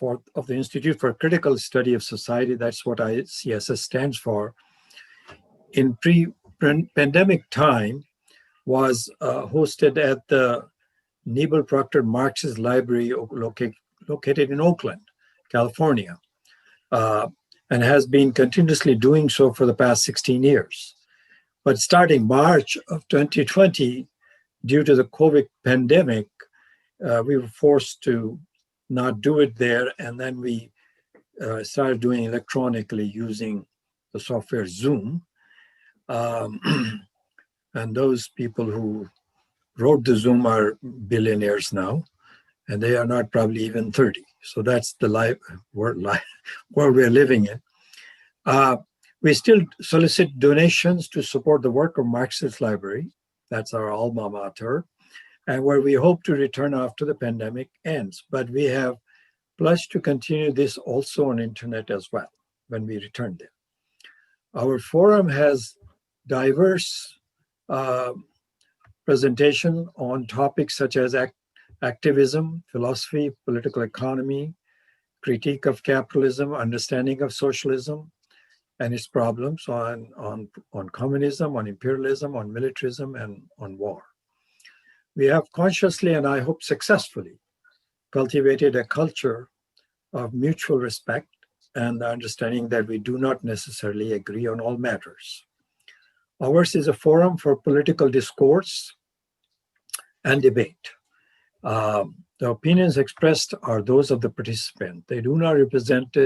of the Institute for Critical Study of Society. That's what ICSS stands for. In pre-pandemic time, was hosted at the Niebel Proctor Marxist Library located in Oakland, California, and has been continuously doing so for the past 16 years. But starting March of 2020, due to the COVID pandemic, we were forced to not do it there, and then we started doing electronically using the software Zoom. And those people who wrote the Zoom are billionaires now, and they are not probably even 30. So that's the world we're living in. We still solicit donations to support the work of Marxist Library. That's our alma mater, and where we hope to return after the pandemic ends. But we have pledged to continue this also on internet as well when we return there. Our forum has diverse presentation on topics such as activism, philosophy, political economy, critique of capitalism, understanding of socialism and its problems, on communism, on imperialism, on militarism, and on war. We have consciously, and I hope successfully, cultivated a culture of mutual respect and the understanding that we do not necessarily agree on all matters. Ours is a forum for political discourse and debate. The opinions expressed are those of the participant. They do not represent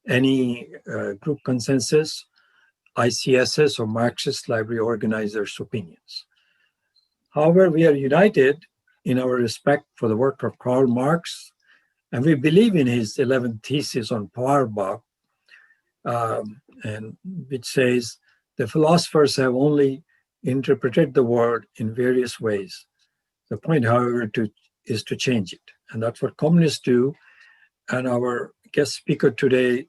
any group consensus, ICSS or Marxist Library organizers' opinions. However, we are united in our respect for the work of Karl Marx, and we believe in his 11th thesis on Feuerbach, and which says, the philosophers have only interpreted the world in various ways. The point, however, is to change it. And that's what communists do. And our guest speaker today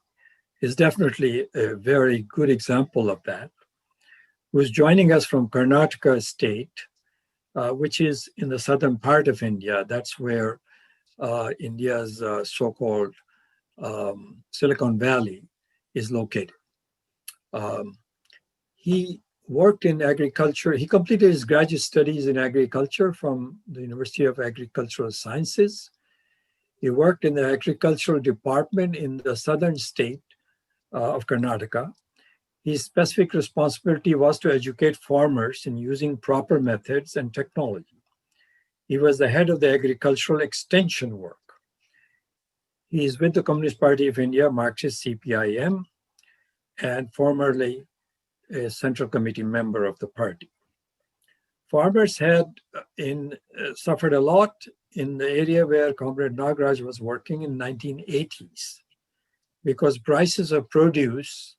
is definitely a very good example of that, who's joining us from Karnataka state, which is in the southern part of India. That's where India's so-called Silicon Valley is located. He worked in agriculture. He completed his graduate studies in agriculture from the University of Agricultural Sciences. He worked in the agricultural department in the southern state of Karnataka. His specific responsibility was to educate farmers in using proper methods and technology. He was the head of the agricultural extension work. He is with the Communist Party of India, Marxist CPIM, and formerly a Central Committee member of the party. Farmers had suffered a lot in the area where Comrade Nagaraj was working in 1980s, because prices of produce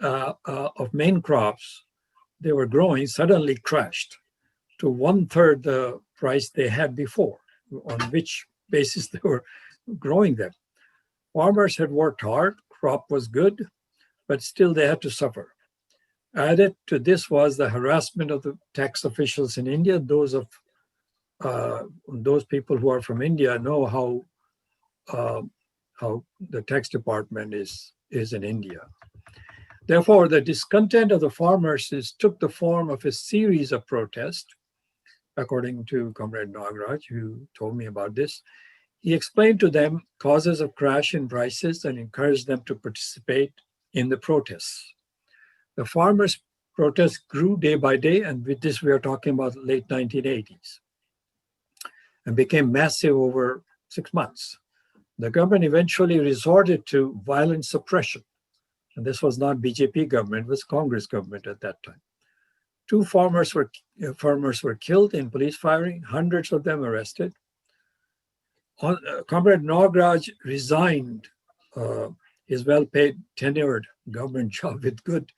of main crops they were growing suddenly crashed to 1/3 the price they had before, on which basis they were growing them. Farmers had worked hard, crop was good, but still they had to suffer. Added to this was the harassment of the tax officials in India. Those people who are from India know how the tax department is in India. Therefore, the discontent of the farmers took the form of a series of protests. According to Comrade Nagaraj, who told me about this, he explained to them causes of crash in prices and encouraged them to participate in the protests. The farmers' protests grew day by day, and with this we are talking about late 1980s, and became massive over 6 months. The government eventually resorted to violent suppression, and this was not BJP government, it was Congress government at that time. 2 farmers were killed in police firing, hundreds of them arrested. Comrade Nagaraj resigned his well-paid, tenured government job with good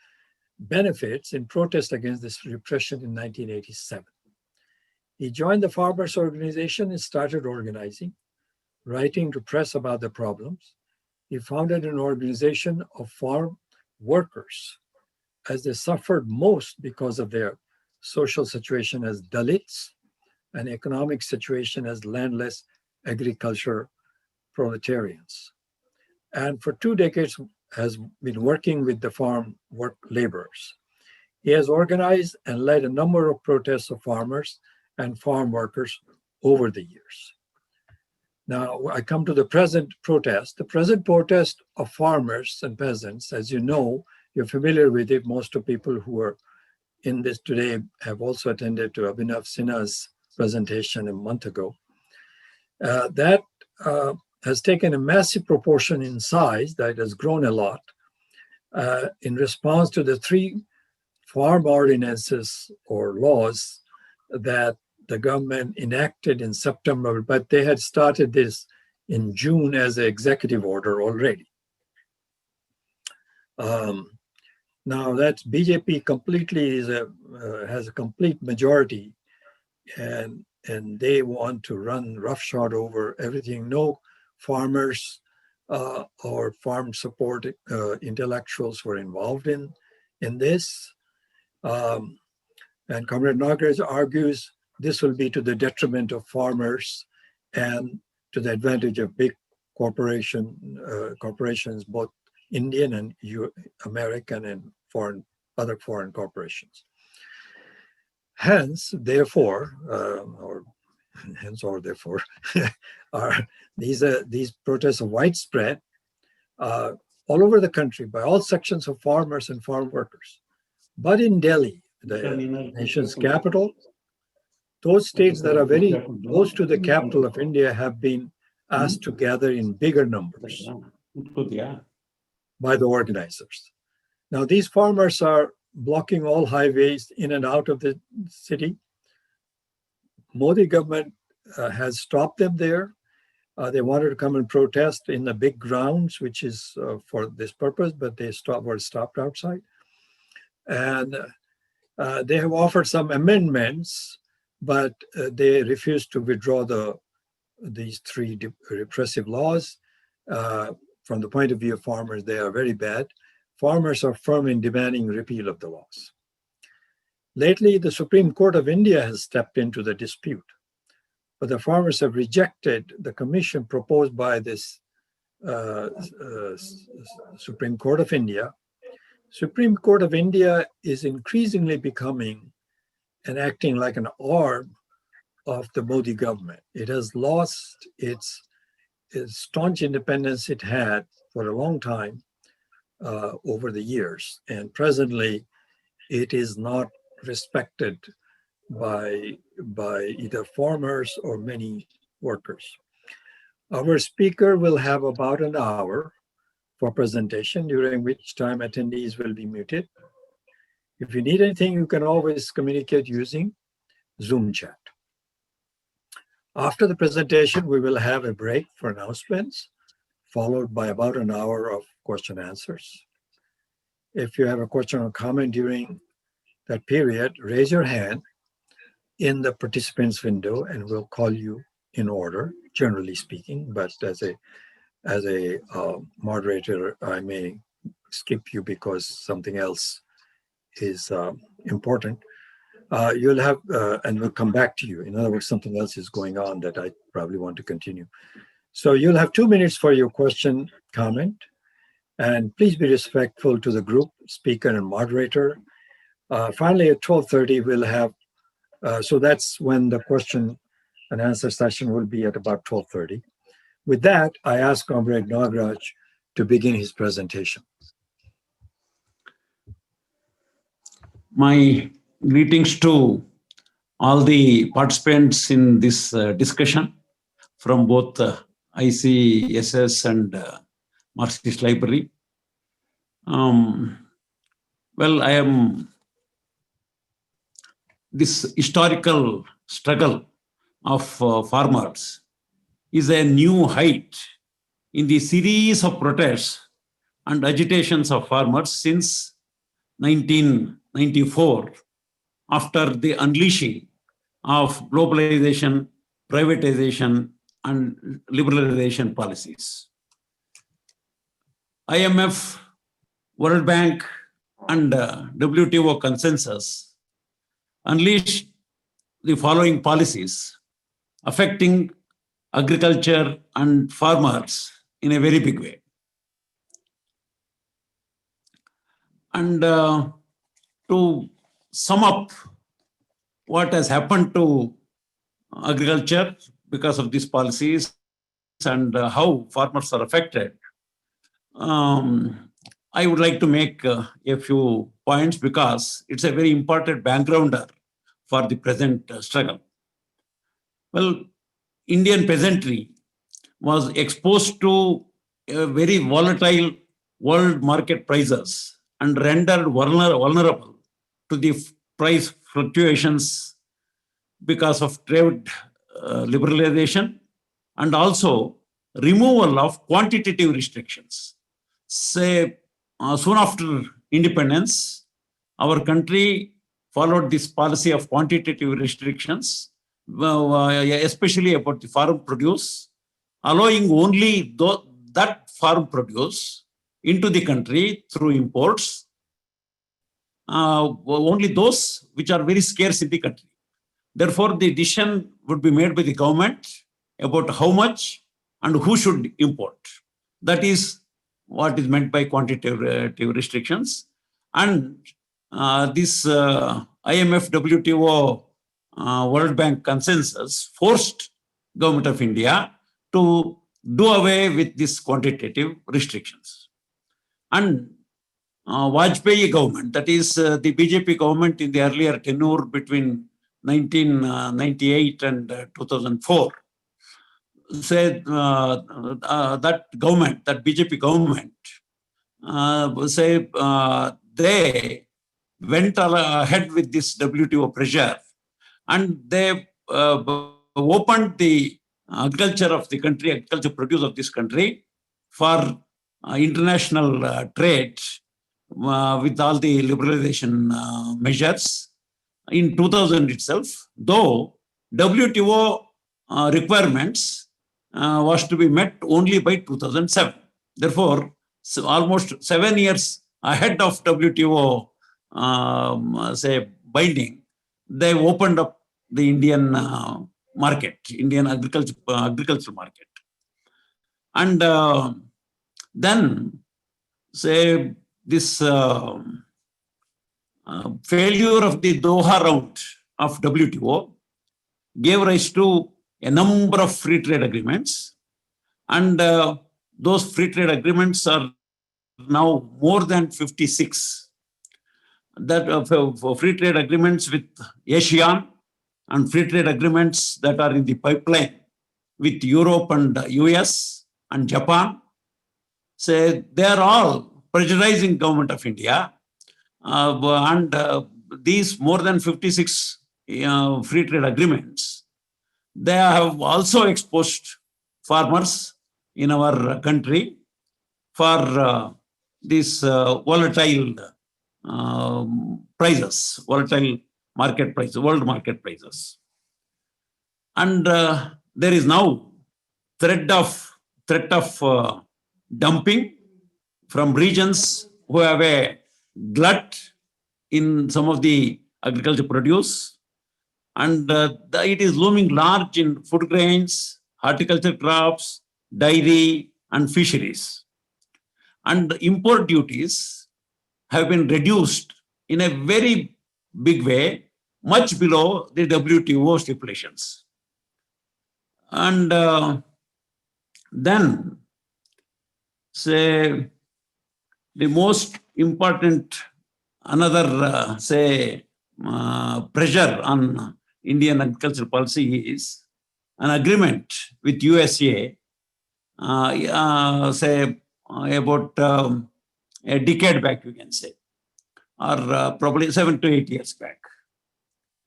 benefits in protest against this repression in 1987. He joined the farmers' organization and started organizing, writing to press about the problems. He founded an organization of farm workers, as they suffered most because of their social situation as Dalits and economic situation as landless agriculture proletarians. And for 2 decades has been working with the farm work laborers. He has organized and led a number of protests of farmers and farm workers over the years. Now, I come to the present protest. The present protest of farmers and peasants, as you know, you're familiar with it. Most of people who are in this today have also attended to Abhinav Sinha's presentation a month ago. That has taken a massive proportion in size, that has grown a lot, in response to the 3 farm ordinances or laws that the government enacted in September, but they had started this in June as an executive order already. Now that BJP completely has a complete majority, and they want to run roughshod over everything. No farmers or farm support intellectuals were involved in this. And Comrade Nagaraj argues this will be to the detriment of farmers and to the advantage of big corporations, both Indian and American and other foreign corporations. Hence, therefore, these protests are widespread all over the country by all sections of farmers and farm workers. But in Delhi, the nation's capital, those states that are very close to the capital of India have been asked to gather in bigger numbers by the organizers. Now, these farmers are blocking all highways in and out of the city. Modi government has stopped them there. They wanted to come and protest in the big grounds, which is for this purpose, but they were stopped outside. And they have offered some amendments, but they refused to withdraw these 3 repressive laws. From the point of view of farmers, they are very bad. Farmers are firm in demanding repeal of the laws. Lately, the Supreme Court of India has stepped into the dispute, but the farmers have rejected the commission proposed by this Supreme Court of India. Supreme Court of India is increasingly becoming and acting like an arm of the Modi government. It has lost its staunch independence it had for a long time over the years. And presently, it is not respected by either farmers or many workers. Our speaker will have about an hour for presentation, during which time attendees will be muted. If you need anything, you can always communicate using Zoom chat. After the presentation, we will have a break for announcements, followed by about an hour of question answers. If you have a question or comment during that period, raise your hand in the participants window and we'll call you in order, generally speaking, but as a moderator, I may skip you because something else is important. You'll have, and we'll come back to you. In other words, something else is going on that I probably want to continue. So you'll have 2 minutes for your question, comment, and please be respectful to the group, speaker and moderator. Finally, at 12:30, we'll have, so that's when the question and answer session will be at about 12:30. With that, I ask Comrade Nagaraj to begin his presentation. My greetings to all the participants in this discussion from both ICSS and Marxist Library. Well, this historical struggle of farmers is a new height in the series of protests and agitations of farmers since 1994, after the unleashing of globalization, privatization, and liberalization policies. IMF, World Bank, and WTO consensus unleashed the following policies affecting agriculture and farmers in a very big way. And to sum up what has happened to agriculture because of these policies and how farmers are affected, I would like to make a few points because it's a very important backgrounder for the present struggle. Well, Indian peasantry was exposed to a very volatile world market prices and rendered vulnerable to the price fluctuations because of trade liberalization and also removal of quantitative restrictions. Say, soon after independence, our country followed this policy of quantitative restrictions, especially about the farm produce, allowing only that farm produce into the country through imports, only those which are very scarce in the country. Therefore, the decision would be made by the government about how much and who should import. That is what is meant by quantitative restrictions. And this IMF, WTO, World Bank consensus forced Government of India to do away with these quantitative restrictions. And Vajpayee government, that is the BJP government in the earlier tenure between 1998 and 2004, said that government, that BJP government, they went ahead with this WTO pressure and they opened the agriculture of the country, agriculture produce of this country for international trade with all the liberalization measures in 2000 itself, though WTO requirements was to be met only by 2007. Therefore, almost 7 years ahead of WTO, binding, they opened up the Indian market, Indian agricultural market. And then, say, this failure of the Doha round of WTO gave rise to a number of free trade agreements. And those free trade agreements are now more than 56. That for free trade agreements with ASEAN and free trade agreements that are in the pipeline with Europe and US and Japan. So they are all pressurizing Government of India. These more than 56 free trade agreements, they have also exposed farmers in our country for these volatile prices, volatile market prices, world market prices. And there is now threat of dumping from regions who have a glut in some of the agriculture produce. And it is looming large in food grains, horticulture crops, dairy, and fisheries. And import duties have been reduced in a very big way, much below the WTO stipulations. And then, say, the most important, another, pressure on Indian agricultural policy is an agreement with USA, about a decade back, you can say, or probably 7 to 8 years back,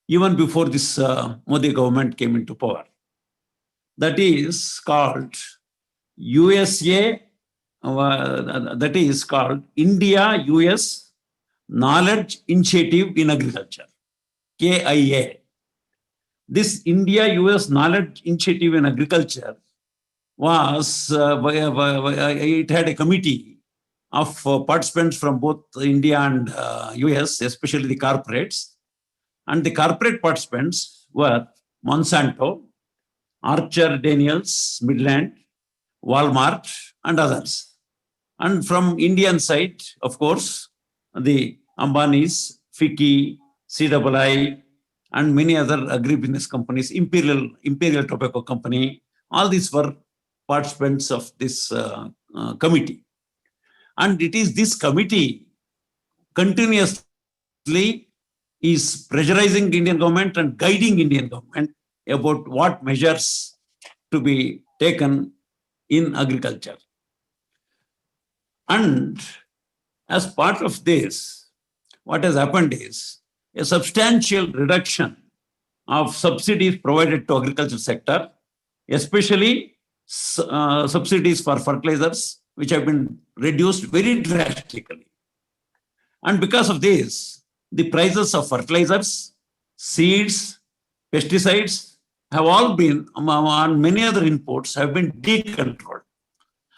even before this Modi government came into power. That is called USA, that is called India-US Knowledge Initiative in Agriculture, KIA. This India-US Knowledge Initiative in Agriculture was, it had a committee of participants from both India and US, especially the corporates. And the corporate participants were Monsanto, Archer Daniels, Midland, Walmart, and others. And from Indian side, of course, the Ambanis, FICCI, CII, and many other agribusiness companies, Imperial Tobacco Company, all these were participants of this committee. And it is this committee continuously is pressurizing Indian government and guiding Indian government about what measures to be taken in agriculture. And as part of this, what has happened is a substantial reduction of subsidies provided to agriculture sector, especially subsidies for fertilizers, which have been reduced very drastically. And because of this, the prices of fertilizers, seeds, pesticides have all been, on many other inputs, have been decontrolled.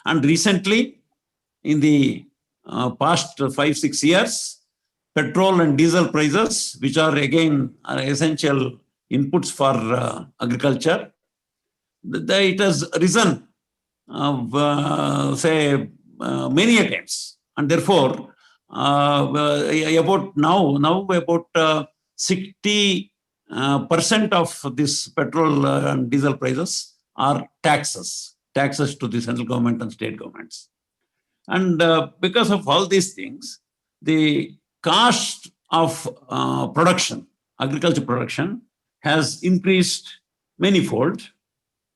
And recently, in the past 5-6 years, petrol and diesel prices, which are again essential inputs for agriculture, it has risen, many times. And therefore, about 60% of this petrol and diesel prices are taxes to the central government and state governments. And because of all these things, the cost of production, agriculture production, has increased manifold.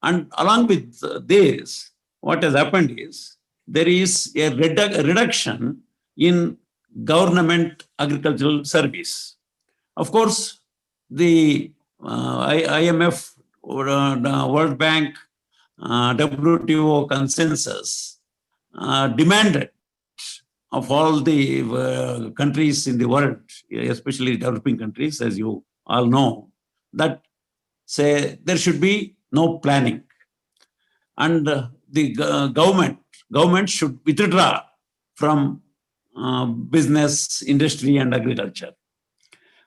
And along with this, what has happened is there is a reduction in government agricultural service. Of course, the IMF, World Bank, WTO consensus demanded of all the countries in the world, especially developing countries, as you all know, that say there should be no planning. And the government should withdraw from business, industry, and agriculture.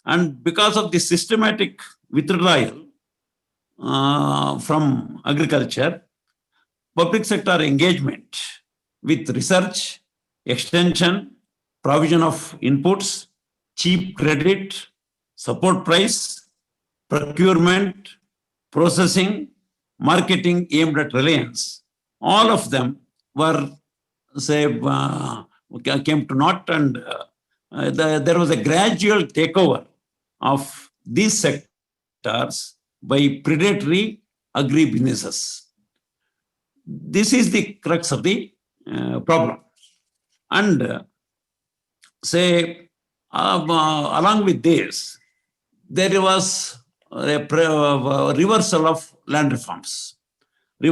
And because of the systematic withdrawal from agriculture, public sector engagement with research, extension, provision of inputs, cheap credit, support price, procurement, processing, marketing aimed at reliance, all of them were, came to naught, and there was a gradual takeover of these sectors by predatory agribusinesses. This is the crux of the problem. And along with this, there was a reversal of land reforms. The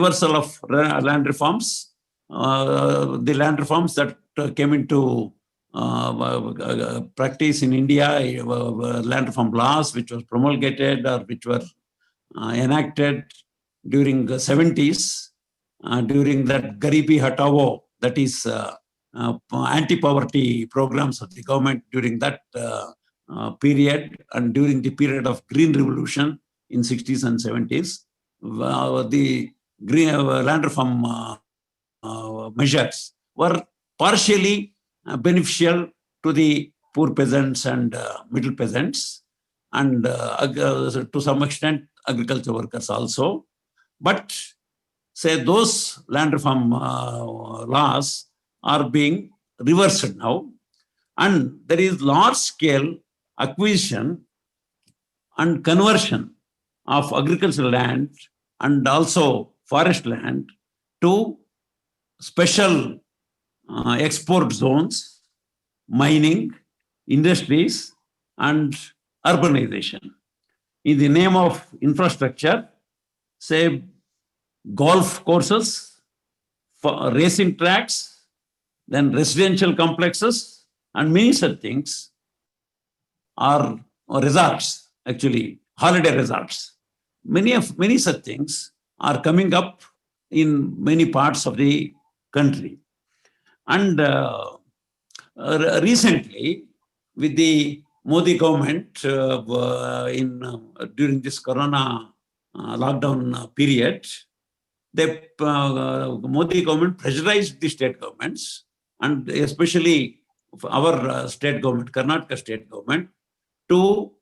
land reforms that came into practice in India, land reform laws which was promulgated or which were enacted during the 70s, during that Garibi Hatao, that is anti-poverty programs of the government during that period, and during the period of Green Revolution in 60s and 70s, the green land reform measures were partially beneficial to the poor peasants and middle peasants, and to some extent agriculture workers also. But those land reform laws are being reversed now, and there is large scale acquisition and conversion of agricultural land and also forest land to special export zones, mining, industries, and urbanization. In the name of infrastructure, golf courses, racing tracks, then residential complexes, and many such things are resorts, actually, holiday resorts. Many such things are coming up in many parts of the country. And recently, with the Modi government during this corona lockdown period, the Modi government pressurized the state governments, and especially our state government, Karnataka state government, to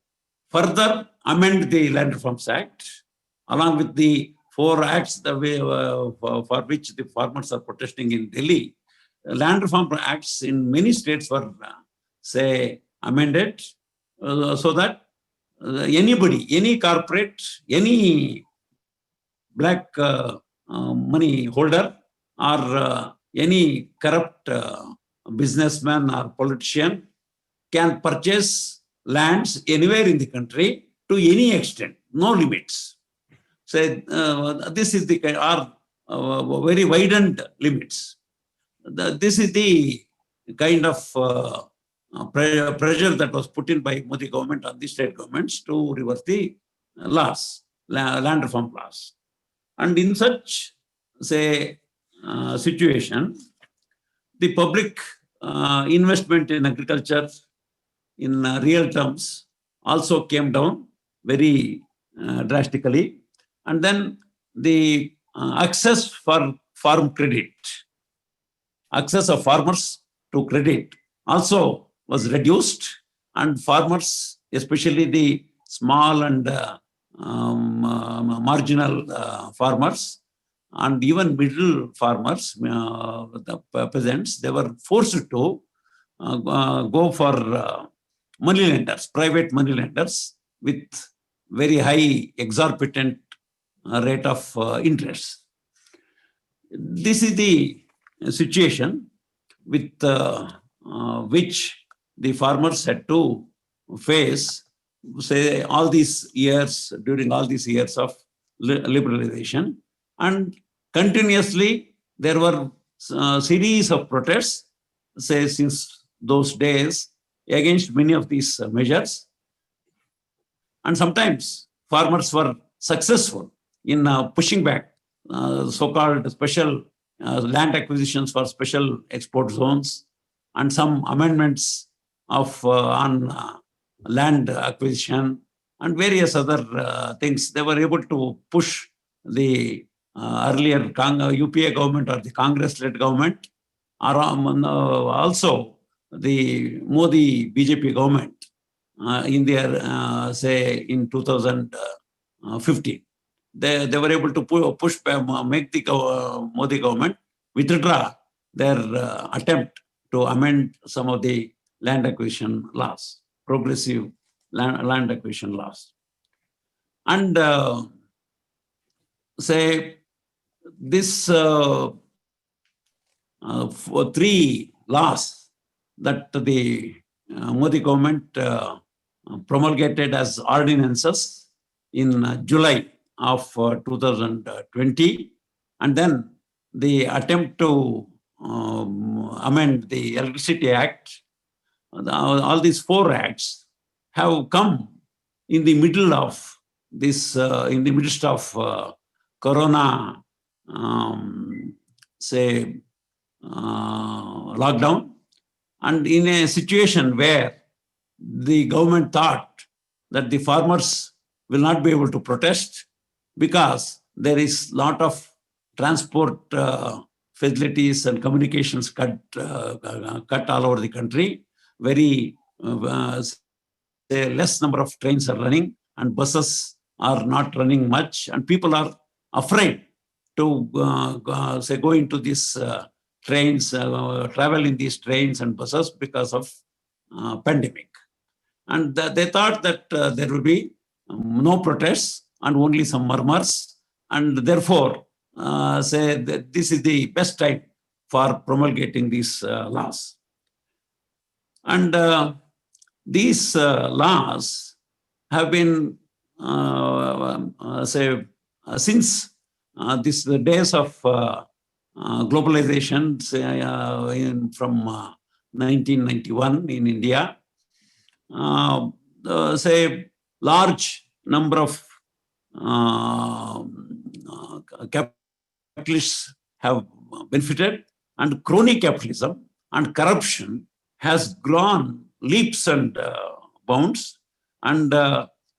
further amend the Land Reforms Act, along with the 4 acts for which the farmers are protesting in Delhi. Land Reform Acts in many states were, amended so that anybody, any corporate, any black money holder, or any corrupt businessman or politician can purchase lands anywhere in the country to any extent, no limits. So this is the very widened limits. This is the kind of pressure that was put in by Modi government on the state governments to reverse the laws, land reform laws. And in such, situation, the public investment in agriculture in real terms also came down very drastically. And then the access for farm credit, access of farmers to credit also was reduced, and farmers, especially the small and marginal farmers and even middle farmers, the peasants, they were forced to go for money lenders, private money lenders with very high exorbitant rate of interest. This is the situation with which the farmers had to face, all these years, during all these years of liberalization. And continuously there were series of protests, since those days against many of these measures. And sometimes farmers were successful in pushing back so-called special land acquisitions for special export zones, and some amendments of on land acquisition and various other things. They were able to push the earlier UPA government or the Congress-led government, or also the Modi BJP government in their, in 2015. They were able to push back, make the Modi government withdraw their attempt to amend some of the land acquisition laws, progressive land acquisition laws. And this 3 laws that the Modi government promulgated as ordinances in July of 2020, and then the attempt to amend the Electricity Act, all these 4 acts have come in the middle of this, in the midst of Corona, lockdown, and in a situation where the government thought that the farmers will not be able to protest because there is a lot of transport facilities and communications cut all over the country. Very less number of trains are running, and buses are not running much, and people are afraid to go into these trains, travel in these trains and buses because of pandemic. And they thought that there will be no protests and only some murmurs, and therefore that this is the best time for promulgating these laws. And these laws have been since the days of globalization, from 1991 in India, large number of capitalists have benefited, and crony capitalism and corruption has grown leaps and bounds, and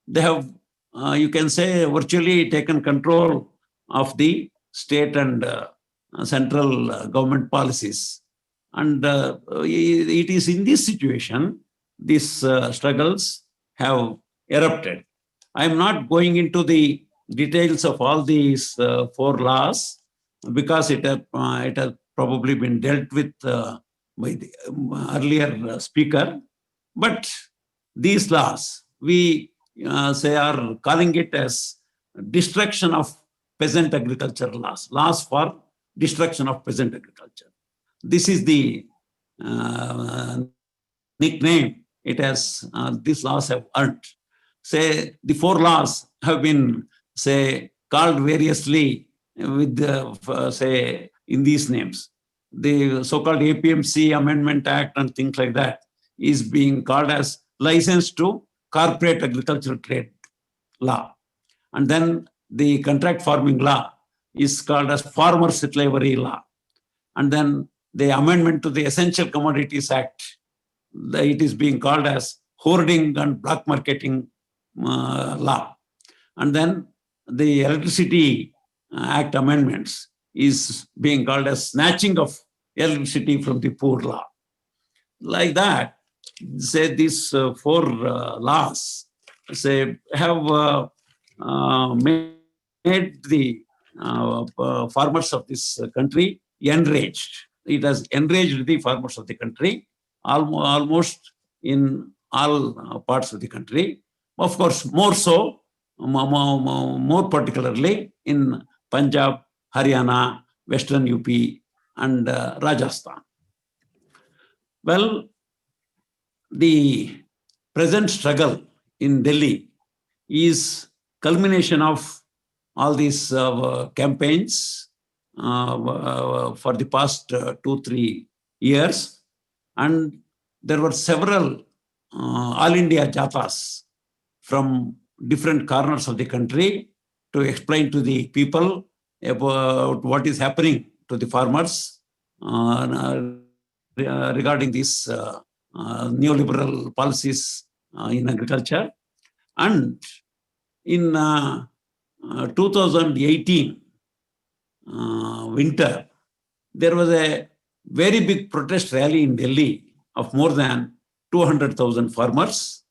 they have you can say, virtually taken control of the state and central government policies. And it is in this situation these struggles have erupted. I am not going into the details of all these four laws because it has probably been dealt with by the earlier speaker. But these laws, we say, are calling it as destruction of peasant agriculture laws, laws for destruction of peasant agriculture. This is the nickname it has, these laws have earned. Say, the four laws have been, say, called variously with, say, in these names. The so-called APMC Amendment Act and things like that is being called as license to corporate agricultural trade law. And then the contract farming law is called as farmer slavery law. And then the amendment to the Essential Commodities Act, it is being called as hoarding and black marketing law. And then the Electricity Act amendments is being called as snatching of electricity from the poor law. Like that, say these four laws, say, have made the farmers of this country enraged. It has enraged the farmers of the country almost in all parts of the country. Of course, more so, more particularly in Punjab, Haryana, Western UP, and Rajasthan. Well, the present struggle in Delhi is culmination of all these campaigns for the past 2-3 years. And there were several all India jatas from different corners of the country to explain to the people about what is happening to the farmers regarding these neoliberal policies in agriculture. And in 2018 winter, there was a very big protest rally in Delhi of more than 200,000 farmers.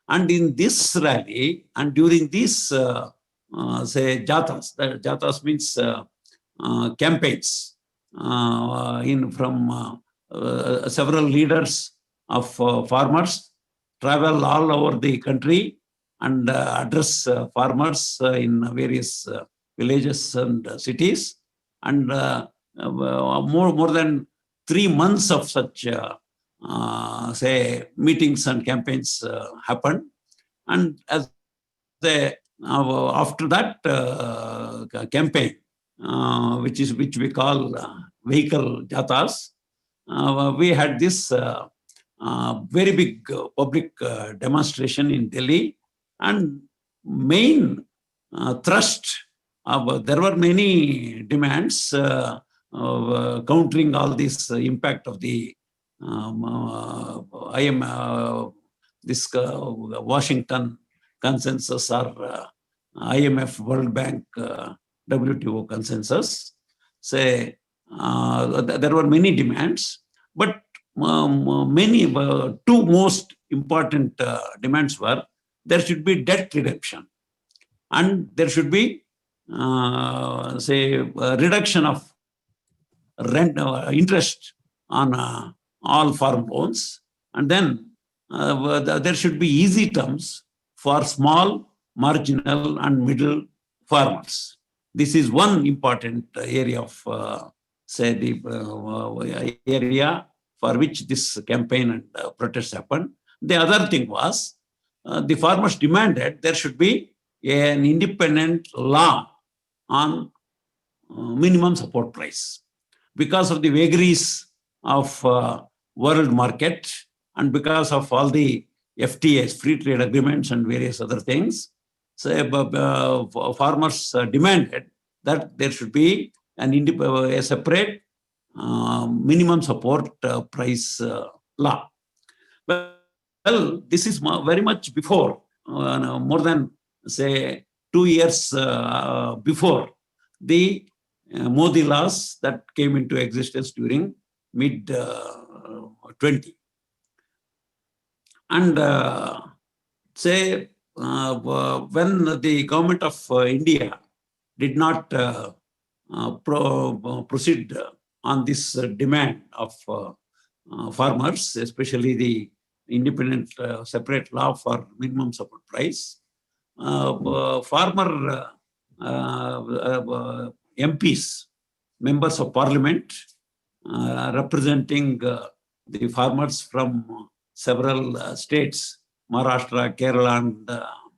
And in this rally, and during these, say, jatas, jatas means campaigns from several leaders of farmers travel all over the country and address farmers in various villages and cities. And more than 3 months of such, say, meetings and campaigns happened. And as after that campaign, which we call vehicle jatas, we had this very big public demonstration in Delhi. And main thrust there were many demands countering all this impact of the this Washington consensus or IMF, World Bank, WTO consensus. Say there were many demands, but two most important demands were there should be debt redemption and there should be say reduction of rent interest on all farm loans, and then there should be easy terms for small, marginal and middle farmers. This is one important area of say the area for which this campaign and protest happened. The other thing was the farmers demanded there should be an independent law on minimum support price. Because of the vagaries of world market and because of all the FTAs, free trade agreements and various other things, so, farmers demanded that there should be a separate minimum support price law. Well, this is very much before, more than say 2 years before the Modi laws that came into existence during mid 20. And say when the government of India did not proceed on this demand of farmers, especially the independent separate law for minimum support price, farmer MPs, members of parliament, representing the farmers from several states, Maharashtra, Kerala, and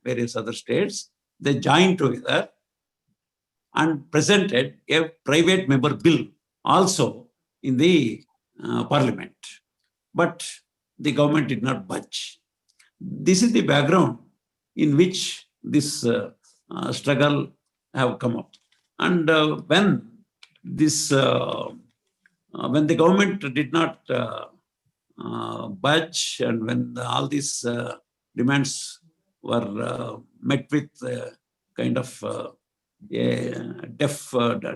various other states, they joined together and presented a private member bill also in the parliament. But the government did not budge. This is the background in which this struggle have come up. And when the government did not budge, and when all these demands were met with kind of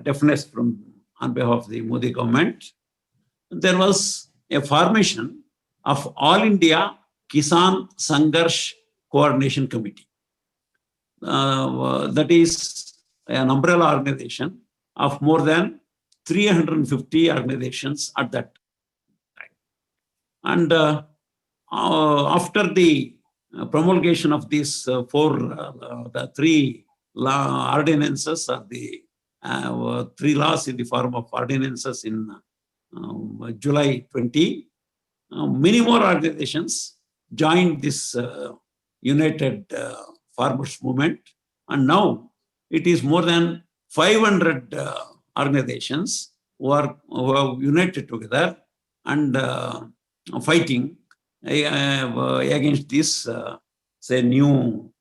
deafness on behalf of the Modi government, there was a formation of All India Kisan Sangharsh Coordination Committee. That is an umbrella organization of more than 350 organizations at that time. And after the promulgation of these the three ordinances, or the three laws in the form of ordinances in July 20, many more organizations joined this united farmers movement, and now it is more than 500 organizations who are united together and fighting against this say new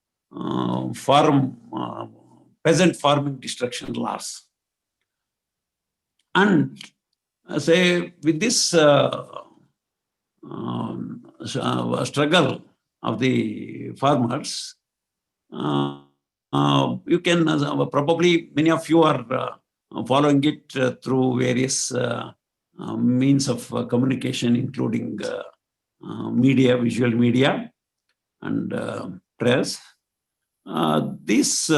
peasant farming destruction laws. And say with this struggle of the farmers, you can probably, many of you are following it through various means of communication, including media, visual media, and press. These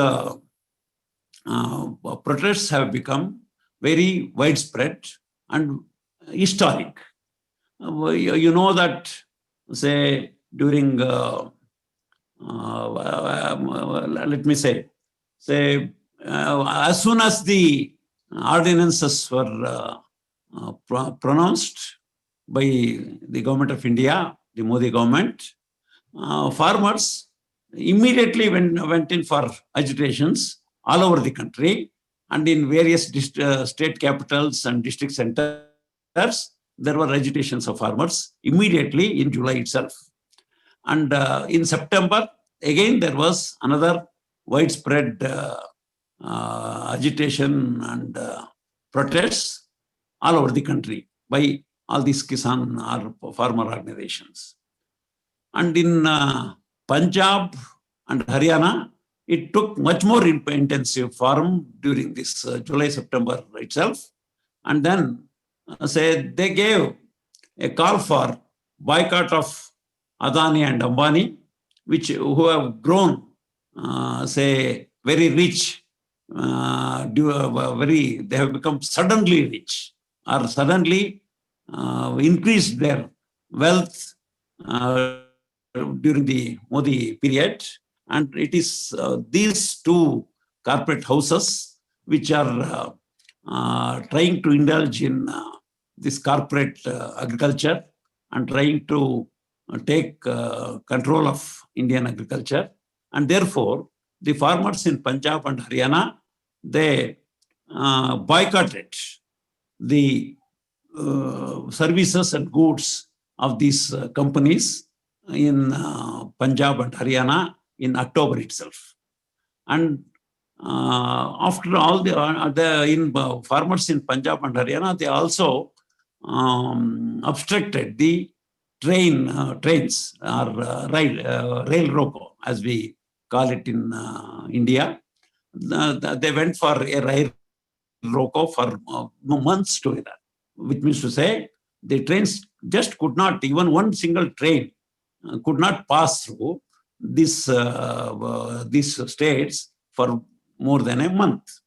protests have become very widespread and historic. You know that, say, during, let me say, as soon as the ordinances were pronounced by the government of India, the Modi government, farmers immediately went in for agitations all over the country, and in various state capitals and district centers, there were agitations of farmers immediately in July itself. And in September, again, there was another widespread agitation and protests all over the country by all these Kisan or farmer organizations. And in Punjab and Haryana, it took much more intensive form during this July-September itself. And then they gave a call for boycott of Adani and Ambani, who have grown, very rich, they have become suddenly rich, or suddenly increased their wealth during the Modi period. And it is these two corporate houses which are trying to indulge in this corporate agriculture and trying to take control of Indian agriculture. And therefore, the farmers in Punjab and Haryana, they boycotted the services and goods of these companies in Punjab and Haryana in October itself. And after all the farmers in Punjab and Haryana, they also obstructed the trains or rail roco, as we call it in India. They went for a rail roko for months together, which means to say the trains just could not, even one single train could not pass through these states for more than a month.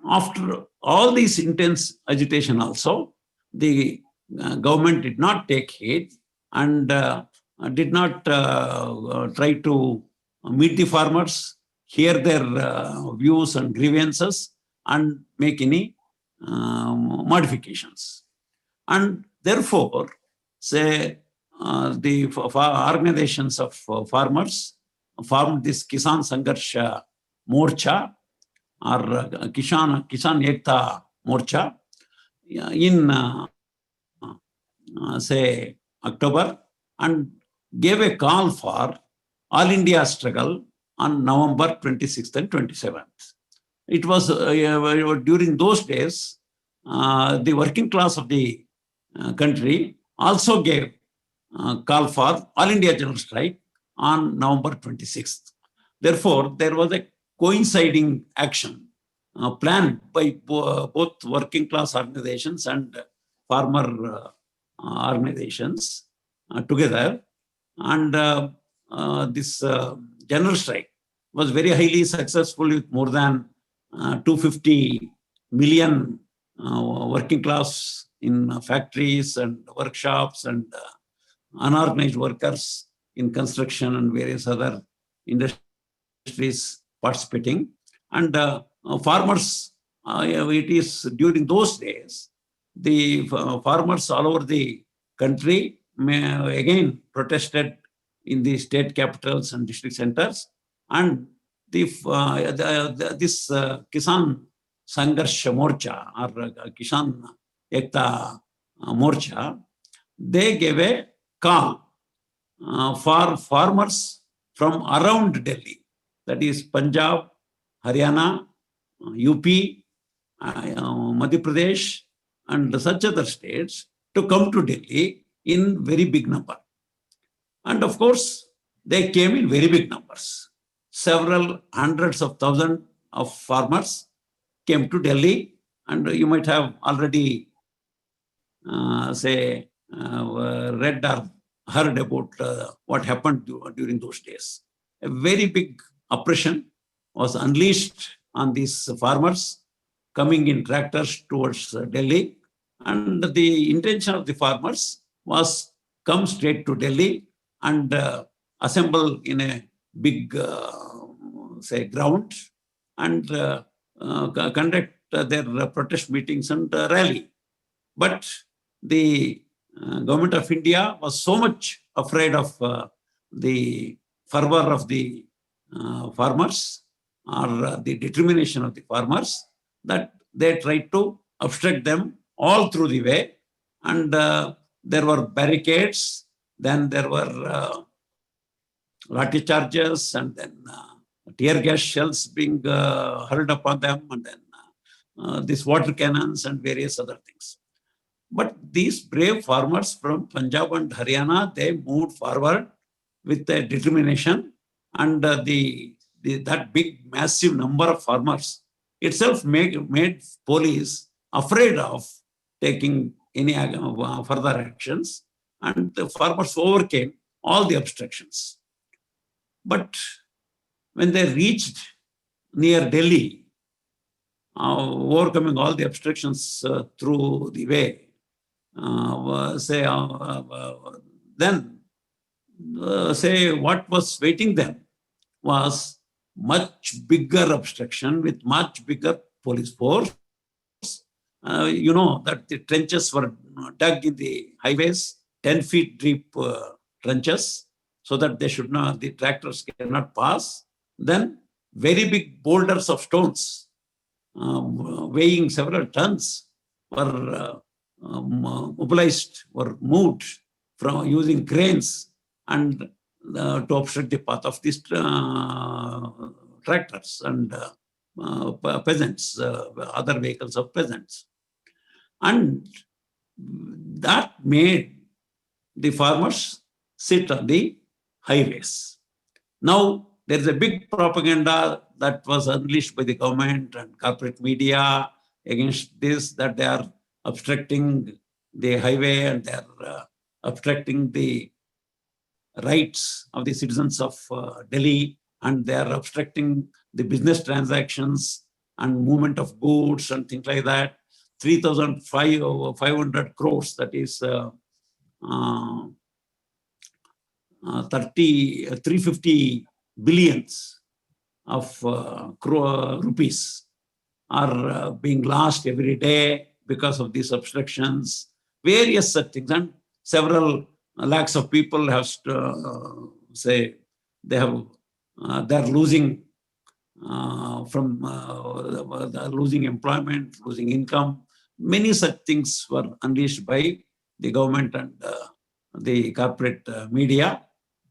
After all this intense agitation also, the government did not take heed and did not try to meet the farmers, hear their views and grievances, and make any modifications. And therefore, say, the organizations of farmers formed this Kisan Sangarsha Morcha or Kisan Ekta Morcha in say October, and gave a call for all India struggle on November 26th and 27th. It was during those days, the working class of the country also gave call for all India general strike on November 26th. Therefore, there was a coinciding action planned by both working class organizations and farmer organizations together. And this general strike was very highly successful, with more than 250 million working class in factories and workshops and unorganized workers in construction and various other industries participating. And farmers, it is during those days, the farmers all over the country again protested in the state capitals and district centers. And this Kisan Sangarsha Morcha or Kisan Ekta Morcha, they gave a call for farmers from around Delhi, that is Punjab, Haryana, UP, Madhya Pradesh, and such other states to come to Delhi in very big number. And of course, they came in very big numbers. Several hundreds of thousands of farmers came to Delhi, and you might have already read or heard about what happened during those days. A very big oppression was unleashed on these farmers coming in tractors towards Delhi. And the intention of the farmers was come straight to Delhi and assemble in a big, ground and conduct their protest meetings and rally. But the government of India was so much afraid of the fervor of the farmers or the determination of the farmers that they tried to obstruct them all through the way. And there were barricades, then there were lathi charges, and then tear gas shells being hurled upon them, and then these water cannons and various other things. But these brave farmers from Punjab and Haryana, they moved forward with a determination, and that big, massive number of farmers itself made police afraid of taking any further actions, and the farmers overcame all the obstructions. But when they reached near Delhi, overcoming all the obstructions through the way, what was waiting them was much bigger obstruction with much bigger police force. You know that the trenches were dug in the highways, 10 feet deep trenches, so that the tractors cannot pass. Then very big boulders of stones weighing several tons were mobilized, were moved from using cranes and to obstruct the path of these tractors and peasants, other vehicles of peasants. And that made the farmers sit on the highways. Now, there is a big propaganda that was unleashed by the government and corporate media against this, that they are obstructing the highway and they are obstructing the rights of the citizens of Delhi, and they are obstructing the business transactions and movement of goods and things like that. 3,500 crores, that is 350 billions of rupees are being lost every day because of these obstructions, various such things, and several lakhs of people have say they're losing they're losing employment, losing income. Many such things were unleashed by the government and the corporate media,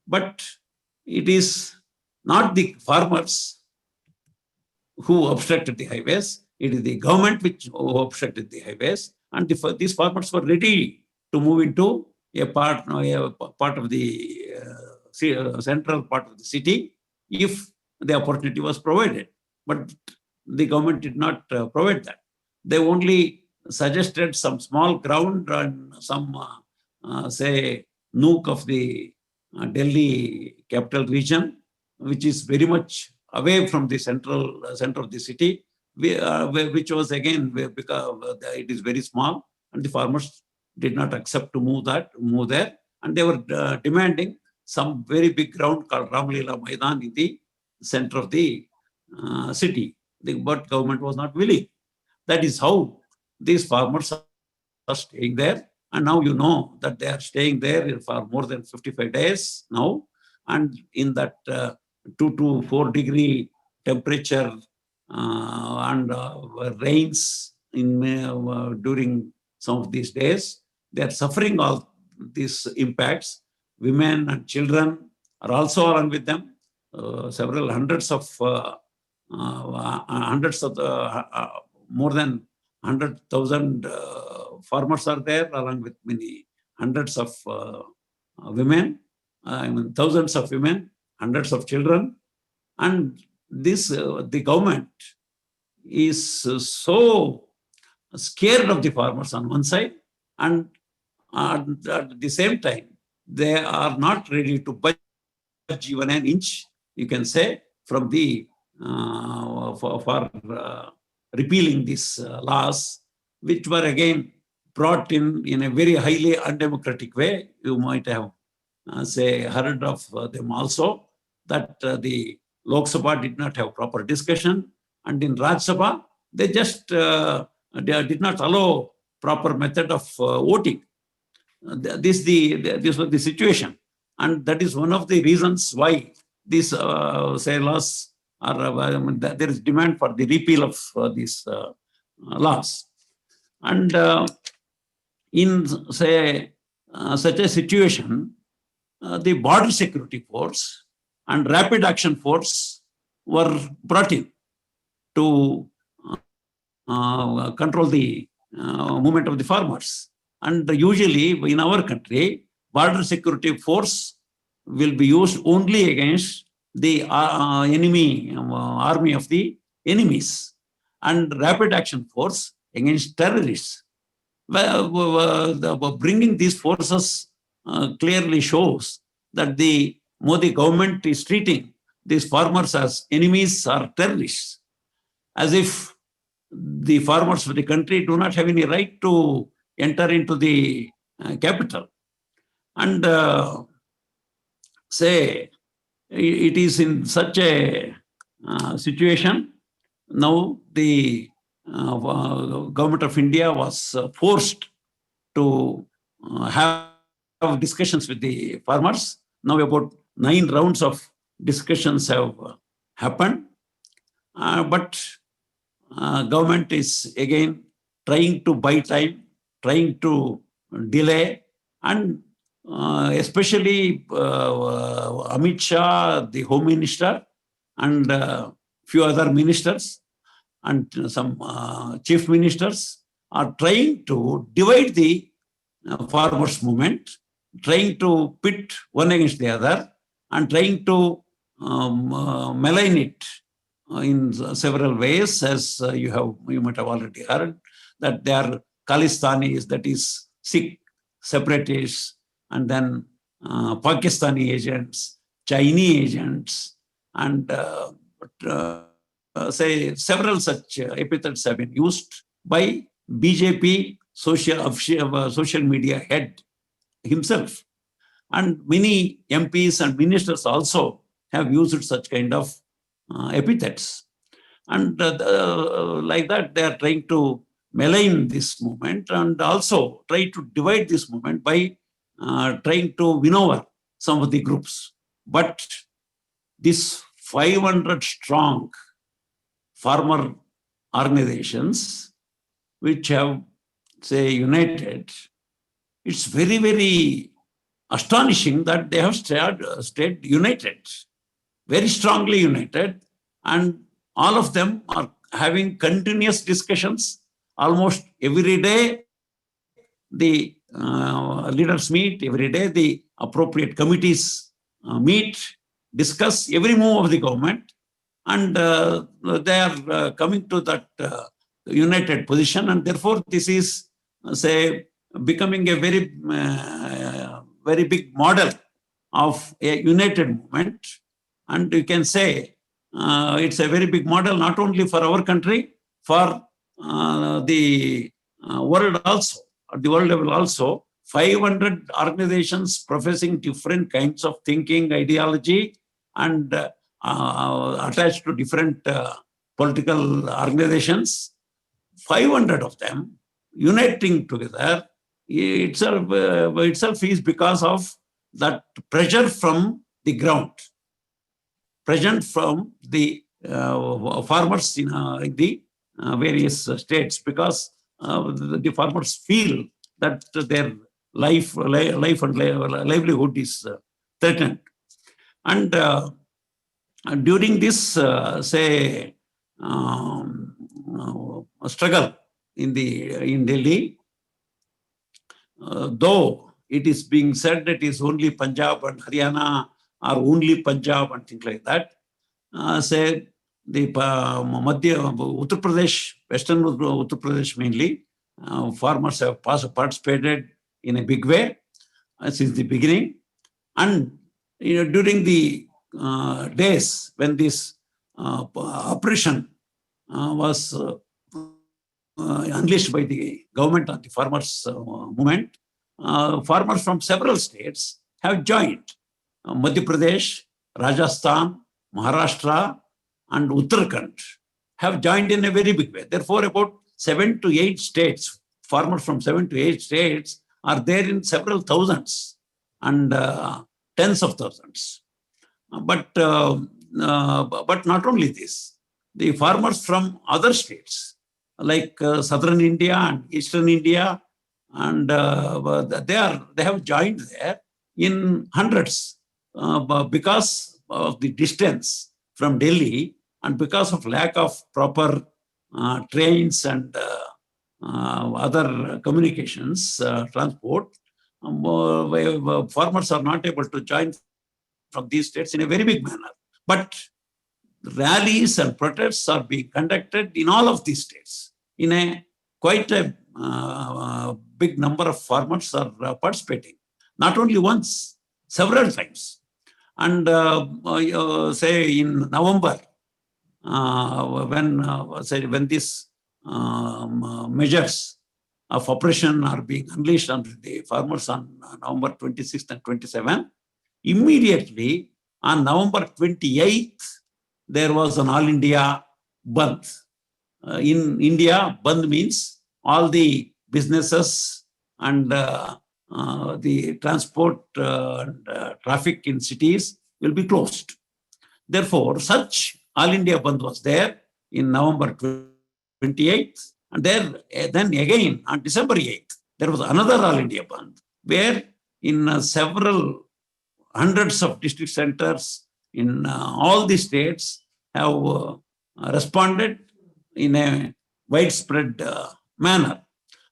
but it is not the farmers who obstructed the highways. It is the government who obstructed the highways, and these farmers were ready to move into a part of the central part of the city if the opportunity was provided. But the government did not provide that. They only suggested some small ground and some, say, nook of the Delhi capital region, which is very much away from the center of the city, which was again because it is very small, and the farmers did not accept to move there, and they were demanding some very big ground called Ramlila Maidan in the center of the city. But government was not willing. That is how these farmers are staying there. And now you know that they are staying there for more than 55 days now. And in that 2 to 4 degree temperature and rains during some of these days, they are suffering all these impacts. Women and children are also along with them. Several hundreds of more than 100,000 farmers are there, along with many hundreds of women, thousands of women, hundreds of children. And this, the government is so scared of the farmers on one side, and at the same time, they are not ready to budge even an inch, you can say, from the for repealing these laws, which were again brought in a very highly undemocratic way. You might have heard of them also, that the Lok Sabha did not have proper discussion, and in Raj Sabha they just they did not allow proper method of voting. This was the situation, and that is one of the reasons why these laws are. There is demand for the repeal of these laws, and in such a situation, the border security force and rapid action force were brought in to control the movement of the farmers. And usually in our country, border security force will be used only against the enemy, army of the enemies, and rapid action force against terrorists. Bringing these forces clearly shows that the Modi government is treating these farmers as enemies or terrorists, as if the farmers of the country do not have any right to enter into the capital. And it is in such a situation. Now the government of India was forced to have discussions with the farmers. Now about 9 rounds of discussions have happened, but government is again trying to buy time, trying to delay, and especially Amit Shah, the Home Minister, and few other ministers and some chief ministers are trying to divide the farmers' movement, trying to pit one against the other, and trying to malign it in several ways, as you might have already heard, that they are Khalistanis, that is Sikh separatists, and then Pakistani agents, Chinese agents, and say several such epithets have been used by BJP social media head himself. And many MPs and ministers also have used such kind of epithets. And like that, they are trying to malign this movement and also try to divide this movement by trying to win over some of the groups. But this 500 strong farmer organizations, which have, say, united, it's very, very astonishing that they have stayed united, very strongly united, and all of them are having continuous discussions almost every day. The leaders meet every day, the appropriate committees meet, discuss every move of the government, and they are coming to that united position, and therefore this is, say, becoming a very big model of a united movement. And you can say it's a very big model not only for our country, for the world also, at the world level also. 500 organizations professing different kinds of thinking, ideology, and attached to different political organizations. 500 of them uniting together itself is because of that pressure from the ground, present from the farmers in the various states, because the farmers feel that their life and livelihood is threatened. And during this, say, struggle in Delhi, though it is being said that it is only Punjab and Haryana, or only Punjab and things like that, say the Madhya, Uttar Pradesh, Western Uttar Pradesh mainly, farmers have participated in a big way since the beginning. And during the days when this oppression was unleashed by the government on the farmers' movement, farmers from several states have joined. Madhya Pradesh, Rajasthan, Maharashtra, and Uttarakhand have joined in a very big way. Therefore, about 7 to 8 states, farmers from 7 to 8 states are there in several thousands and tens of thousands. But not only this, the farmers from other states like southern India and eastern India, and they have joined there in hundreds because of the distance from Delhi and because of lack of proper trains and other communications, transport. Farmers are not able to join from these states in a very big manner. But rallies and protests are being conducted in all of these states. In a quite a big number of farmers are participating, not only once, several times. And say in November, when these measures of oppression are being unleashed on the farmers on November 26th and 27th, immediately on November 28th, there was an all India Bandh. In India, Bandh means all the businesses and the transport and traffic in cities will be closed. Therefore, such all India Bandh was there in November 28th. And then again on December 8th, there was another all India Bandh, where in several hundreds of district centers in all the states have responded in a widespread manner.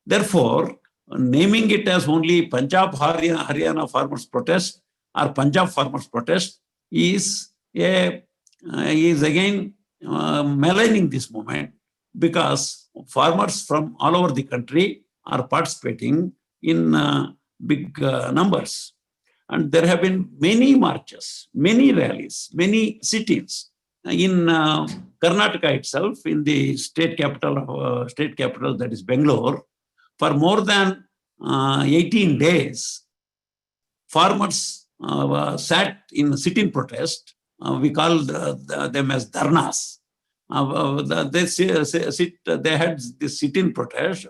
Therefore, naming it as only Punjab Haryana farmers protest or Punjab farmers protest is is again maligning this movement because farmers from all over the country are participating in big numbers. And there have been many marches, many rallies, many sit-ins in Karnataka itself, in the state capital, that is Bangalore. For more than 18 days, farmers sat in sit-in protest. We call them as dharnas. They had this sit-in protest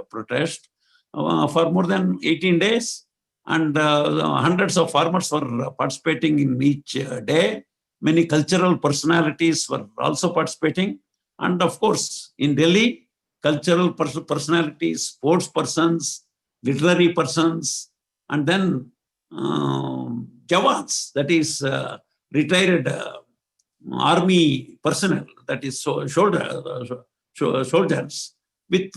for more than 18 days, and hundreds of farmers were participating in each day. Many cultural personalities were also participating. And of course, in Delhi, cultural personalities, sports persons, literary persons, and then jawans, that is retired army personnel, that is soldiers, with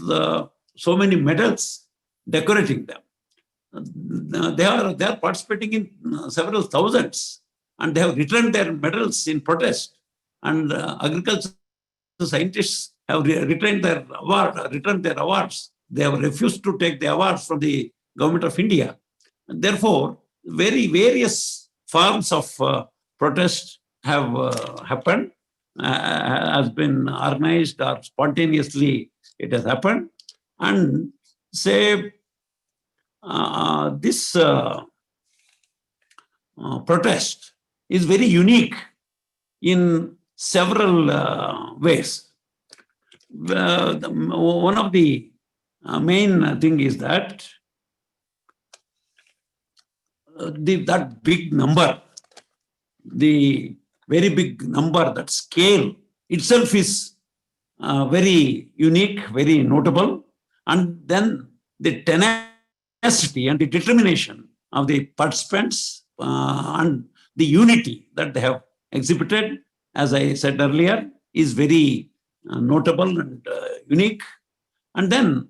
so many medals decorating them. They are participating in several thousands, and they have returned their medals in protest. And agriculture scientists have returned their awards. They have refused to take the awards from the government of India. And therefore, various forms of protest have happened, has been organized, or spontaneously it has happened. And say this protest is very unique in several ways. One of the main thing is that that big number, the very big number, that scale itself is very unique, very notable. And then the tenacity and the determination of the participants and the unity that they have exhibited, as I said earlier, is very notable and unique. And then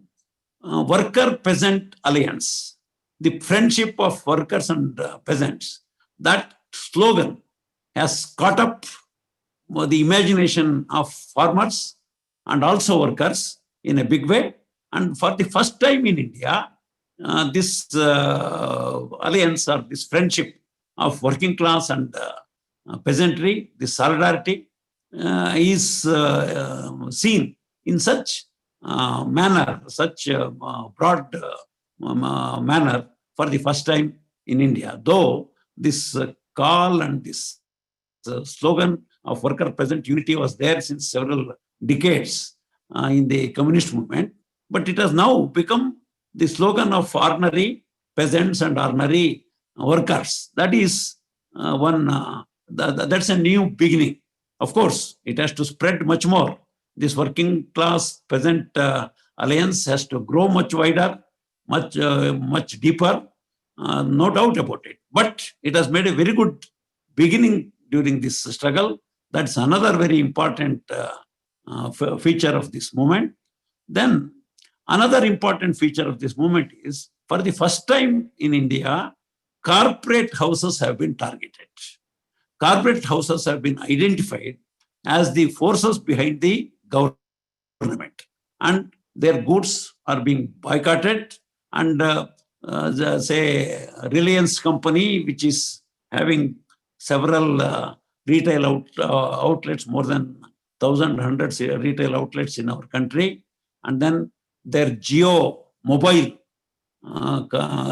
worker-peasant alliance, the friendship of workers and peasants, that slogan has caught up the imagination of farmers and also workers in a big way. And for the first time in India, this alliance, or this friendship of working class and peasantry, this solidarity, is seen in such manner, such broad manner for the first time in India. Though this call and this slogan of worker-peasant unity was there since several decades in the communist movement, but it has now become the slogan of ordinary peasants and ordinary workers. That is that's a new beginning. Of course, it has to spread much more. This working class peasant alliance has to grow much wider, much deeper, no doubt about it. But it has made a very good beginning during this struggle. That's another very important feature of this movement. Then another important feature of this movement is, for the first time in India, corporate houses have been targeted. Corporate houses have been identified as the forces behind the government, and their goods are being boycotted. And say Reliance company, which is having several retail outlets, more than 1,100 retail outlets in our country, and then their Jio mobile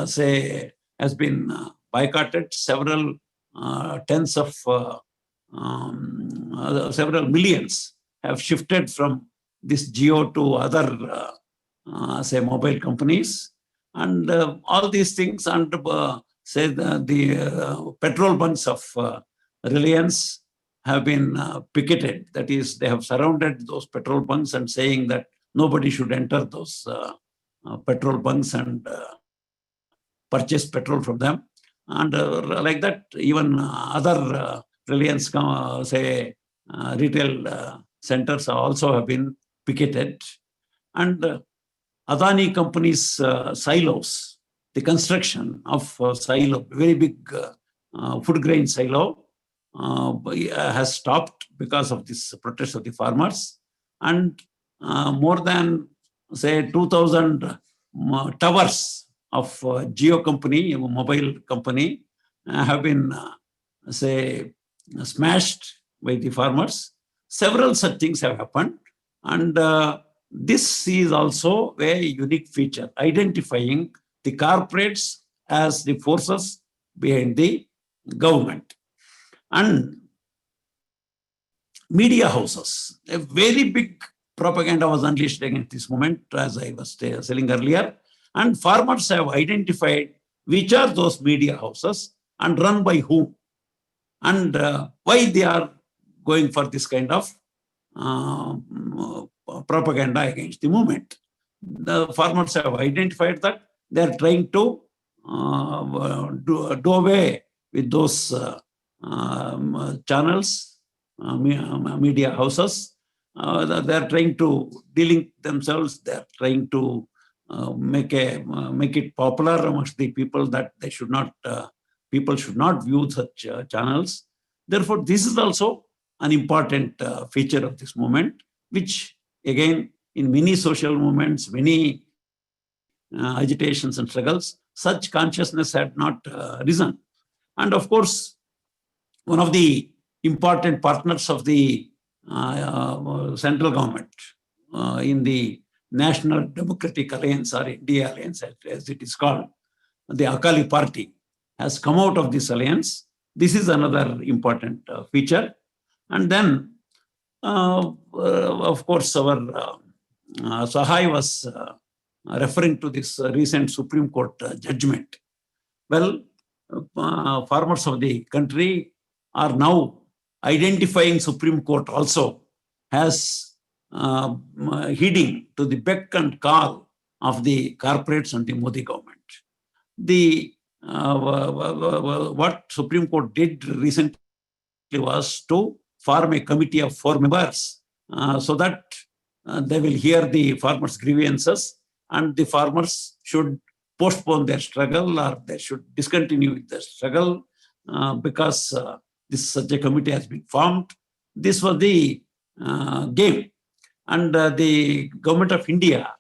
say has been boycotted. Several tens of several millions have shifted from this Jio to other say mobile companies, and all these things. And say the petrol bunks of Reliance have been picketed. That is, they have surrounded those petrol bunks and saying that nobody should enter those petrol bunks and purchase petrol from them. And like that, even other Reliance, say, retail centers also have been picketed. And Adani company's silos, the construction of silo, very big food grain silo, has stopped because of this protest of the farmers, and more than say 2,000 towers of Geo company, a mobile company, have been say smashed by the farmers. Several such things have happened, and this is also a unique feature, identifying the corporates as the forces behind the government. And media houses, a very big propaganda was unleashed against this movement, as I was saying earlier. And farmers have identified which are those media houses and run by whom, and why they are going for this kind of propaganda against the movement. The farmers have identified that they are trying to do away with those channels, media houses. They are trying to delink themselves. They are trying to make it popular amongst the people that they should not. People should not view such channels. Therefore, this is also an important feature of this movement, which again, in many social movements, many agitations and struggles, such consciousness had not risen. And of course, one of the important partners of the central government in the National Democratic Alliance, or India Alliance as it is called, the Akali Party, has come out of this alliance. This is another important feature. And then, of course, our Sahai was referring to this recent Supreme Court judgment. Well, farmers of the country are now identifying Supreme Court also as heeding to the beck and call of the corporates and the Modi government. The what Supreme Court did recently was to form a committee of 4 members so that they will hear the farmers' grievances, and the farmers should postpone their struggle or they should discontinue with their struggle because such a committee has been formed. This was the game. And the government of India,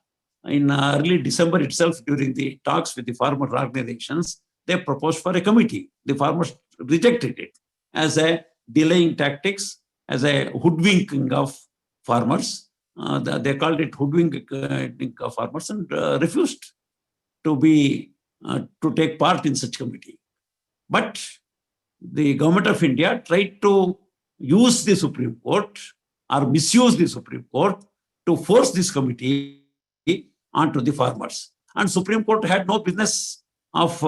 in early December itself, during the talks with the farmer organizations, they proposed for a committee. The farmers rejected it as a delaying tactics, as a hoodwinking of farmers. They called it hoodwinking of farmers and refused to take part in such committee. But the government of India tried to use the Supreme Court or misuse the Supreme Court to force this committee onto the farmers. And Supreme Court had no business of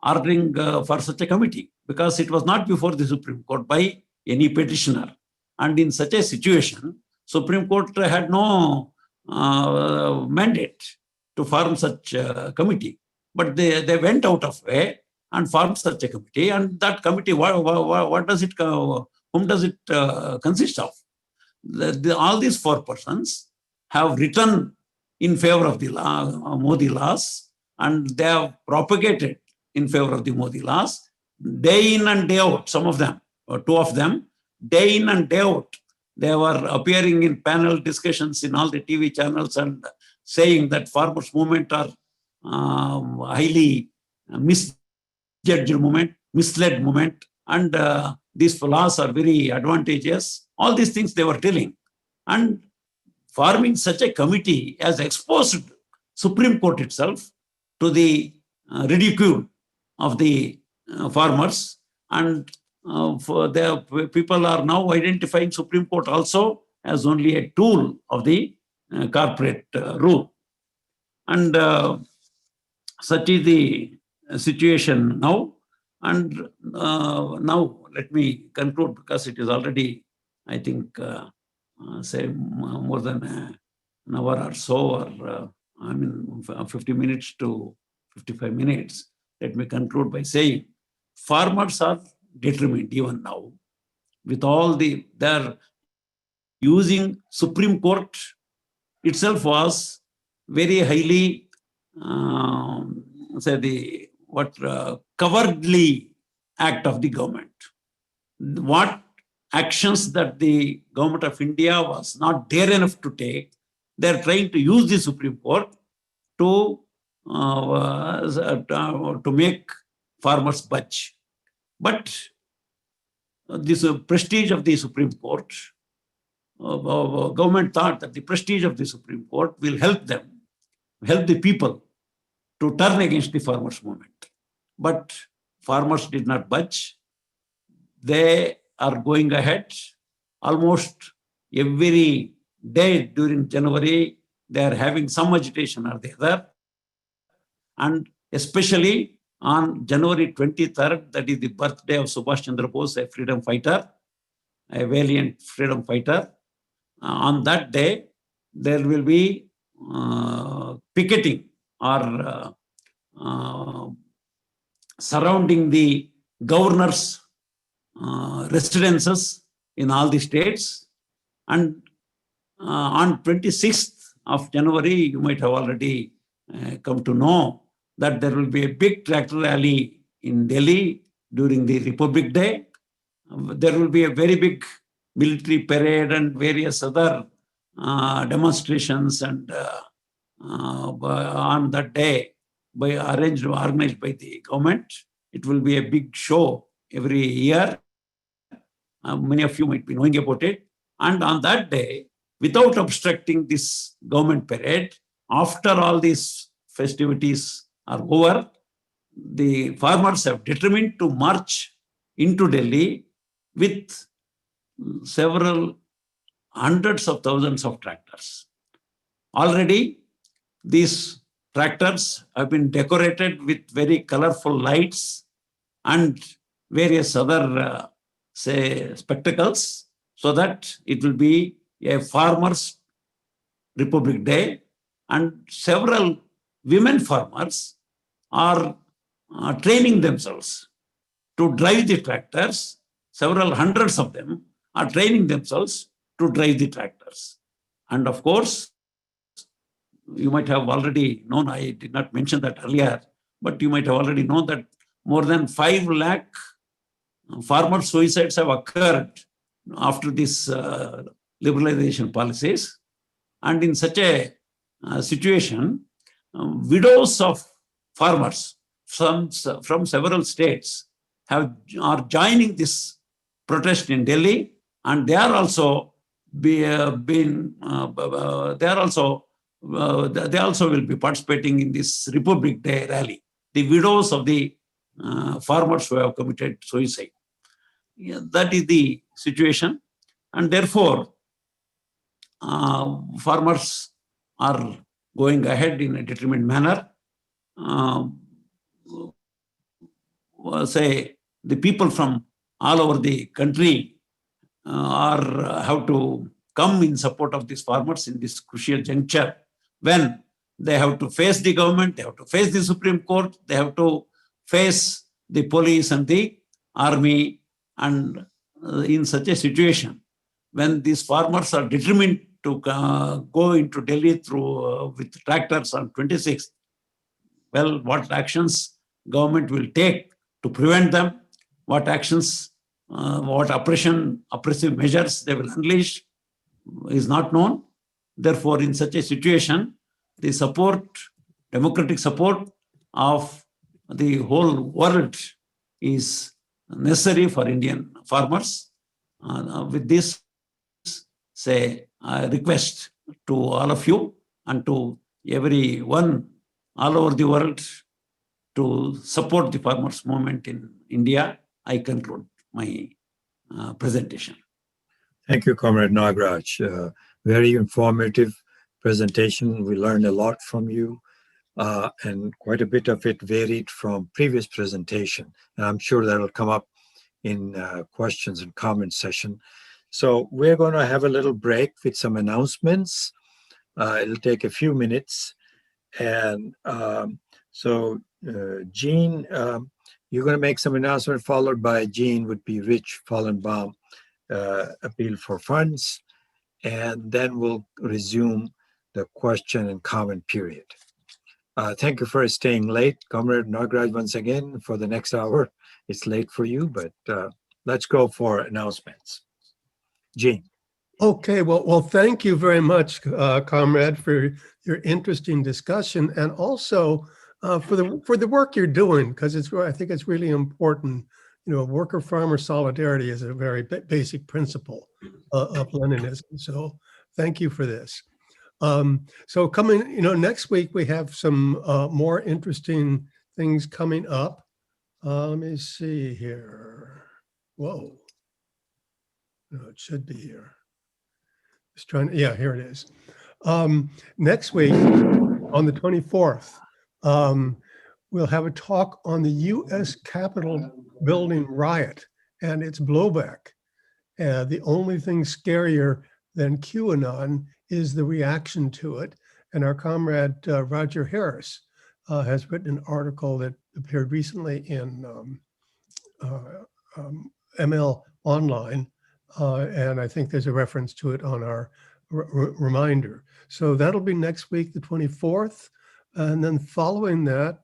ordering for such a committee because it was not before the Supreme Court by any petitioner. And in such a situation, Supreme Court had no mandate to form such a committee. But they went out of way and formed such a committee. And that committee, what does it, whom does it consist of? All these 4 persons have written in favor of the Modi laws, and they have propagated in favor of the Modi laws day in and day out. Some of them, or 2 of them, day in and day out, they were appearing in panel discussions in all the TV channels and saying that farmers' movement are highly misjudged movement, misled movement, and these laws are very advantageous. All these things they were telling. And forming such a committee has exposed Supreme Court itself to the ridicule of the farmers. And people are now identifying Supreme Court also as only a tool of the corporate rule. And such is the situation now. And now let me conclude because it is already, I think, say more than an hour or so, or 50 minutes to 55 minutes. Let me conclude by saying farmers are determined even now with all they're using Supreme Court itself was very highly, cowardly act of the government. what actions that the government of India was not dare enough to take, they're trying to use the Supreme Court to make farmers budge. But this prestige of the Supreme Court, government thought that the prestige of the Supreme Court will help them, help the people to turn against the farmers' movement. But farmers did not budge. They are going ahead almost every day during January. They are having some agitation or the other. And especially on January 23rd, that is the birthday of Subhash Chandra Bose, a freedom fighter, a valiant freedom fighter. On that day, there will be picketing or surrounding the governor's residences in all the states. And on 26th of January, you might have already come to know that there will be a big tractor rally in Delhi during the Republic Day. There will be a very big military parade and various other demonstrations and on that day organized by the government. It will be a big show every year. Many of you might be knowing about it. And on that day, without obstructing this government parade, after all these festivities are over, the farmers have determined to march into Delhi with several hundreds of thousands of tractors. Already, these tractors have been decorated with very colorful lights and various other, spectacles, so that it will be a farmers' Republic Day. And several women farmers are training themselves to drive the tractors. Several hundreds of them are training themselves to drive the tractors. And of course, you might have already known, I did not mention that earlier, but you might have already known that more than 5 lakh farmer suicides have occurred after these liberalization policies. And in such a situation, widows of farmers from several states are joining this protest in Delhi, and they are also they also will be participating in this Republic Day rally. The widows of the farmers who have committed suicide. Yeah, that is the situation, and therefore farmers are going ahead in a determined manner. Say the people from all over the country have to come in support of these farmers in this crucial juncture when they have to face the government, they have to face the Supreme Court, they have to face the police and the army. And in such a situation, when these farmers are determined to go into Delhi through with tractors on 26th, well, what actions government will take to prevent them, what actions, what oppressive measures they will unleash is not known. Therefore, in such a situation, the support, democratic support of the whole world is necessary for Indian farmers. With this, request to all of you and to everyone all over the world to support the farmers' movement in India, I conclude my presentation. Thank you, Comrade Nagaraj. Very informative presentation. We learned a lot from you, and quite a bit of it varied from previous presentation. And I'm sure that'll come up in questions and comment session. So we're going to have a little break with some announcements. It'll take a few minutes. And so Jean, you're going to make some announcement, followed by Jean would be Rich Fallenbaum, appeal for funds. And then we'll resume the question and comment period. Thank you for staying late, Comrade Nagaraj, once again for the next hour. It's late for you, but let's go for announcements. Gene. Okay, well, thank you very much, comrade, for your interesting discussion, and also for the work you're doing, because I think it's really important. You know, worker-farmer solidarity is a very basic principle of Leninism. So, thank you for this. So, coming, next week we have some more interesting things coming up. Let me see here. Whoa, no, it should be here. Just trying to, yeah, here it is. Next week, on the 24th, we'll have a talk on the U.S. Capitol building riot and its blowback. The only thing scarier than QAnon is the reaction to it. And our comrade Roger Harris has written an article that appeared recently in ML Online. And I think there's a reference to it on our reminder. So that'll be next week, the 24th. And then following that,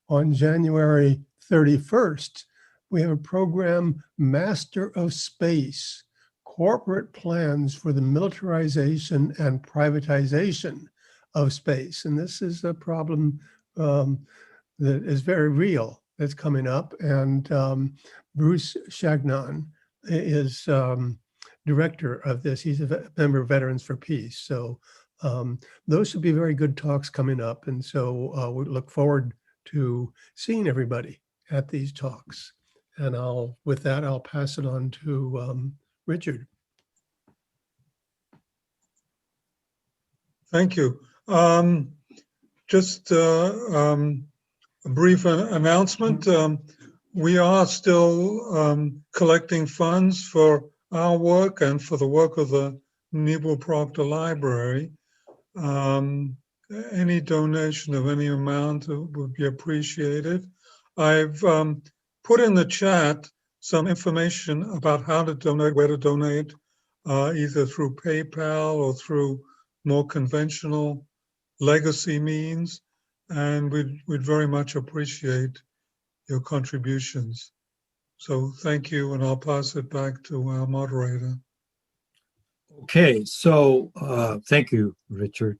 on January 31st, we have a program, Master of Space, Corporate Plans for the Militarization and Privatization of Space. And this is a problem that is very real that's coming up. And Bruce Chagnon is director of this. He's a member of Veterans for Peace. So those should be very good talks coming up. And so we look forward to seeing everybody at these talks. And with that, I'll pass it on to Richard. Thank you. Just a brief announcement. We are still collecting funds for our work and for the work of the Nebo Proctor Library. Any donation of any amount would be appreciated. I've put in the chat some information about how to donate, where to donate, either through PayPal or through more conventional legacy means, and we'd very much appreciate your contributions. So thank you, and I'll pass it back to our moderator. Okay, so thank you, Richard.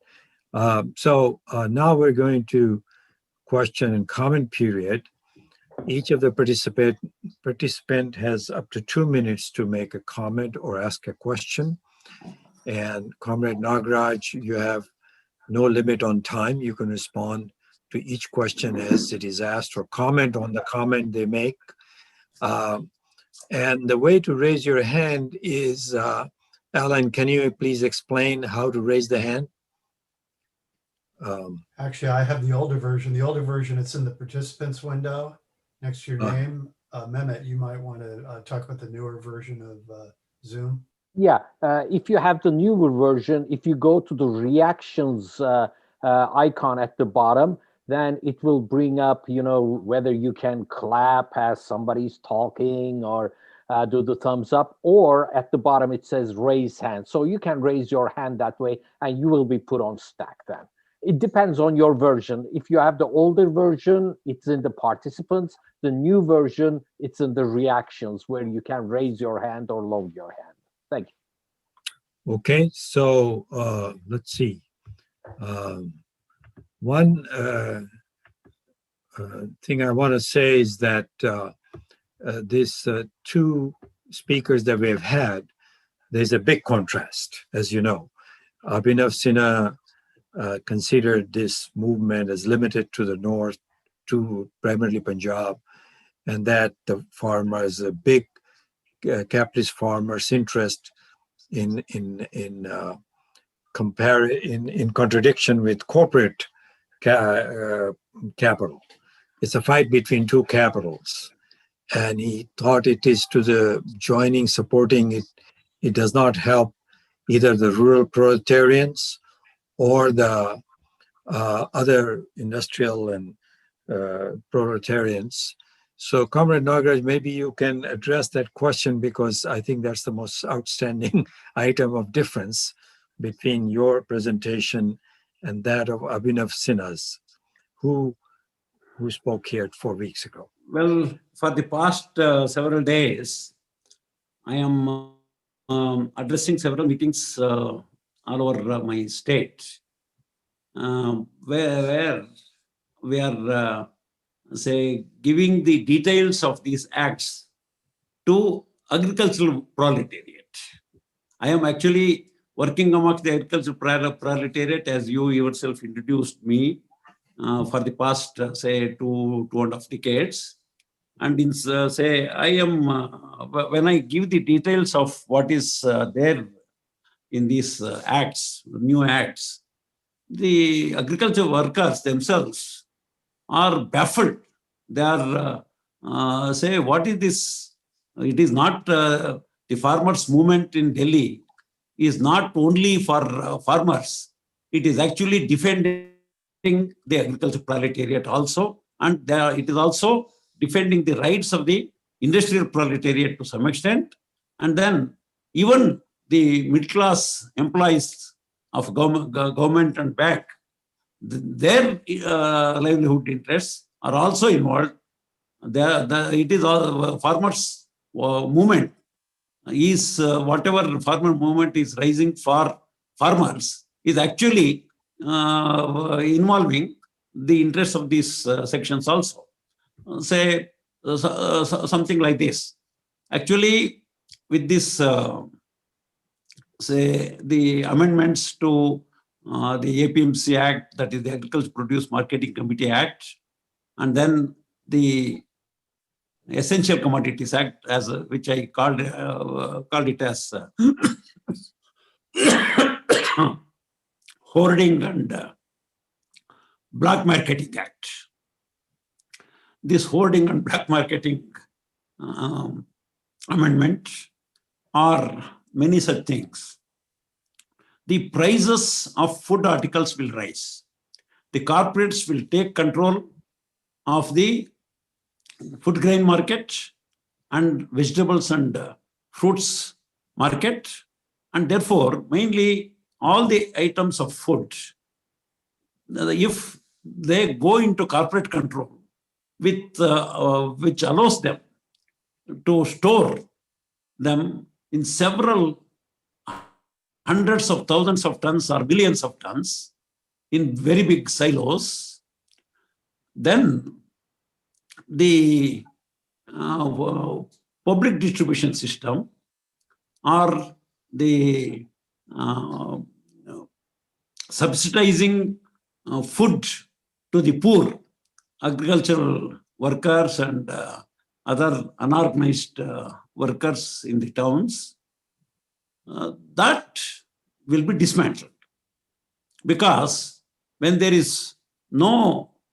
So now we're going to question and comment period. Each of the participant has up to 2 minutes to make a comment or ask a question. And Comrade Nagaraj, you have no limit on time. You can respond to each question as it is asked or comment on the comment they make. And the way to raise your hand is, Alan, can you please explain how to raise the hand? Actually, I have the older version. The older version, it's in the participants window next to your name. Mehmet, you might want to talk about the newer version of Zoom. Yeah, if you have the newer version, if you go to the reactions icon at the bottom, then it will bring up, whether you can clap as somebody's talking or do the thumbs up, or at the bottom it says raise hand. So you can raise your hand that way and you will be put on stack then. It depends on your version. If you have the older version, it's in the participants. The new version, it's in the reactions where you can raise your hand or lower your hand. Thank you. Okay, so let's see. One thing I want to say is that these two speakers that we have had, there's a big contrast, as you know. Abhinav Sinha considered this movement as limited to the north, to primarily Punjab, and that the farmers, a big capitalist farmers' interest in contradiction with corporate capital. It's a fight between two capitals. And he thought it is to the joining, supporting it. It does not help either the rural proletarians or the other industrial and proletarians. So, Comrade Nagaraj, maybe you can address that question, because I think that's the most outstanding item of difference between your presentation and that of Abhinav Sinha's, who who spoke here 4 weeks ago. Well, for the past several days, I am addressing several meetings all over my state, where we are, giving the details of these acts to agricultural proletariat. I am actually working amongst the agricultural proletariat, as you yourself introduced me, for the past, 2.5 decades. And in, I am, when I give the details of what is there in these acts, new acts, the agriculture workers themselves are baffled. They are, what is this? It is not the farmers' movement in Delhi is not only for farmers. It is actually defending the agriculture proletariat also, and it is also defending the rights of the industrial proletariat to some extent, and then even the middle class employees of government and bank, their livelihood interests are also involved. It is all farmers' movement is whatever farmer movement is rising for farmers is actually involving the interests of these sections also. Something like this. Actually, with this, the amendments to the APMC Act, that is the Agriculture Produce Marketing Committee Act, and then the Essential Commodities Act, as which I called it as Hoarding and Black Marketing Act. This hoarding and black marketing amendment are many such things. The prices of food articles will rise. The corporates will take control of the food grain market and vegetables and fruits market, and therefore mainly all the items of food, if they go into corporate control, with which allows them to store them in several hundreds of thousands of tons or millions of tons in very big silos, then the public distribution system or the subsidizing food to the poor agricultural workers and other unorganized workers in the towns, that will be dismantled. Because when there is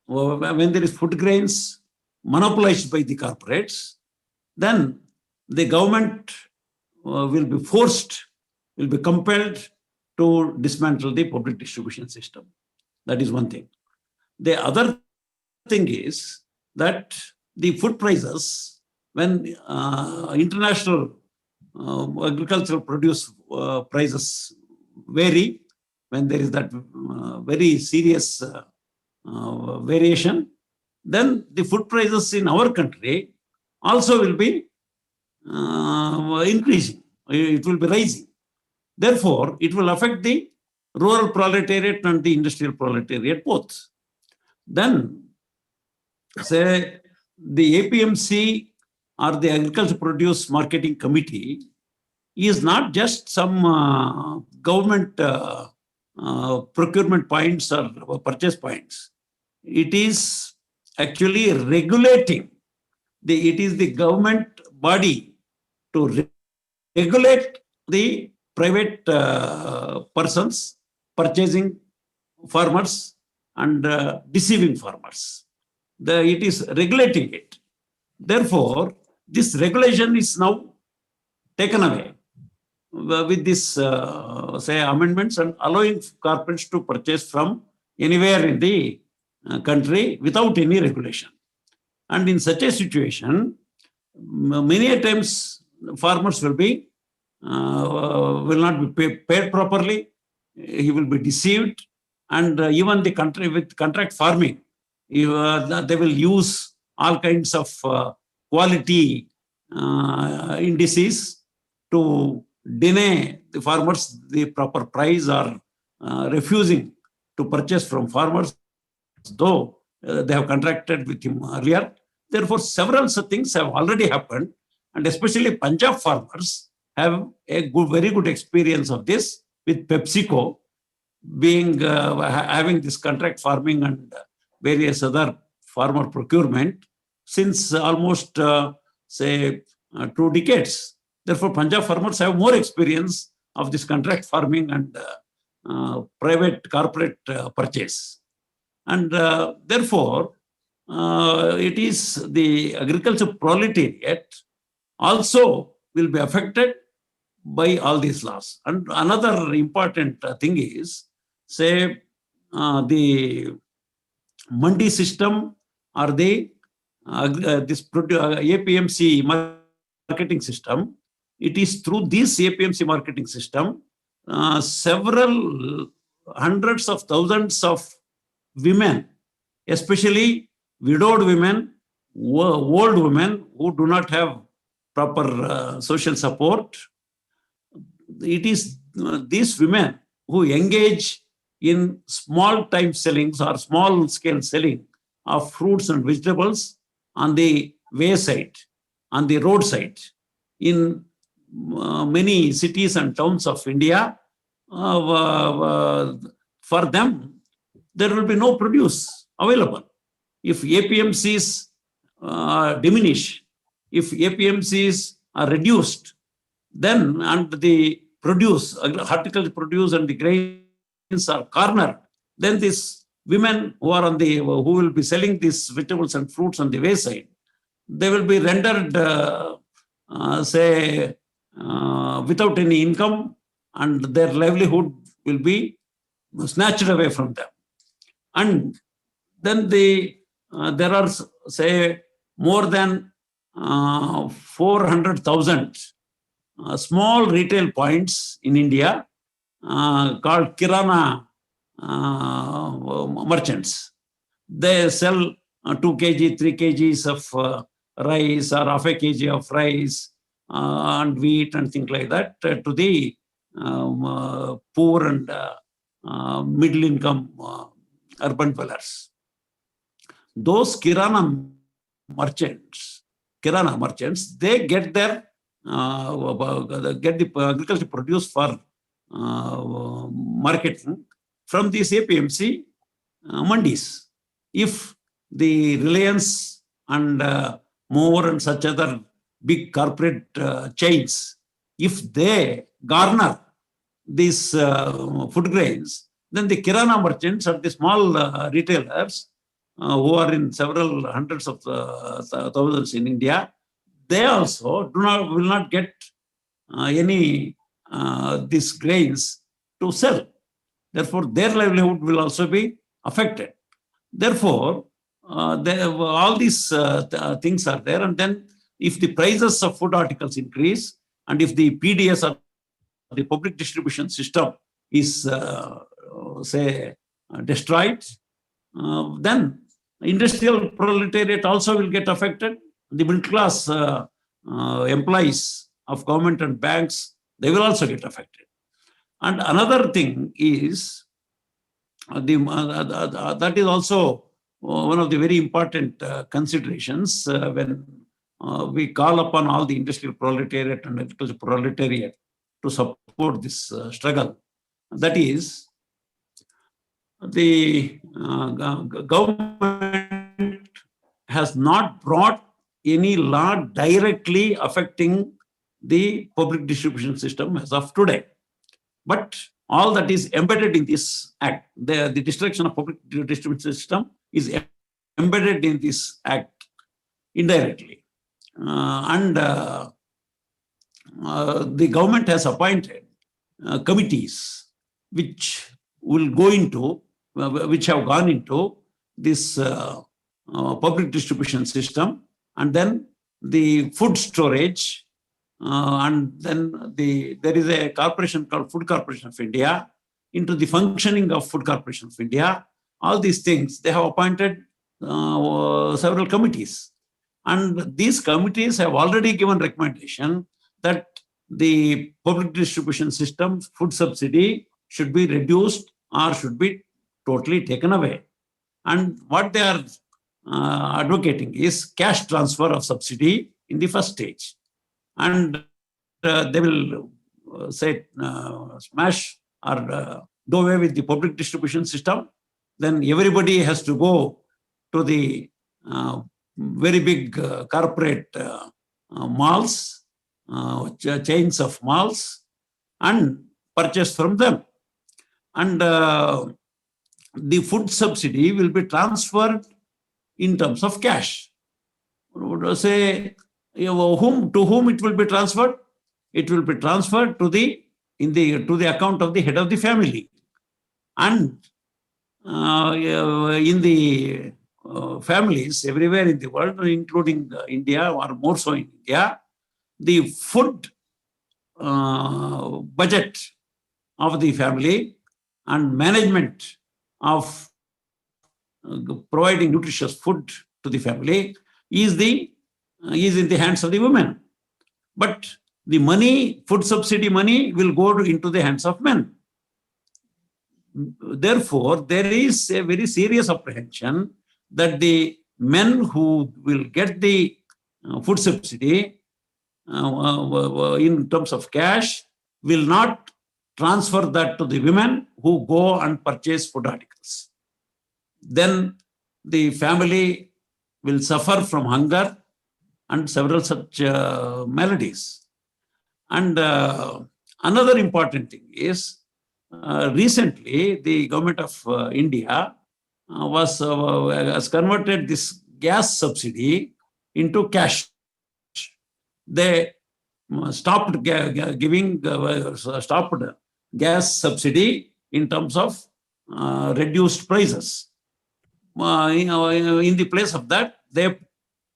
food grains monopolized by the corporates, then the government will be compelled to dismantle the public distribution system. That is one thing. The other thing is that the food prices, when international agricultural produce prices vary, when there is that very serious variation, then the food prices in our country also will be increasing. It will be rising. Therefore, it will affect the rural proletariat and the industrial proletariat both. Then, say, the APMC or the Agriculture Produce Marketing Committee is not just some government procurement points or purchase points. It is actually regulating. It is the government body to regulate the private persons purchasing farmers and deceiving farmers. It is regulating it. Therefore, this regulation is now taken away with this, amendments and allowing corporates to purchase from anywhere in the country without any regulation. And in such a situation, many a times farmers will not be paid properly. He will be deceived, and even the country with contract farming, they will use all kinds of quality indices to deny the farmers the proper price, or refusing to purchase from farmers, though they have contracted with him earlier. Therefore, several such things have already happened, and especially Punjab farmers have a very good experience of this, with PepsiCo being having this contract farming and various other farmer procurement since almost say 2 decades. Therefore, Punjab farmers have more experience of this contract farming and private corporate purchase. And therefore, it is the agriculture proletariat also will be affected by all these laws. And another important thing is, say, the mandi system or the APMC marketing system. It is through this APMC marketing system, several hundreds of thousands of women, especially widowed women, old women who do not have proper social support. It is these women who engage in small time sellings or small scale selling of fruits and vegetables on the wayside, on the roadside. In many cities and towns of India, for them, there will be no produce available. If APMCs diminish, if APMCs are reduced, then and the produce, horticulture produce and the grains are cornered, then these women who are who will be selling these vegetables and fruits on the wayside, they will be rendered, without any income, and their livelihood will be snatched away from them. And then there are, say, more than 400,000 small retail points in India called Kirana merchants. They sell 2 kg, 3 kgs of rice or half a kg of rice and wheat and things like that to the poor and middle income urban dwellers. Those Kirana merchants, they get their the agriculture produce for marketing from these APMC mandis. If the Reliance and more and such other big corporate chains, if they garner these food grains, then the Kirana merchants or the small retailers who are in several hundreds of thousands in India, they also will not get any these grains to sell. Therefore, their livelihood will also be affected. Therefore, all these things are there. And then if the prices of food articles increase, and if the PDS or the public distribution system is, destroyed, then industrial proletariat also will get affected. The middle class employees of government and banks, they will also get affected. And another thing is, that is also one of the very important considerations when we call upon all the industrial proletariat and agricultural proletariat to support this struggle. That is, the government has not brought any law directly affecting the public distribution system as of today. But all that is embedded in this act, the destruction of public distribution system is embedded in this act indirectly. The government has appointed committees which will go into, which have gone into this public distribution system, and then the food storage, and then there is a corporation called Food Corporation of India, into the functioning of Food Corporation of India. All these things, they have appointed several committees. And these committees have already given recommendation that the public distribution system food subsidy should be reduced or should be totally taken away. And what they are advocating is cash transfer of subsidy in the first stage. And they will say smash or do away with the public distribution system. Then everybody has to go to the very big corporate malls, chains of malls, and purchase from them. And the food subsidy will be transferred in terms of cash. Say, to whom it will be transferred? It will be transferred to the account of the head of the family. And in the families everywhere in the world, including India, or more so in India, the food budget of the family and management of providing nutritious food to the family is in the hands of the women. But the money, food subsidy money, will go into the hands of men. Therefore, there is a very serious apprehension that the men who will get the food subsidy in terms of cash will not transfer that to the women who go and purchase food articles. Then the family will suffer from hunger and several such maladies. And another important thing is, recently the government of India has converted this gas subsidy into cash. They stopped giving gas subsidy in terms of reduced prices. In the place of that, they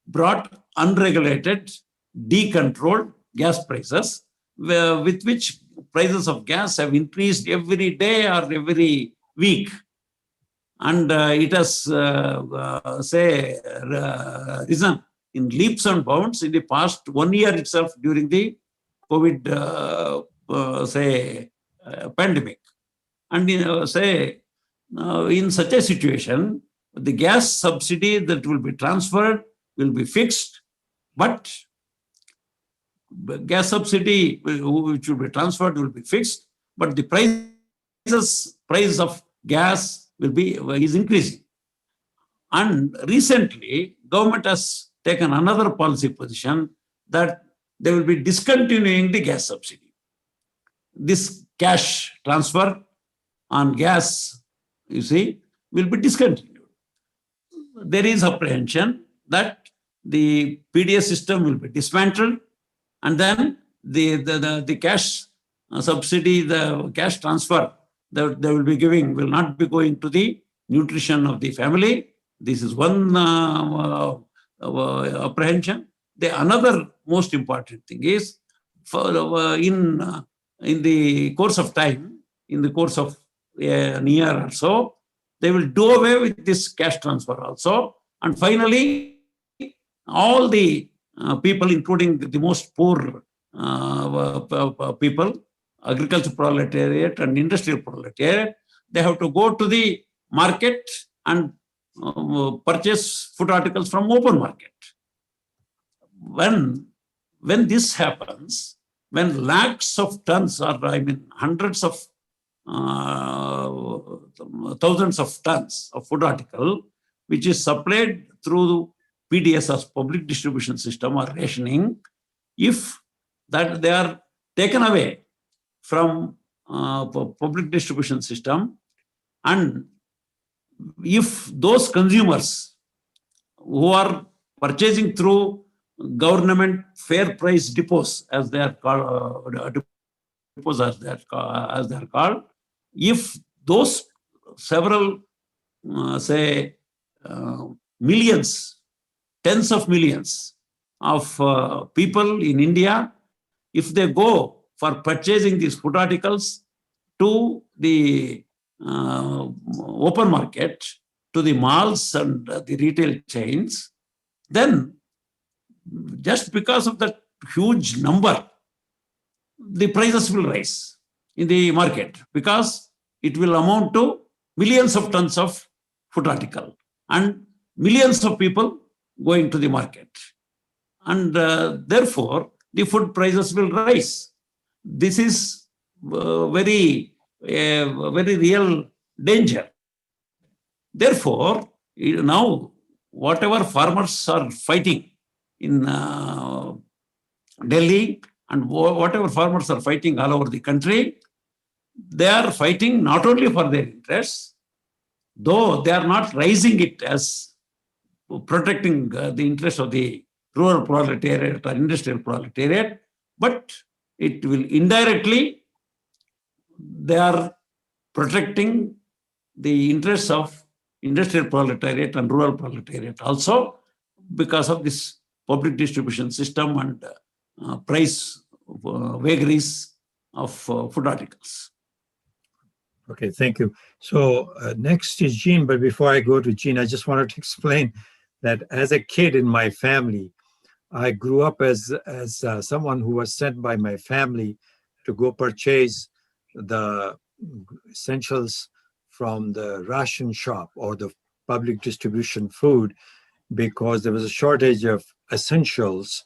brought unregulated, decontrolled gas prices, with which prices of gas have increased every day or every week. And it has, risen in leaps and bounds in the past 1 year itself during the COVID, pandemic. And in such a situation, the gas subsidy that will be transferred will be fixed, but gas subsidy which will be transferred will be fixed, but the price of gas is increasing. And recently, government has taken another policy position that they will be discontinuing the gas subsidy. This cash transfer on gas, you see, will be discontinued. There is apprehension that the PDS system will be dismantled, and then the cash subsidy, the cash transfer that they will be giving will not be going to the nutrition of the family. This is one apprehension. The another most important thing is, in the course of time, in the course of a year or so, they will do away with this cash transfer also. And finally, all the people, including the most poor people, agricultural proletariat and industrial proletariat, they have to go to the market and purchase food articles from open market. When this happens, when lakhs of tons, or hundreds of thousands of tons of food article, which is supplied through PDS as public distribution system or rationing, if that they are taken away from public distribution system, and if those consumers who are purchasing through government fair price depots, as they are called, if those several, millions, tens of millions of people in India, if they go for purchasing these food articles to the open market, to the malls and the retail chains, then just because of that huge number, the prices will rise in the market because it will amount to millions of tons of food article and millions of people going to the market. And therefore, the food prices will rise. This is very real danger. Therefore, now whatever farmers are fighting in Delhi and whatever farmers are fighting all over the country, they are fighting not only for their interests, though they are not raising it as protecting the interest of the rural proletariat or industrial proletariat, but it will indirectly, they are protecting the interests of industrial proletariat and rural proletariat also because of this public distribution system and price vagaries of food articles. Okay, thank you. So next is Jean, but before I go to Jean, I just wanted to explain that as a kid in my family, I grew up as someone who was sent by my family to go purchase the essentials from the ration shop or the public distribution food because there was a shortage of essentials,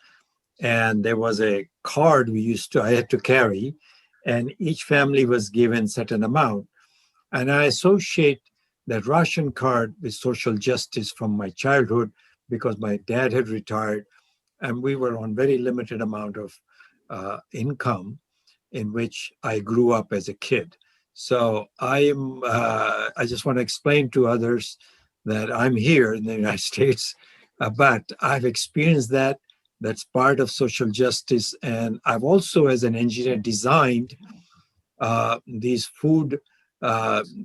and there was a card I had to carry, and each family was given certain amount. And I associate that ration card with social justice from my childhood because my dad had retired and we were on very limited amount of income in which I grew up as a kid. So I just want to explain to others that I'm here in the United States, but I've experienced that. That's part of social justice. And I've also, as an engineer, designed these food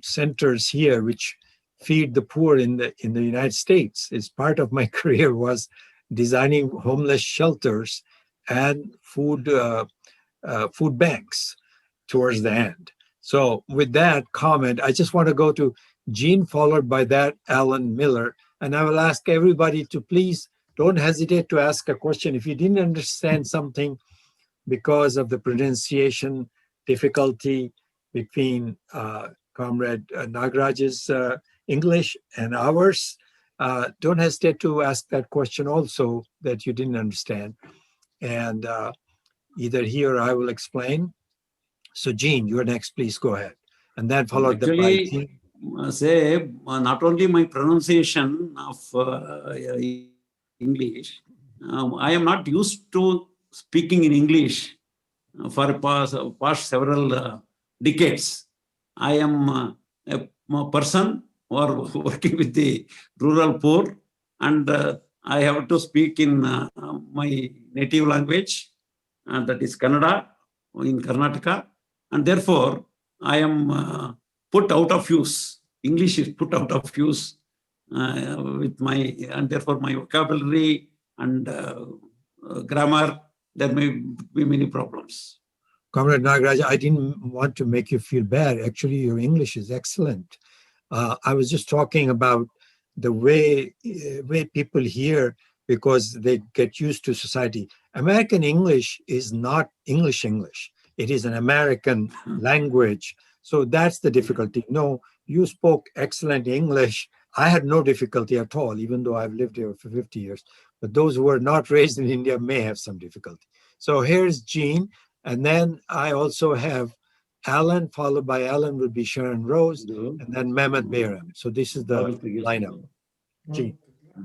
centers here, which feed the poor in the United States. It's part of my career was designing homeless shelters and food banks towards the end. So with that comment, I just want to go to Jean, followed by that Alan Miller, and I will ask everybody to please don't hesitate to ask a question. If you didn't understand something because of the pronunciation difficulty between Comrade Nagaraj's English and ours, don't hesitate to ask that question also that you didn't understand. And either he or I will explain. So Jean, you're next, please go ahead. And then followed by Jean. Say, not only my pronunciation of English, I am not used to speaking in English for past several decades. I am a person who are working with the rural poor, and I have to speak in my native language, that is Kannada, in Karnataka, and therefore I am put out of use. English is put out of use and therefore my vocabulary and grammar, there may be many problems. Comrade Nagaraj, I didn't want to make you feel bad. Actually, your English is excellent. I was just talking about the way people hear because they get used to society. American English is not English. It is an American language. So that's the difficulty. No, you spoke excellent English. I had no difficulty at all, even though I've lived here for 50 years. But those who were not raised in India may have some difficulty. So here's Jean. And then I also have Alan, followed by Alan would be Sharon Rose, and then Mehmet Bayram. So this is the lineup. Jean.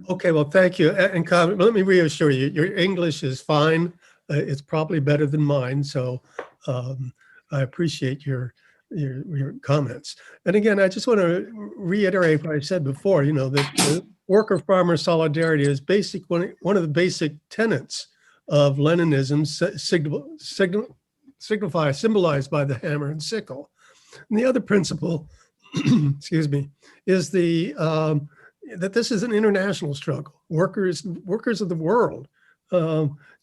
Okay, well, thank you. And let me reassure you, your English is fine. It's probably better than mine. So I appreciate your comments. And again, I just want to reiterate what I said before, you know, that the worker-farmer solidarity is one of the basic tenets of Leninism, symbolized by the hammer and sickle. And the other principle, excuse me, is that this is an international struggle. Workers of the world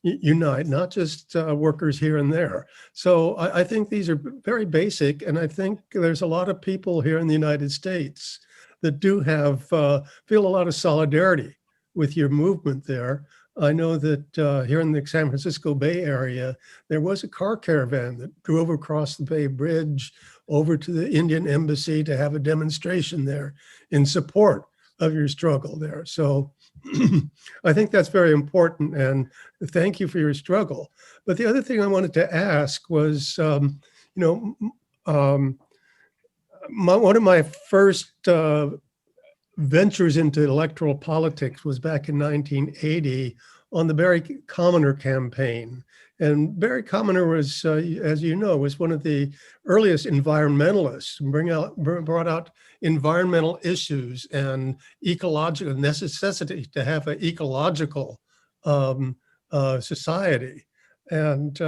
unite, not just workers here and there. So I think these are very basic, and I think there's a lot of people here in the United States that do have feel a lot of solidarity with your movement there. I know that here in the San Francisco Bay Area, there was a car caravan that drove across the Bay Bridge over to the Indian Embassy to have a demonstration there in support of your struggle there. So I think that's very important, and thank you for your struggle. But the other thing I wanted to ask was, one of my first ventures into electoral politics was back in 1980 on the Barry Commoner campaign. And Barry Commoner was, as you know, was one of the earliest environmentalists, brought out environmental issues and ecological necessity to have an ecological society. And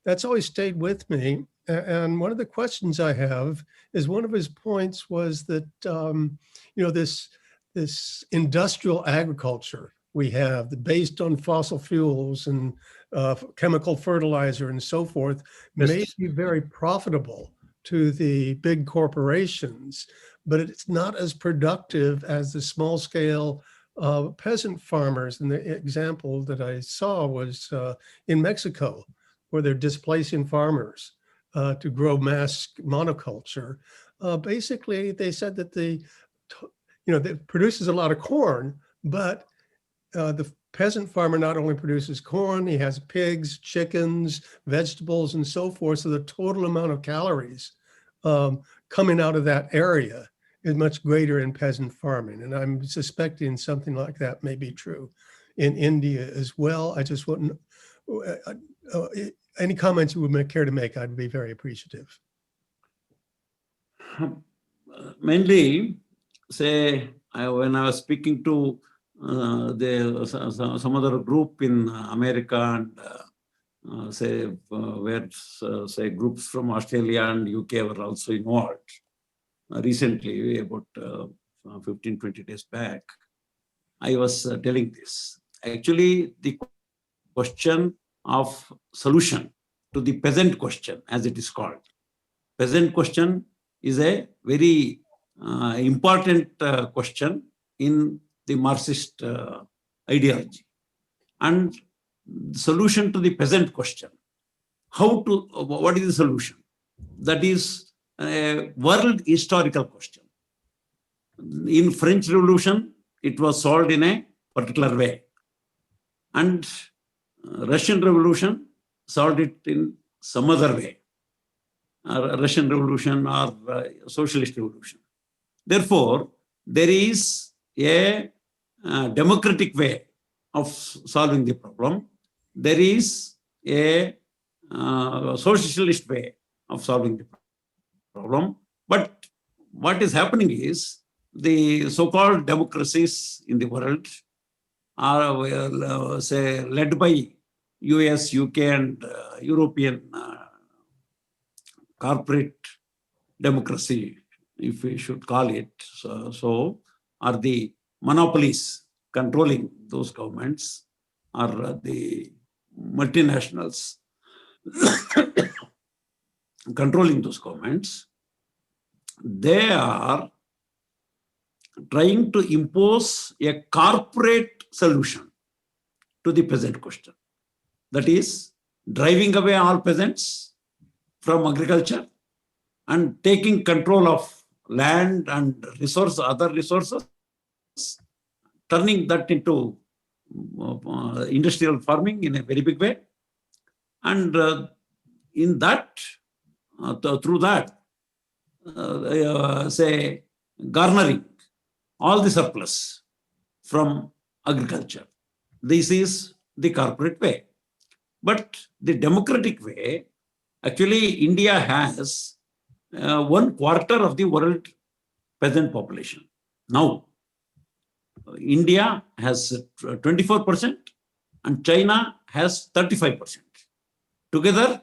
that's always stayed with me. And one of the questions I have is, one of his points was that, this industrial agriculture we have, based on fossil fuels and chemical fertilizer and so forth, may be very profitable to the big corporations, but it's not as productive as the small scale peasant farmers. And the example that I saw was in Mexico, where they're displacing farmers to grow mass monoculture. Basically, they said that that produces a lot of corn, but the peasant farmer not only produces corn, he has pigs, chickens, vegetables, and so forth. So the total amount of calories coming out of that area is much greater in peasant farming. And I'm suspecting something like that may be true in India as well. I just wouldn't, any comments you would care to make, I'd be very appreciative. Mainly, when I was speaking to some other group in America and where groups from Australia and UK were also involved recently, about 15-20 days back, I was telling this. Actually, the question of solution to the peasant question, as it is called. Peasant question is a very important question in the Marxist ideology. And solution to the peasant question, what is the solution? That is a world historical question. In French Revolution, it was solved in a particular way. And Russian Revolution solved it in some other way. Russian Revolution or Socialist Revolution. Therefore, there is a democratic way of solving the problem. There is a socialist way of solving the problem. But what is happening is the so-called democracies in the world are, led by US, UK, and European corporate democracy, if we should call it. So are the monopolies controlling those governments, are the multinationals controlling those governments. They are trying to impose a corporate solution to the peasant question. That is, driving away all peasants from agriculture and taking control of land and other resources, turning that into industrial farming in a very big way. And in that, through that, garnering all the surplus from agriculture. This is the corporate way. But the democratic way, actually, India has 1/4 of the world peasant population. Now, India has 24% and China has 35%. Together,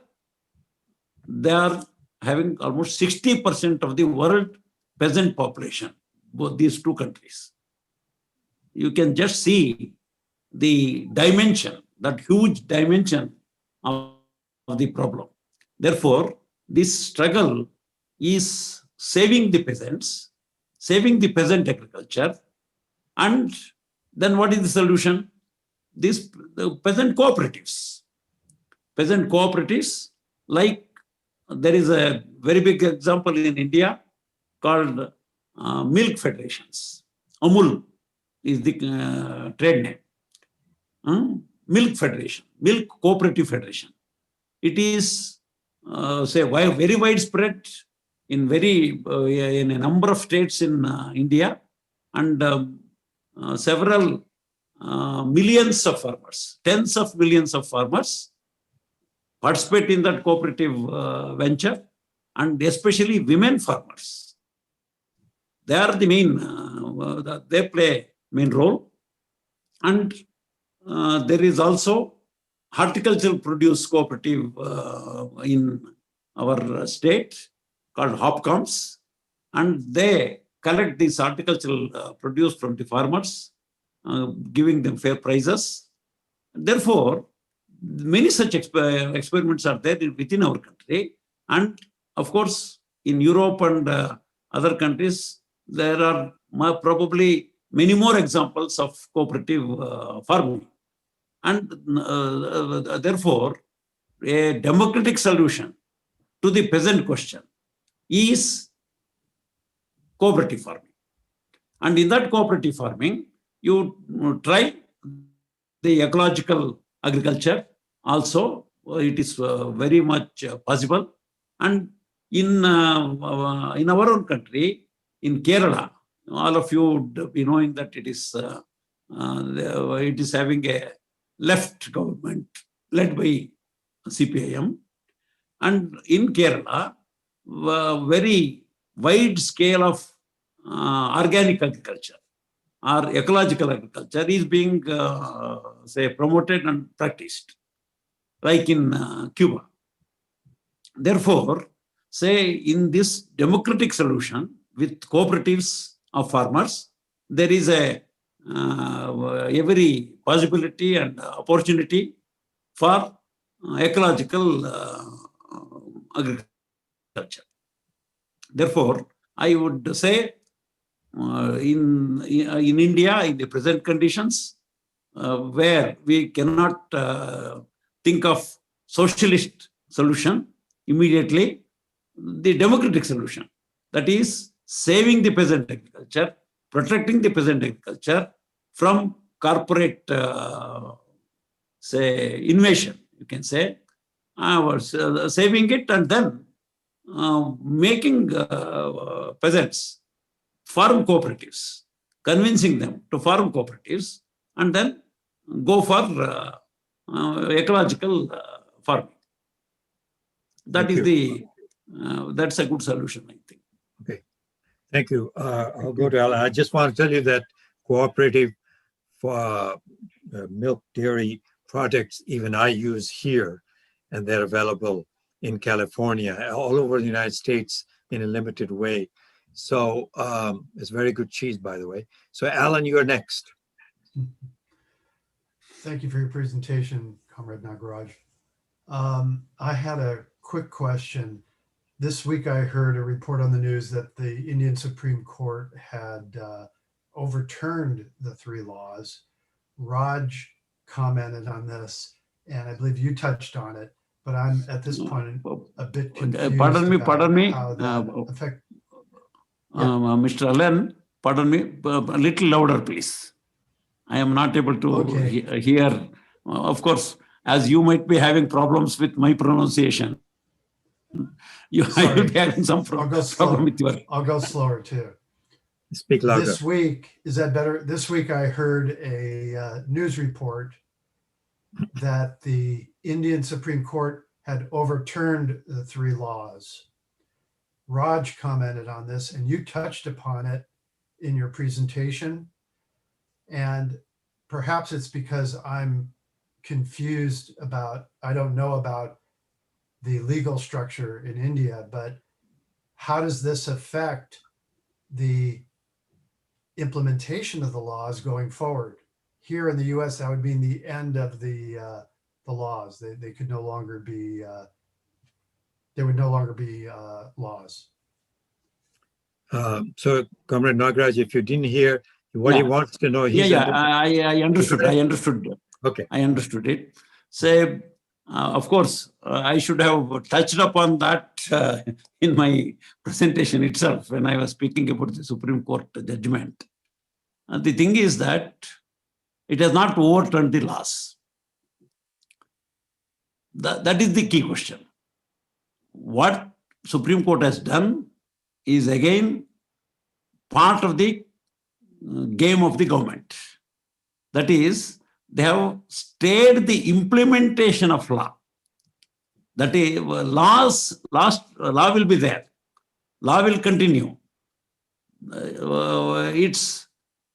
they are having almost 60% of the world peasant population, both these two countries. You can just see the dimension, that huge dimension of the problem. Therefore, this struggle is saving the peasants saving the peasant agriculture. And then what is the solution? The peasant cooperatives. Peasant cooperatives, like there is a very big example in India called milk federations. Amul is the trade name. Milk federation, milk cooperative federation. It is very widespread in in a number of states in India, and several millions of farmers, tens of millions of farmers participate in that cooperative venture, and especially women farmers. They are the main, they play main role. And there is also horticultural produce cooperative in our state called Hopcoms, and they collect this horticultural produce from the farmers, giving them fair prices. Therefore, many such experiments are there within our country. And of course, in Europe and other countries, there are probably many more examples of cooperative farming. And therefore, a democratic solution to the peasant question is cooperative farming. And in that cooperative farming, you try the ecological agriculture also. It is very much possible. And in our own country, in Kerala, all of you would be knowing that it is having a left government led by CPIM. And in Kerala, very wide scale of organic agriculture or ecological agriculture is being, promoted and practiced, like in Cuba. Therefore, in this democratic solution with cooperatives of farmers, there is every possibility and opportunity for ecological agriculture. Therefore, I would say in India, in the present conditions, where we cannot think of socialist solution immediately, the democratic solution, that is saving the peasant agriculture, protecting the peasant agriculture from corporate, invasion, you can say, saving it, and then making peasants farm cooperatives, convincing them to farm cooperatives, and then go for ecological farming. That's a good solution, I think. Okay, thank you. I'll go to Alan. I just want to tell you that cooperative for milk dairy products, even I use here, and they're available in California, all over the United States in a limited way. So it's very good cheese, by the way. So Alan, you're next. Thank you for your presentation, Comrade Nagaraj. I had a quick question. This week I heard a report on the news that the Indian Supreme Court had overturned the 3 laws. Raj commented on this, and I believe you touched on it, but I'm at this point a bit confused. Pardon me. How that affect... Mr. Allen, pardon me, a little louder, please. I am not able to hear. Of course, as you might be having problems with my pronunciation, I will be having some problem with your... I'll go slower too. Speak louder. This week, is that better? This week I heard a news report that the Indian Supreme Court had overturned the 3 laws. Raj commented on this, and you touched upon it in your presentation. And perhaps it's because I'm confused about, I don't know about the legal structure in India, but how does this affect the implementation of the laws going forward? Here in the US, that would mean the end of the laws. They could no longer be, there would no longer be laws. So, Comrade Nagaraj, if you didn't hear what he Yeah. wants to know, Yeah, he's yeah, I understood. I understood. Okay. I understood it. Say, of course, I should have touched upon that in my presentation itself when I was speaking about the Supreme Court judgment. The thing is that it has not overturned the laws. That is the key question. What Supreme Court has done is again part of the game of the government. That is, they have stayed the implementation of law. That is, law will be there. Law will continue.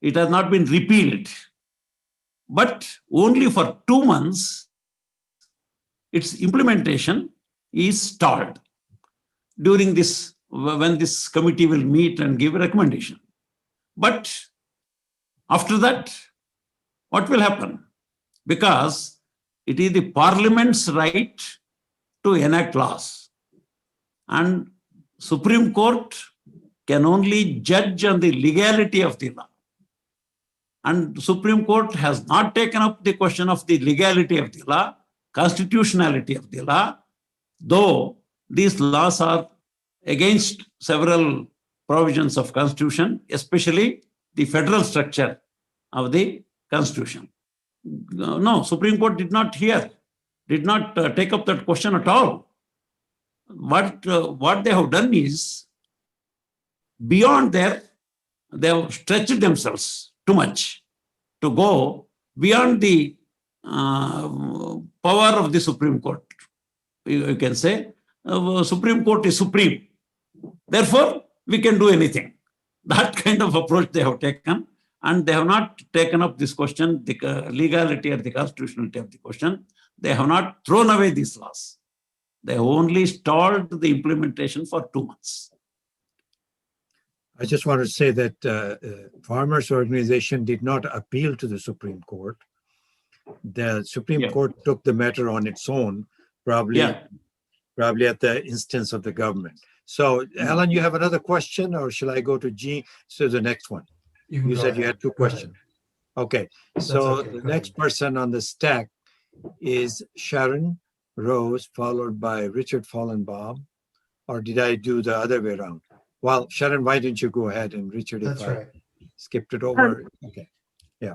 It has not been repealed. But only for 2 months, its implementation is stalled during this, when this committee will meet and give a recommendation. But after that, what will happen? Because it is the Parliament's right to enact laws. And Supreme Court can only judge on the legality of the law. And Supreme Court has not taken up the question of the legality of the law, constitutionality of the law, though these laws are against several provisions of Constitution, especially the federal structure of the Constitution. No, Supreme Court did not take up that question at all. What they have done is, beyond there, they have stretched themselves too much to go beyond the power of the Supreme Court. You can say, Supreme Court is supreme. Therefore, we can do anything. That kind of approach they have taken, and they have not taken up this question, the legality or the constitutionality of the question. They have not thrown away these laws. They have only stalled the implementation for 2 months. I just want to say that farmers' organization did not appeal to the Supreme Court. The Supreme Court took the matter on its own, probably at the instance of the government. So, Alan, you have another question, or shall I go to G? So the next one. You said you had 2 questions. Okay. So the next person on the stack is Sharon Rose, followed by Richard Fallenbaum, or did I do the other way around? Well, Sharon, why didn't you go ahead, and Richard, if I skipped it over? Okay. Yeah.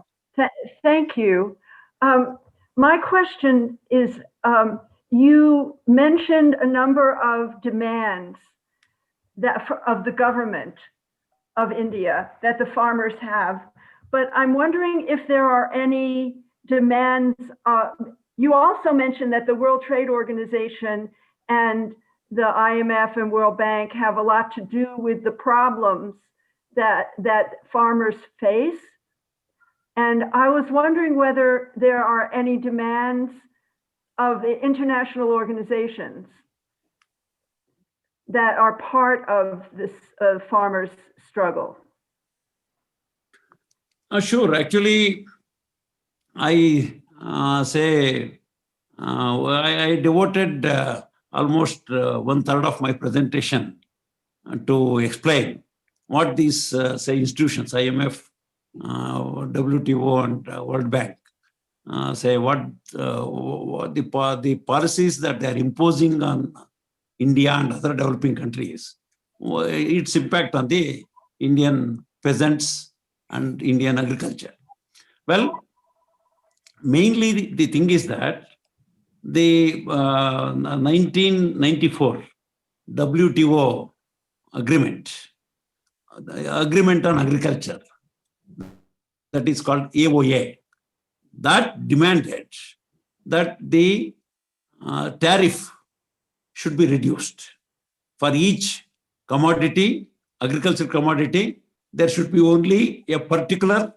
Thank you. My question is, you mentioned a number of demands of the government of India that the farmers have, but I'm wondering if there are any demands. You also mentioned that the World Trade Organization and the IMF and World Bank have a lot to do with the problems that farmers face. And I was wondering whether there are any demands of the international organizations that are part of this farmers' struggle. Sure. Actually, I devoted almost 1/3 of my presentation to explain what these institutions, IMF, WTO, and World Bank, what the policies that they are imposing on India and other developing countries, its impact on the Indian peasants and Indian agriculture. Well, mainly the thing is that the 1994 WTO agreement on agriculture, that is called AOA, that demanded that the tariff should be reduced. For each commodity, agricultural commodity, there should be only a particular,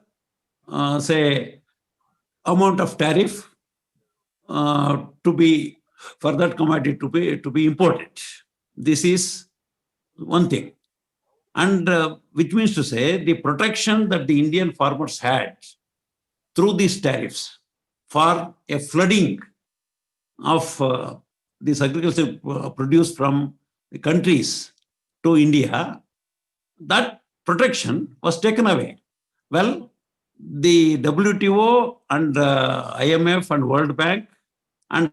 amount of tariff to be, for that commodity to be imported. This is one thing. And which means to say, the protection that the Indian farmers had through these tariffs for a flooding of this agriculture produced from the countries to India that protection was taken away. Well, the WTO and IMF and World Bank and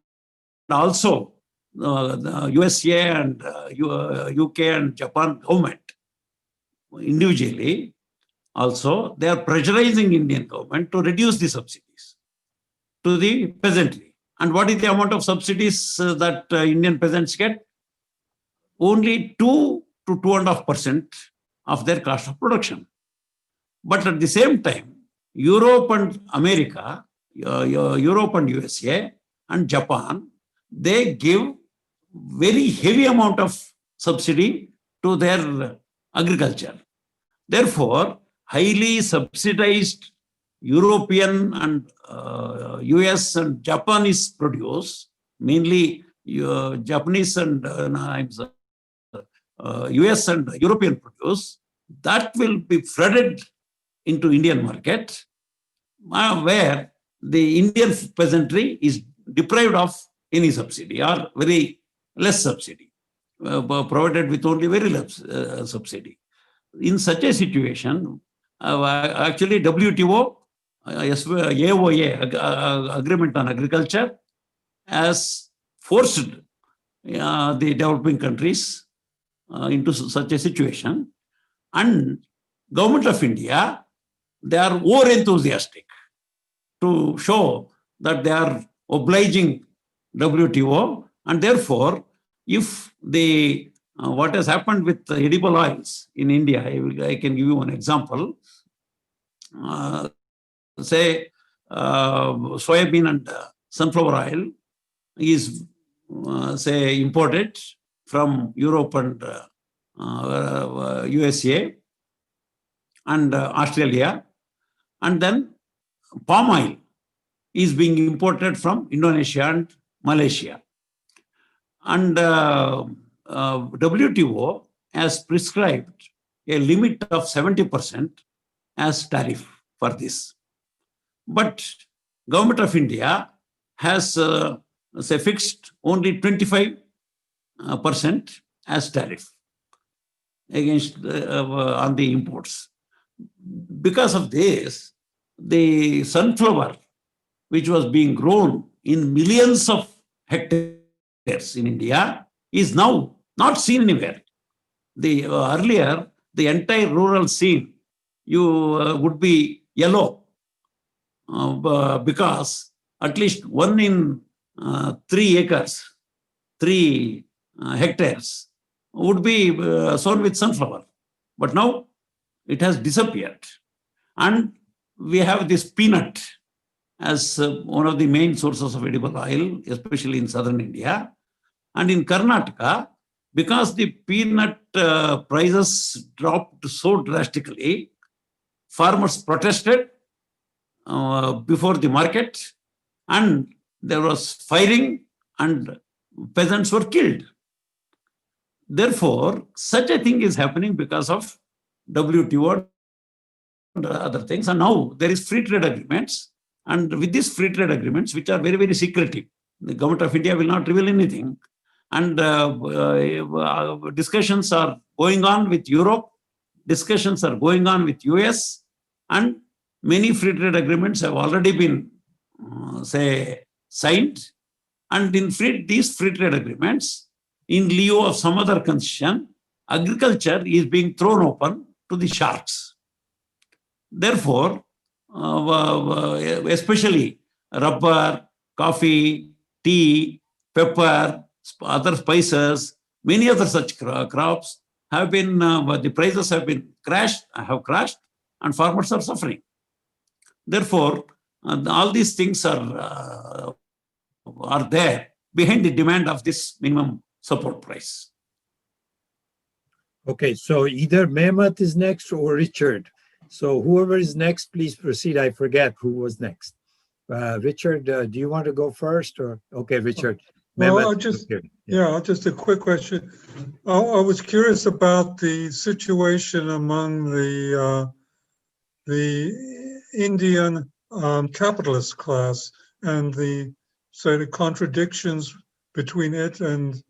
also the USA and UK and Japan government individually also, they are pressurizing Indian government to reduce the subsidies to the peasantry. And what is the amount of subsidies that Indian peasants get? Only 2 to 2.5% of their cost of production. But at the same time, Europe and America, Europe and USA and Japan, they give very heavy amount of subsidy to their agriculture. Therefore, highly subsidized European and US and Japanese produce, mainly Japanese and US and European produce, that will be flooded into Indian market, where the Indian peasantry is deprived of any subsidy or very less subsidy, provided with only very less subsidy. In such a situation, actually WTO, AOA, Agreement on Agriculture, has forced the developing countries into such a situation. And Government of India, they are more enthusiastic to show that they are obliging WTO, and therefore, if the what has happened with the edible oils in India, I can give you one example. Say soybean and sunflower oil is say imported from Europe and USA and Australia, and then palm oil is being imported from Indonesia and Malaysia. And WTO has prescribed a limit of 70% as tariff for this. But Government of India has say fixed only 25% as tariff against on the imports. Because of this, the sunflower, which was being grown in millions of hectares in India, is now not seen anywhere. The earlier, the entire rural scene, you would be yellow because at least 1 in 3 acres, 3 hectares would be sown with sunflower. But now it has disappeared. And we have this peanut as one of the main sources of edible oil, especially in southern India. And in Karnataka, because the peanut prices dropped so drastically, farmers protested before the market, and there was firing and peasants were killed. Therefore, such a thing is happening because of WTO and other things. And now there is free trade agreements. And with these free trade agreements, which are very, very secretive, the Government of India will not reveal anything. And discussions are going on with Europe, discussions are going on with US, and many free trade agreements have already been, say, signed. And in these free trade agreements, in lieu of some other concession, agriculture is being thrown open to the sharks. Therefore, especially rubber, coffee, tea, pepper, other spices, many other such crops have been, the prices have been crashed, and farmers are suffering. Therefore, all these things are there behind the demand of this minimum support price. Okay, so either Mehmet is next or Richard. So whoever is next, please proceed. I forget who was next. Richard, do you want to go first, or okay, Richard? Well, just a quick question. I was curious about the situation among the Indian capitalist class and the contradictions between it and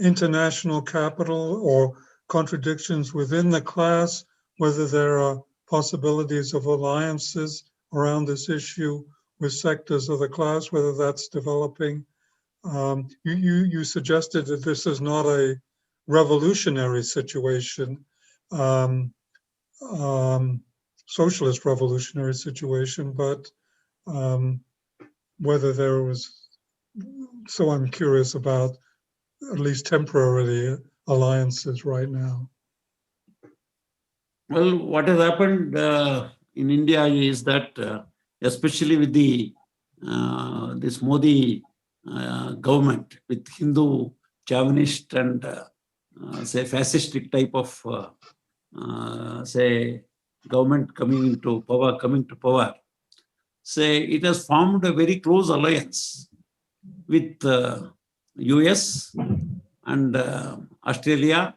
international capital, or contradictions within the class, whether there are possibilities of alliances around this issue with sectors of the class, whether that's developing. You suggested that this is not a revolutionary situation, socialist revolutionary situation, but whether there was, so I'm curious about at least temporary alliances right now. Well, what has happened in India is that, especially with the this Modi government, with Hindu chauvinist and say fascistic type of say government coming to power, say it has formed a very close alliance with US and Australia,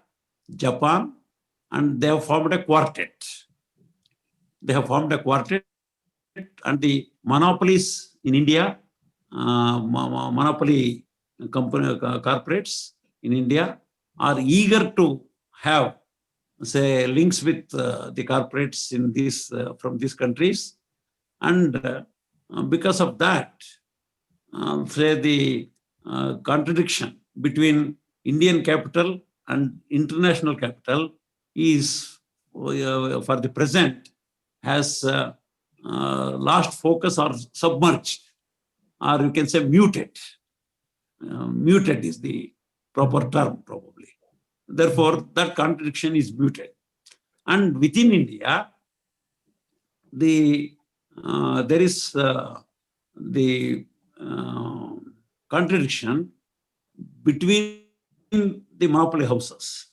Japan, and they have formed a quartet. They have formed a quartet, and the monopolies in India, monopoly company corporates in India are eager to have, say, links with the corporates in these from these countries, and because of that, say the contradiction between Indian capital and international capital is, for the present, has lost focus or submerged, or you can say muted. Muted is the proper term, probably. Therefore, that contradiction is muted. And within India, there is the contradiction between the monopoly houses.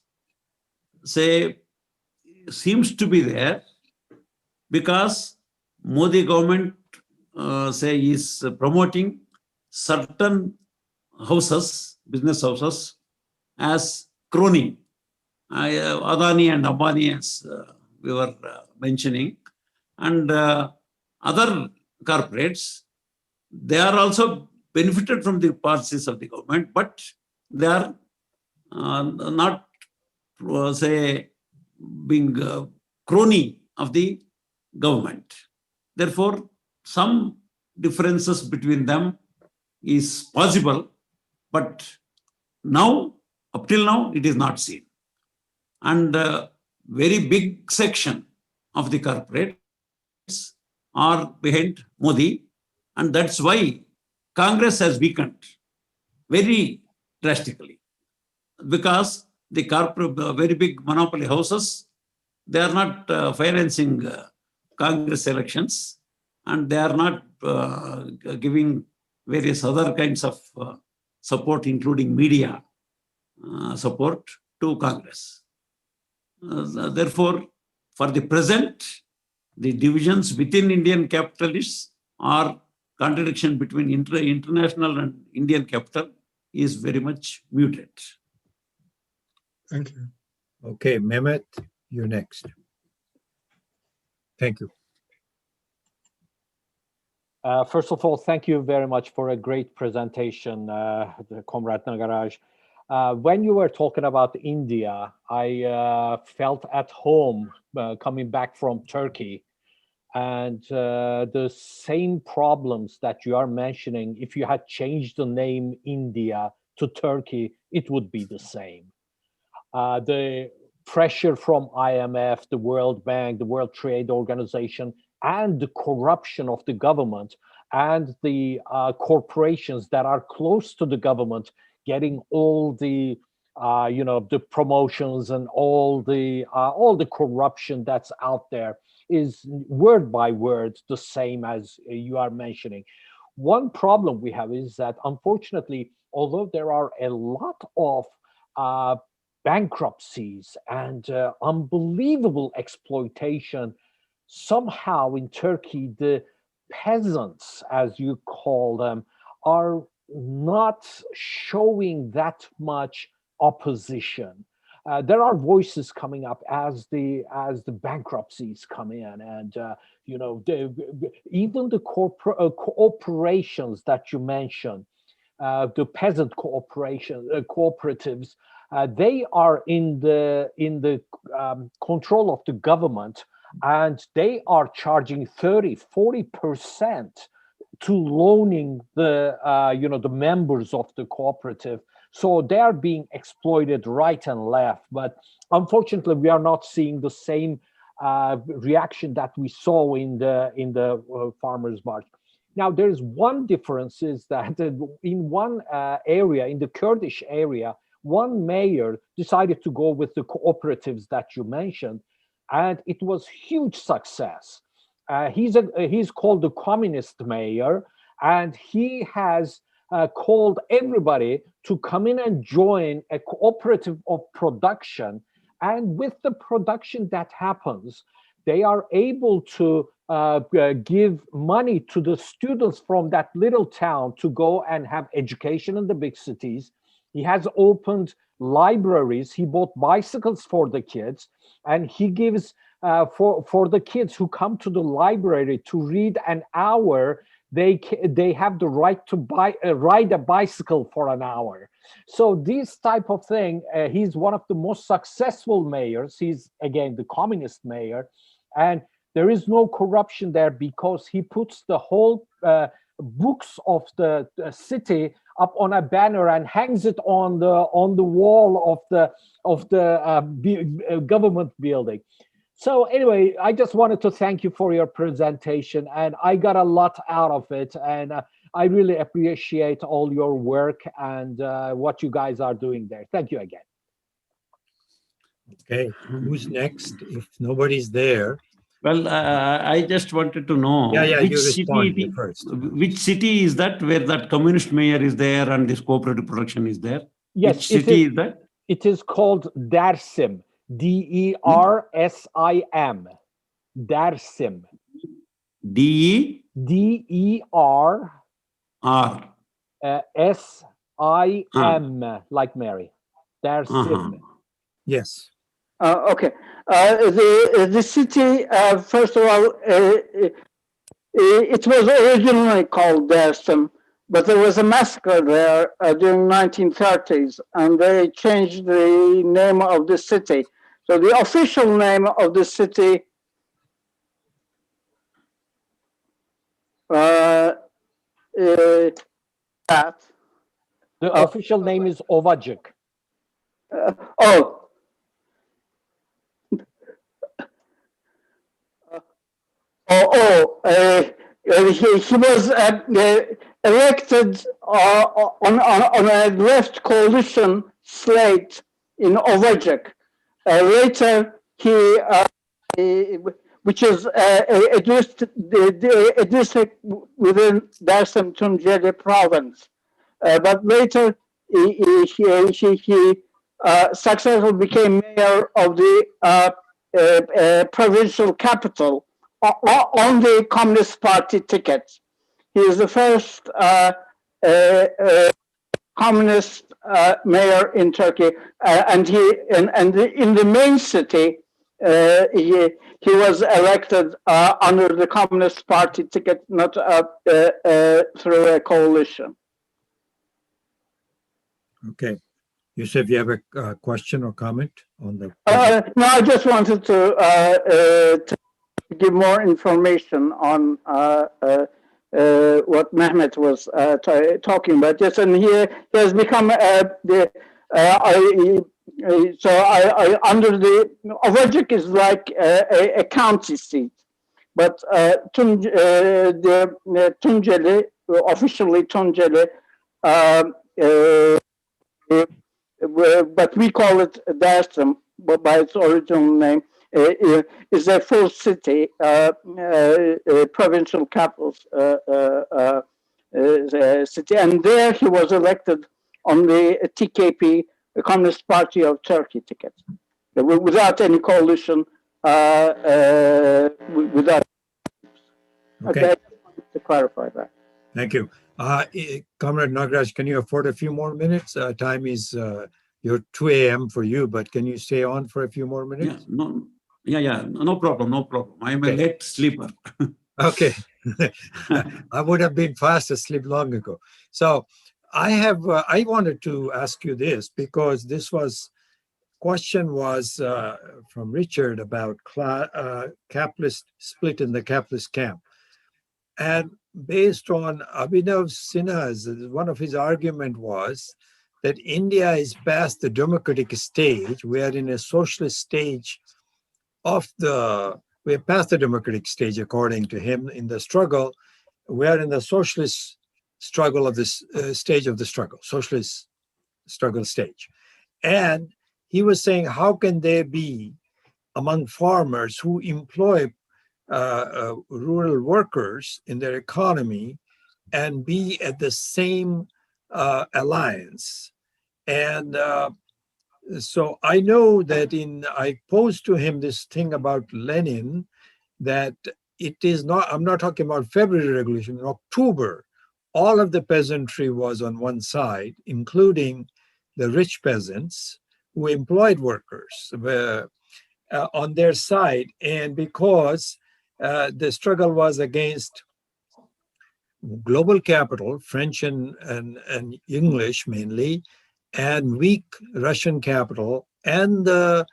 Say, seems to be there because Modi government say is promoting certain houses, business houses, as crony. Adani and Ambani, as we were mentioning, and other corporates, they are also benefited from the policies of the government, but they are not, say, being crony of the government. Therefore, some differences between them is possible, but now, up till now, it is not seen. And a very big section of the corporates are behind Modi, and that's why Congress has weakened very drastically, because the very big monopoly houses, they are not financing Congress elections, and they are not giving various other kinds of support, including media support to Congress. Therefore, for the present, the divisions within Indian capitalists or contradiction between international and Indian capital is very much muted. Thank you. Okay, Mehmet, you're next. Thank you. First of all, thank you very much for a great presentation, Comrade Nagaraj. When you were talking about India, I felt at home coming back from Turkey, and the same problems that you are mentioning, if you had changed the name India to Turkey, it would be the same. The pressure from IMF, the World Bank, the World Trade Organization, and the corruption of the government and the corporations that are close to the government getting all the the promotions and all the corruption that's out there is word by word the same as you are mentioning. One problem we have is that, unfortunately, although there are a lot of bankruptcies and unbelievable exploitation, somehow in Turkey, the peasants, as you call them, are not showing that much opposition. There are voices coming up as the bankruptcies come in, and even the cooperations that you mentioned, the peasant cooperatives They are in the control of the government, and they are charging 30-40% to loaning the the members of the cooperative. So they are being exploited right and left. But unfortunately, we are not seeing the same reaction that we saw in the farmers' march. Now, there is one difference, is that in one area, in the Kurdish area, one mayor decided to go with the cooperatives that you mentioned, and it was huge success. He's called the communist mayor, and he has called everybody to come in and join a cooperative of production. And with the production that happens, they are able to give money to the students from that little town to go and have education in the big cities. He has opened libraries. He bought bicycles for the kids, and he gives for the kids who come to the library to read an hour, they have the right to ride a bicycle for an hour. So this type of thing, he's one of the most successful mayors. He's, again, the communist mayor, and there is no corruption there because he puts the whole books of the city up on a banner and hangs it on the wall of the government building. So anyway, I just wanted to thank you for your presentation, and I got a lot out of it, and I really appreciate all your work and what you guys are doing there. Thank you again. Okay, who's next? If nobody's there. Well, I just wanted to know you respond first. Which city is that where that communist mayor is there and this cooperative production is there? Yes, which city is that? It is called Dersim. D-E-R-S-I-M. Dersim. D-E-R. R. S-I-M, like Mary. Dersim. Yes. Okay. The city, first of all, it was originally called Dersim, but there was a massacre there during 1930s, and they changed the name of the city. So the official name of the city The official name is Ovacık. He was elected on a left coalition slate in Ovacık. Later, which is a district within Dersim Tunceli province. But later, he successfully became mayor of the provincial capital on the Communist Party ticket. He is the first communist mayor in Turkey, and in the main city, he was elected under the Communist Party ticket, not through a coalition. Okay. Yusuf, you have a question or comment on the? No, I just wanted to give more information on what Mehmet was talking about. Yes, and he has become under the Ovacık is like a county seat, but Tunceli, officially Tunceli, but we call it Dersim, but by its original name, is a full city, provincial capital city, and there he was elected on the TKP, the Communist Party of Turkey ticket, without any coalition, without. Okay, I just wanted to clarify that. Thank you. Comrade Nagaraj, can you afford a few more minutes? Time is your 2 a.m. for you, but can you stay on for a few more minutes? No problem. I'm a late sleeper. Okay. I would have been fast asleep long ago. So I wanted to ask you this because this question was from Richard about capitalist split in the capitalist camp. And based on Abhinav Sinha's, one of his argument was that India is past the democratic stage. We are in a socialist stage we're past the democratic stage, according to him, in the struggle. We are in the socialist struggle of this stage of the struggle, socialist struggle stage. And he was saying, how can there be among farmers who employ rural workers in their economy and be at the same alliance? And so I know that I posed to him this thing about Lenin, that it is not, I'm not talking about February Revolution, in October, all of the peasantry was on one side, including the rich peasants who employed workers on their side. And because the struggle was against global capital, French and English mainly, and weak Russian capital. And by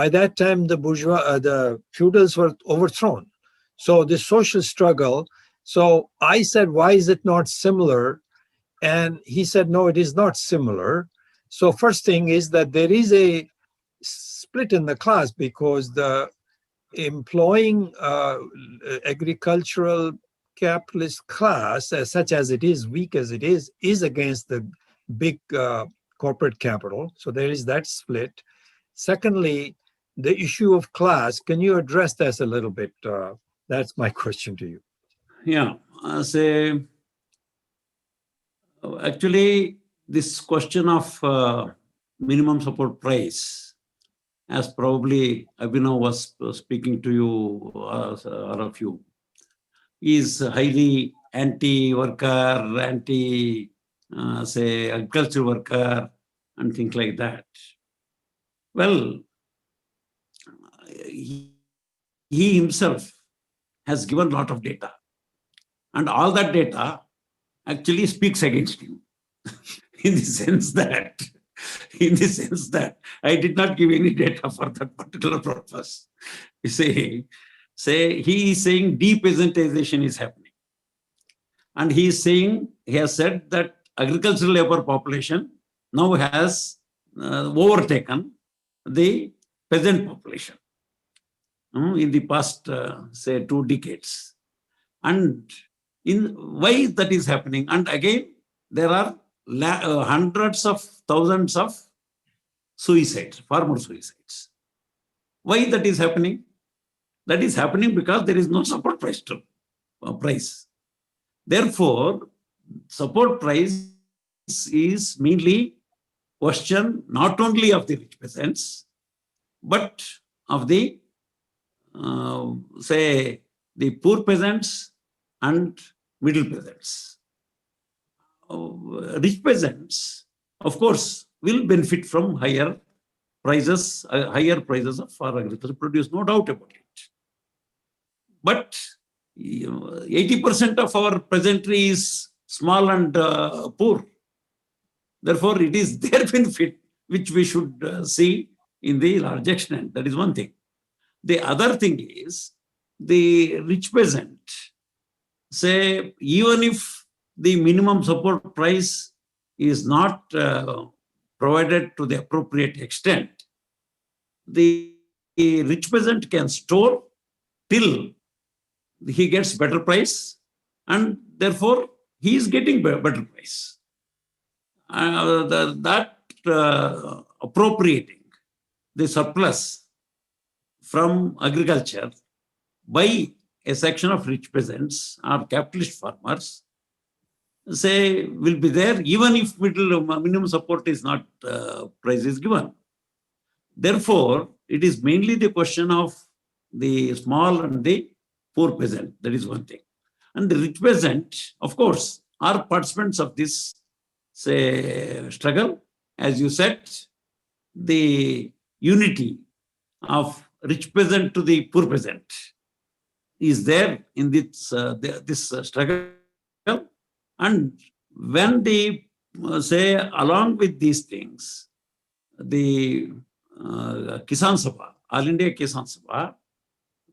that time, the feudals were overthrown. So the social struggle. So I said, why is it not similar? And he said, no, it is not similar. So first thing is that there is a split in the class because the employing agricultural capitalist class, such as it is, weak as it is against the big corporate capital. So there is that split. Secondly, the issue of class, can you address this a little bit? That's my question to you. Yeah, actually, this question of minimum support price, as probably Abhinav was speaking to you or a few, is highly anti-worker, agriculture worker, and things like that. Well, he himself has given a lot of data, and all that data actually speaks against him in the sense that I did not give any data for that particular purpose. You say he is saying depeasantization is happening. And he has said that agricultural labor population now has overtaken the peasant population in the past, 2 decades. And why that is happening? And again, there are hundreds of thousands of suicides, farmer suicides. Why that is happening? That is happening because there is no support price. Therefore, support price is mainly question not only of the rich peasants, but of the, the poor peasants and middle peasants. Rich peasants, of course, will benefit from higher prices of agricultural produce, no doubt about it. But 80% of our peasantry is small and poor. Therefore, it is their benefit which we should see in the large extent. That is one thing. The other thing is the rich peasant, even if the minimum support price is not provided to the appropriate extent, the rich peasant can store till he gets better price, and therefore he is getting better price. Appropriating the surplus from agriculture by a section of rich peasants or capitalist farmers, will be there even if minimum support is not price is given. Therefore, it is mainly the question of the small and the poor peasant. That is one thing. And the rich peasant, of course, are participants of this struggle. As you said, the unity of rich peasant to the poor peasant is there in this struggle. And when the, say, along with these things, the Kisan Sabha, All India Kisan Sabha,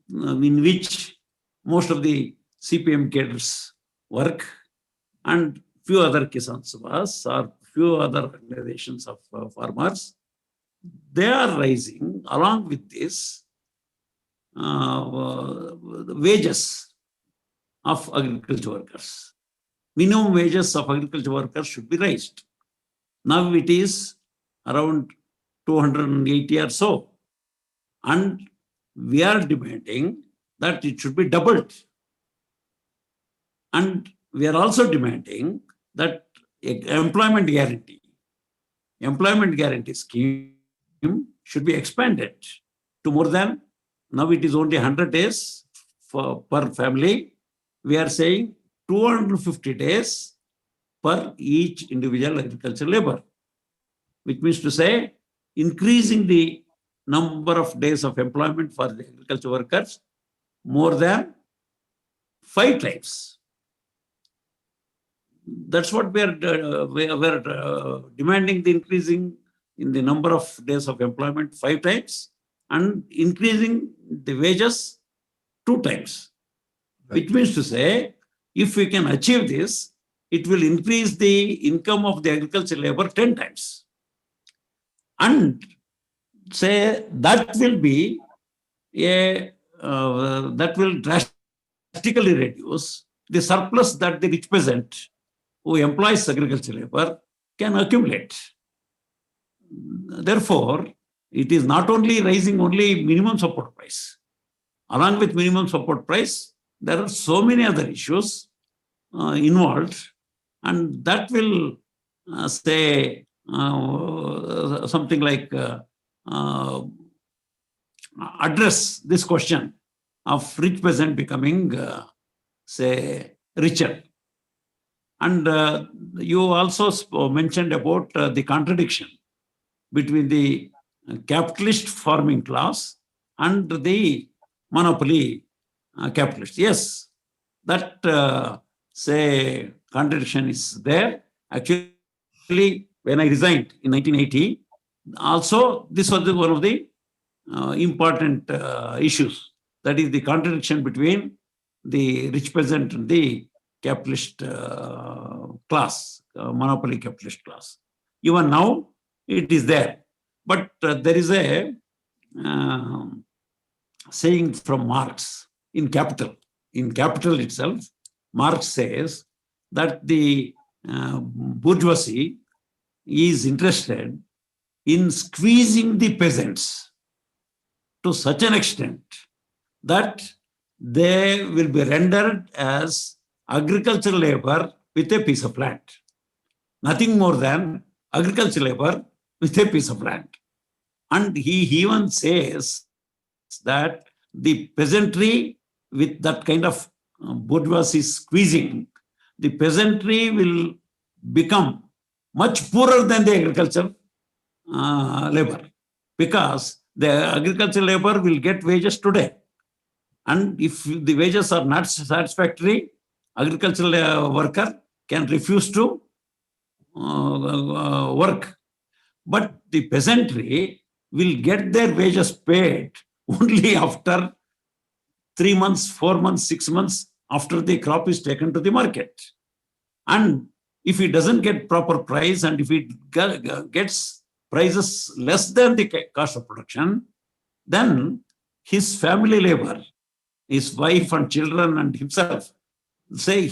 in which most of the CPM cadres work, and few other Kisan Sabhas or few other organizations of farmers, they are raising along with this the wages of agriculture workers. Minimum wages of agriculture workers should be raised. Now it is around 280 or so. And we are demanding that it should be doubled. And we are also demanding that employment guarantee scheme should be expanded to more than, now it is only 100 days per family. We are saying 250 days per each individual agricultural labor, which means to say increasing the number of days of employment for the agriculture workers more than 5 times. That's what we are demanding, the increasing in the number of days of employment 5 times and increasing the wages 2 times. Which means to say, if we can achieve this, it will increase the income of the agricultural labor 10 times. And say that will be that will drastically reduce the surplus that the rich peasant who employs agriculture labor can accumulate. Therefore, it is not only raising only minimum support price. Along with minimum support price, there are so many other issues involved, and that will say something like address this question of rich peasant becoming, say, richer. And you also mentioned about the contradiction between the capitalist farming class and the monopoly capitalists. Yes, that say contradiction is there. Actually, when I resigned in 1980, also this was one of the important issues. That is the contradiction between the rich peasant and the capitalist class, monopoly capitalist class. Even now, it is there. But there is a saying from Marx in Capital. In Capital itself, Marx says that the bourgeoisie is interested in squeezing the peasants to such an extent that they will be rendered as agricultural labor with a piece of land. Nothing more than agricultural labor with a piece of land. And he even says that the peasantry, with that kind of bourgeoisie squeezing, the peasantry will become much poorer than the agricultural labor, because the agricultural labor will get wages today. And if the wages are not satisfactory, agricultural worker can refuse to work. But the peasantry will get their wages paid only after 3 months, 4 months, 6 months after the crop is taken to the market. And if he doesn't get proper price, and if he gets prices less than the cost of production, then his family labor, his wife and children and himself, say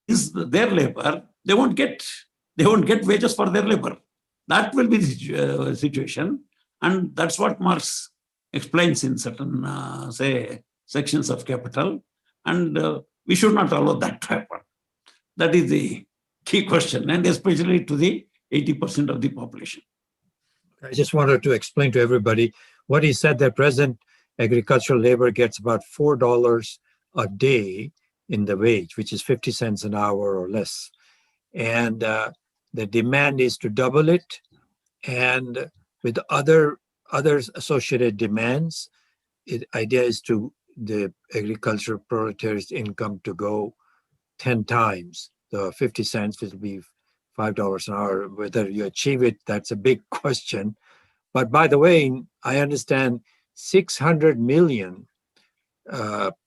their labor, they won't get wages for their labor. That will be the situation. And that's what Marx explains in certain, say, sections of Capital. And we should not allow that to happen. That is the key question, and especially to the 80% of the population. I just wanted to explain to everybody what he said, that present agricultural labor gets about $4 a day in the wage, which is 50 cents an hour or less. And the demand is to double it. And with other associated demands, the idea is to the agricultural proletariat's income to go 10 times. the 50 cents will be $5 an hour. Whether you achieve it, that's a big question. But by the way, I understand 600 million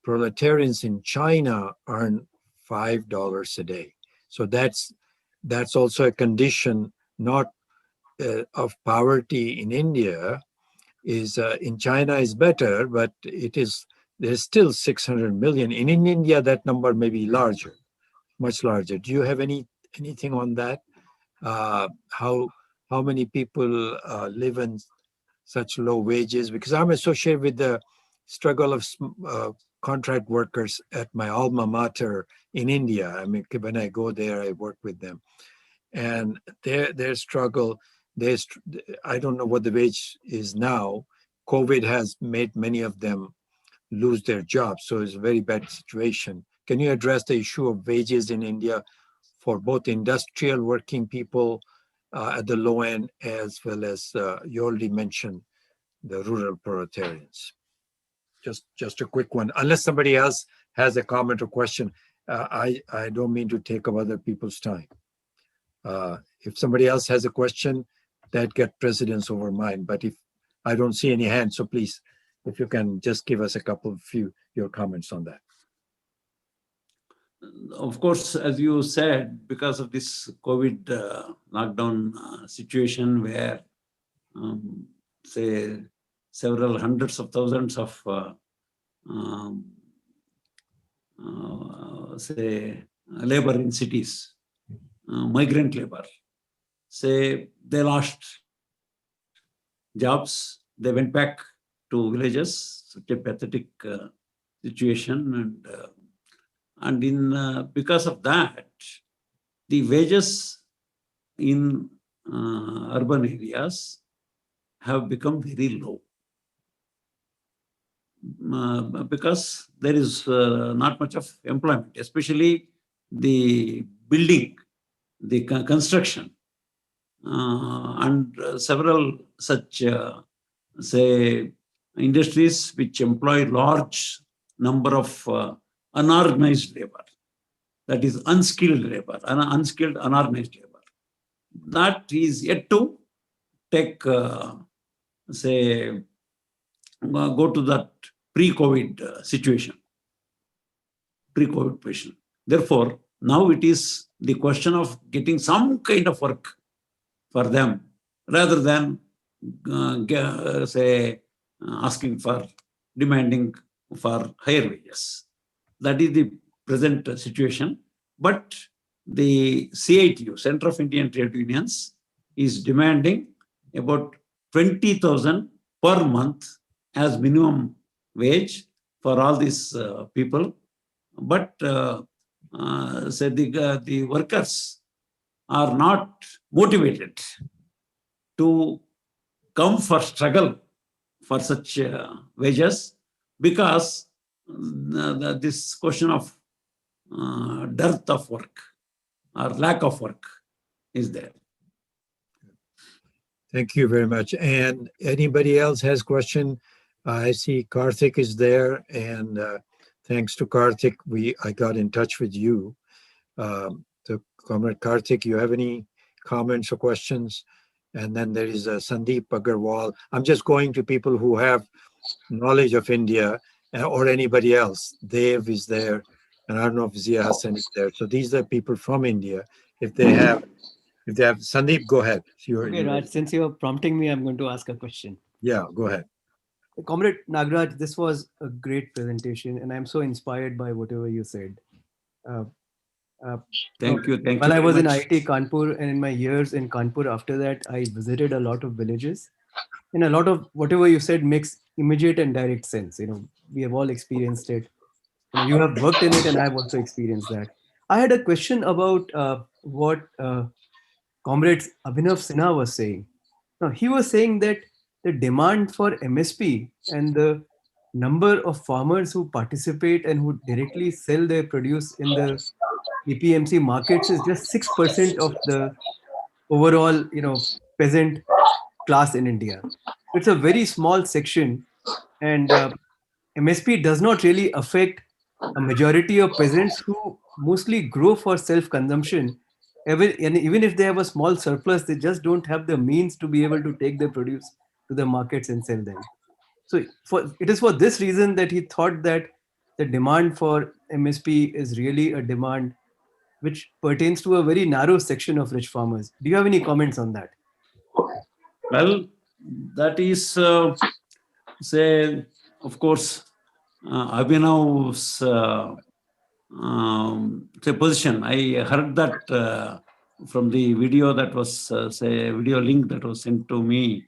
proletarians in China earn $5 a day. So that's also a condition, not of poverty in India. Is in China is better, but there's still 600 million. In India, that number may be larger, much larger. Do you have anything on that? How many people live in such low wages? Because I'm associated with the struggle of contract workers at my alma mater in India. I mean, when I go there, I work with them, and their struggle. I don't know what the wage is now. COVID has made many of them lose their jobs, so it's a very bad situation. Can you address the issue of wages in India for both industrial working people at the low end, as well as you already mentioned the rural proletarians? Just a quick one, unless somebody else has a comment or question. I don't mean to take up other people's time. If somebody else has a question, that get precedence over mine. But if I don't see any hands, so please, if you can just give us your comments on that. Of course, as you said, because of this COVID lockdown situation where, say, several hundreds of thousands of, say, labor in cities, migrant labor, say they lost jobs, they went back to villages, such a pathetic situation, and because of that, the wages in urban areas have become very low. Because there is not much of employment, especially the building, the construction, and several such, say, industries which employ large number of unorganized labor, that is unskilled labor, unskilled unorganized labor. That is yet to take, say, go to that pre-COVID situation, pre-COVID position. Therefore, now it is the question of getting some kind of work for them, rather than, say, demanding for higher wages. That is the present situation. But the CITU, Center of Indian Trade Unions, is demanding about 20,000 per month as minimum wage for all these people. But say the workers are not motivated to come for struggle for such wages, because this question of dearth of work or lack of work is there. Thank you very much. And anybody else has question? I see Karthik is there, and thanks to Karthik, I got in touch with you. So, Comrade Karthik, you have any comments or questions? And then there is Sandeep Agarwal. I'm just going to people who have knowledge of India, or anybody else. Dev is there, and I don't know if Zia Hassan is there. So these are people from India. If they have Sandeep, go ahead. Okay, Raj, since you're prompting me, I'm going to ask a question. Yeah, go ahead. Comrade Nagaraj, this was a great presentation, and I'm so inspired by whatever you said. Thank you. Thank you. While I was in IIT Kanpur, and in my years in Kanpur after that, I visited a lot of villages. And a lot of whatever you said makes immediate and direct sense. We have all experienced it. You have worked in it, and I've also experienced that. I had a question about what Comrade Abhinav Sinha was saying. Now, he was saying that the demand for MSP and the number of farmers who participate and who directly sell their produce in the APMC markets is just 6% of the overall, peasant class in India. It's a very small section, and MSP does not really affect a majority of peasants who mostly grow for self-consumption, and even if they have a small surplus, they just don't have the means to be able to take their produce to the markets and sell them. So it is for this reason that he thought that the demand for MSP is really a demand which pertains to a very narrow section of rich farmers. Do you have any comments on that? Well, that is, say, of course, Abhinav's say position. I heard that from the video that was, say, video link that was sent to me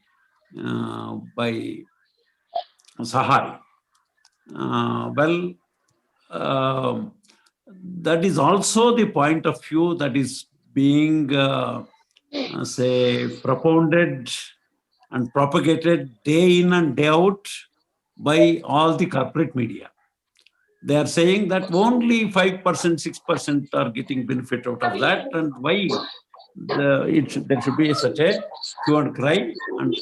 by Sahai. Well, that is also the point of view that is being, say, propounded and propagated day in and day out by all the corporate media. They are saying that only 5%, 6% are getting benefit out of that, and why there should be such a hue and cry and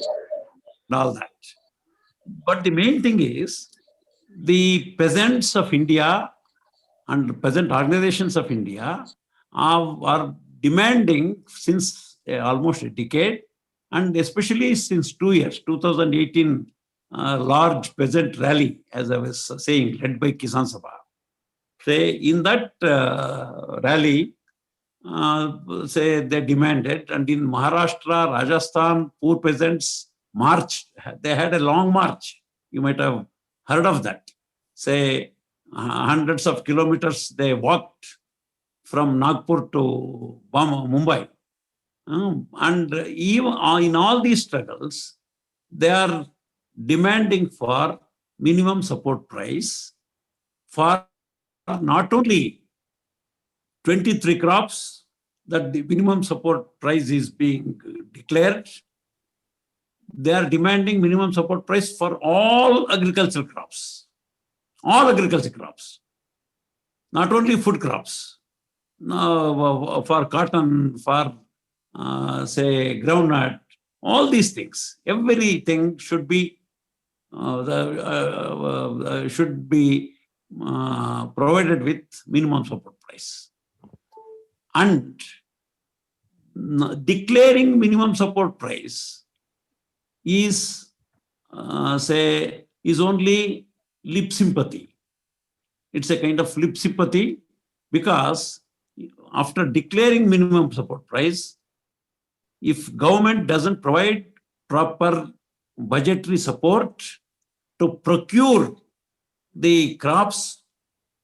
all that. But the main thing is the peasants of India and peasant organizations of India are demanding since almost a decade, and especially since 2 years, 2018 large peasant rally, as I was saying, led by Kisan Sabha. Say in that rally, say they demanded, and in Maharashtra, Rajasthan, poor peasants marched. They had a long march. You might have heard of that. Say hundreds of kilometers they walked from Nagpur to Mumbai. And even in all these struggles, they are demanding for minimum support price for not only 23 crops that the minimum support price is being declared. They are demanding minimum support price for all agricultural crops. All agricultural crops. Not only food crops. For cotton, for say groundnut, all these things. Everything should be provided with minimum support price. And declaring minimum support price is only lip sympathy. It's a kind of lip sympathy, because after declaring minimum support price, if government doesn't provide proper budgetary support to procure the crops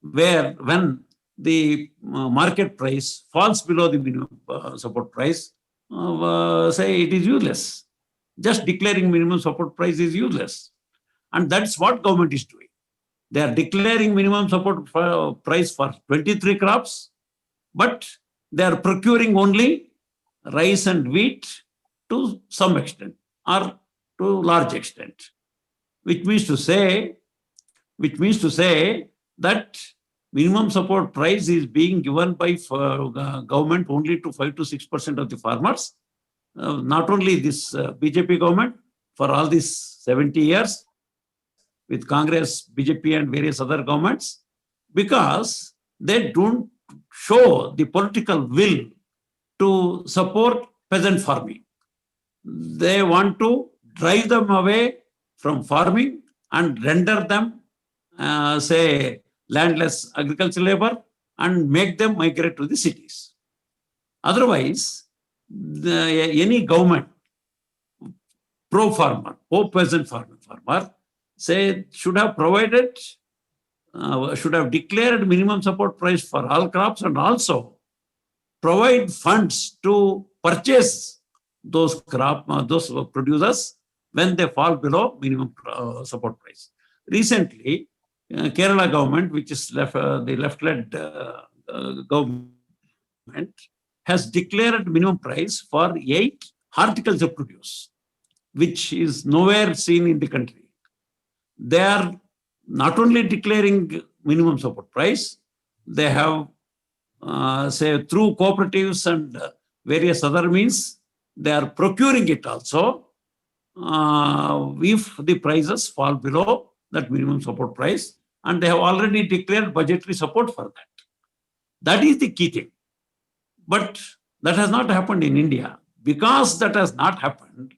when the market price falls below the minimum support price, say it is useless. Just declaring minimum support price is useless. And that's what government is doing. They are declaring minimum support price for 23 crops, but they are procuring only rice and wheat to some extent or to large extent, which means to say that minimum support price is being given by government only to 5 to 6% of the farmers. Not only this BJP government, for all these 70 years with Congress, BJP and various other governments, because they don't show the political will to support peasant farming. They want to drive them away from farming and render them, say, landless agricultural labor and make them migrate to the cities. Otherwise, any government, pro-farmer, pro-peasant farmer, say, should have provided, should have declared minimum support price for all crops and also provide funds to purchase those those producers when they fall below minimum support price. Recently, Kerala government, which is the left-led government, has declared minimum price for 8 horticulture produce, which is nowhere seen in the country. They are not only declaring minimum support price, they have, say, through cooperatives and various other means, they are procuring it also if the prices fall below that minimum support price. and they have already declared budgetary support for that. That is the key thing. But that has not happened in India. Because that has not happened,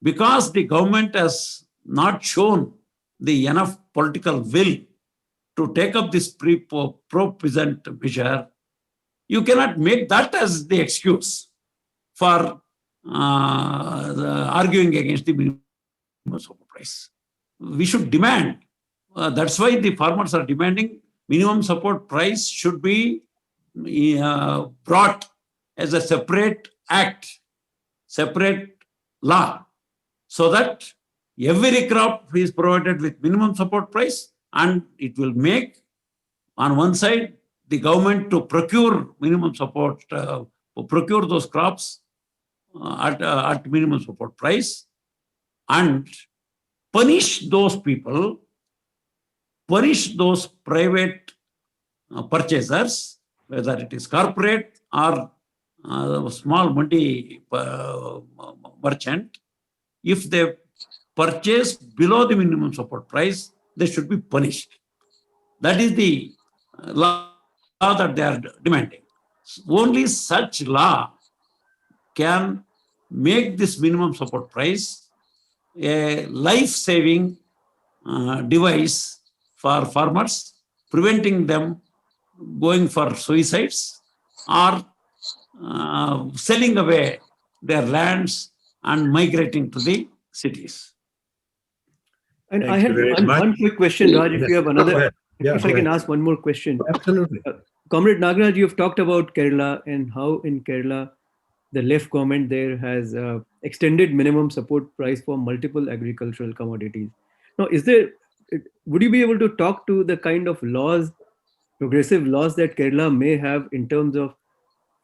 because the government has not shown the enough political will to take up this pro-peasant measure, you cannot make that as the excuse for arguing against the minimum support price. We should demand. That's why the farmers are demanding minimum support price should be brought as a separate act, separate law, so that every crop is provided with minimum support price, and it will make, on one side, the government to procure minimum support, procure those crops at minimum support price, and punish those people, punish those private purchasers, whether it is corporate or small mandi merchant. If they purchase below the minimum support price, they should be punished. That is the law that they are demanding. Only such law can make this minimum support price a life-saving device for farmers, preventing them going for suicides or selling away their lands and migrating to the cities. And Thank I you had very much. one quick question, Raj, if you have Go another, ahead. Yeah, if I go can ahead. ask one more question. Absolutely. Comrade Nagaraj, you've talked about Kerala and how in Kerala, the left government there has extended minimum support price for multiple agricultural commodities. Now, would you be able to talk to the kind of laws, progressive laws that Kerala may have in terms of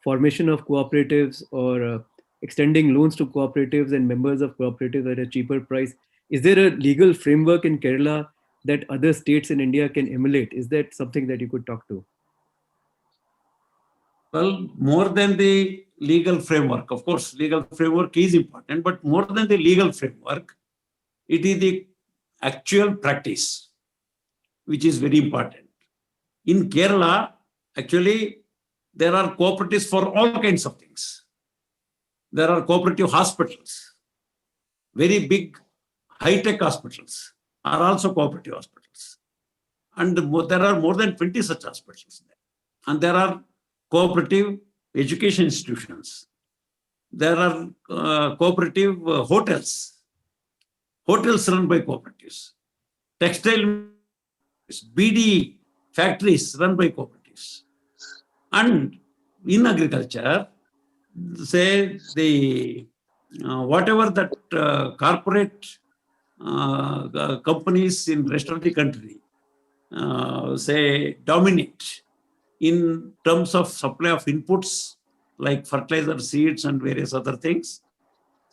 formation of cooperatives or extending loans to cooperatives and members of cooperatives at a cheaper price? Is there a legal framework in Kerala that other states in India can emulate? Is that something that you could talk to? Well, more than the legal framework, of course, legal framework is important, but more than the legal framework, it is the actual practice, which is very important. In Kerala, actually, there are cooperatives for all kinds of things. There are cooperative hospitals, very big high-tech hospitals are also cooperative hospitals. And there are more than 20 such hospitals there. And there are cooperative education institutions. There are cooperative hotels run by cooperatives, textile, BD factories run by cooperatives. And in agriculture, say the whatever that corporate companies in rest of the country say dominate in terms of supply of inputs like fertilizer, seeds, and various other things,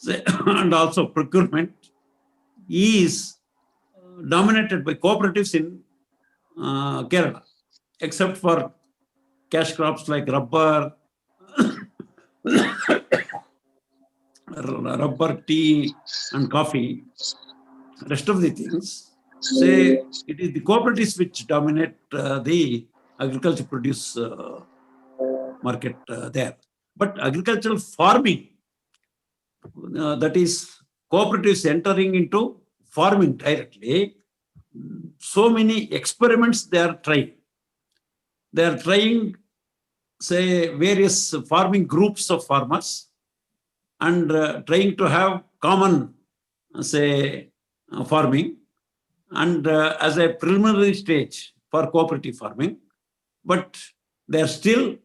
and also procurement is dominated by cooperatives in Kerala, except for cash crops like rubber, tea, and coffee. Rest of the things, say it is the cooperatives which dominate the agriculture produce market there. But agricultural farming, that is cooperatives entering into farming directly, so many experiments they are trying. They are trying, say, various farming groups of farmers and trying to have common, say, farming and as a preliminary stage for cooperative farming, but they are still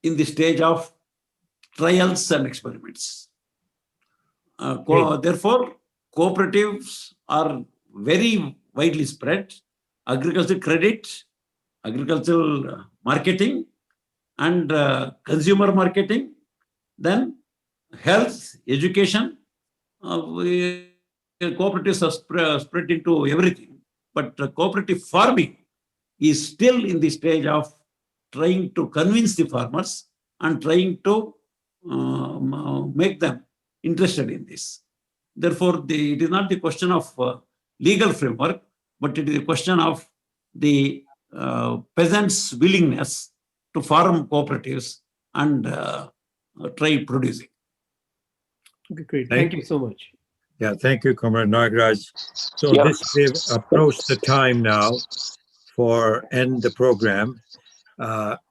in the stage of trials and experiments. Therefore, cooperatives are very widely spread. Agricultural credit, agricultural marketing, and consumer marketing, then health, education. Cooperatives are spread into everything, but cooperative farming is still in the stage of trying to convince the farmers and trying to make them interested in this. Therefore, it is not the question of legal framework, but it is a question of the peasants' willingness to form cooperatives and try producing. Okay, great. Thank Thank you so much. Yeah, thank you, Comrade Nagaraj. So Yeah. this we've approached the time now for end the program.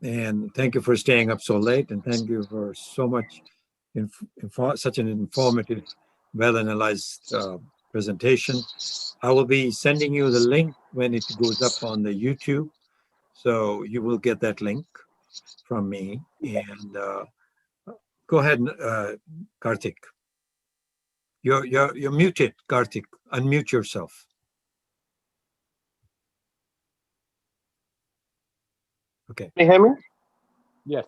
And thank you for staying up so late, and thank you for so much such an informative, well-analyzed presentation. I will be sending you the link when it goes up on the YouTube, so you will get that link from me. And go ahead, Karthik. You're muted, Karthik. Unmute yourself. Okay. Can you hear me? Yes.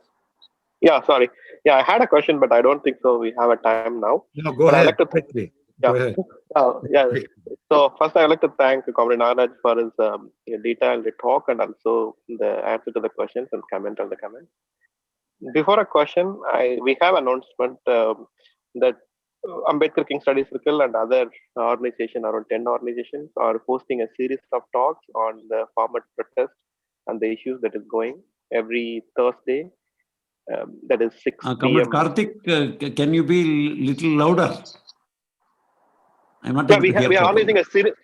Yeah, sorry. Yeah, I had a question, but I don't think so. We have a time now. No, go But I'd ahead like to quickly. Yeah. Go ahead. Yeah. So first, I'd like to thank Comrade Nagaraj for his detailed talk and also the answer to the questions and comment on the comment. Before a question, we have announcement that Ambedkar King Study Circle and other organizations, around 10 organizations, are hosting a series of talks on the farmer protest and the issues that is going every Thursday. That is 6 Comrade p.m. Karthik, can you be little louder? I'm not Yeah, able to hear we are properly. organizing a series.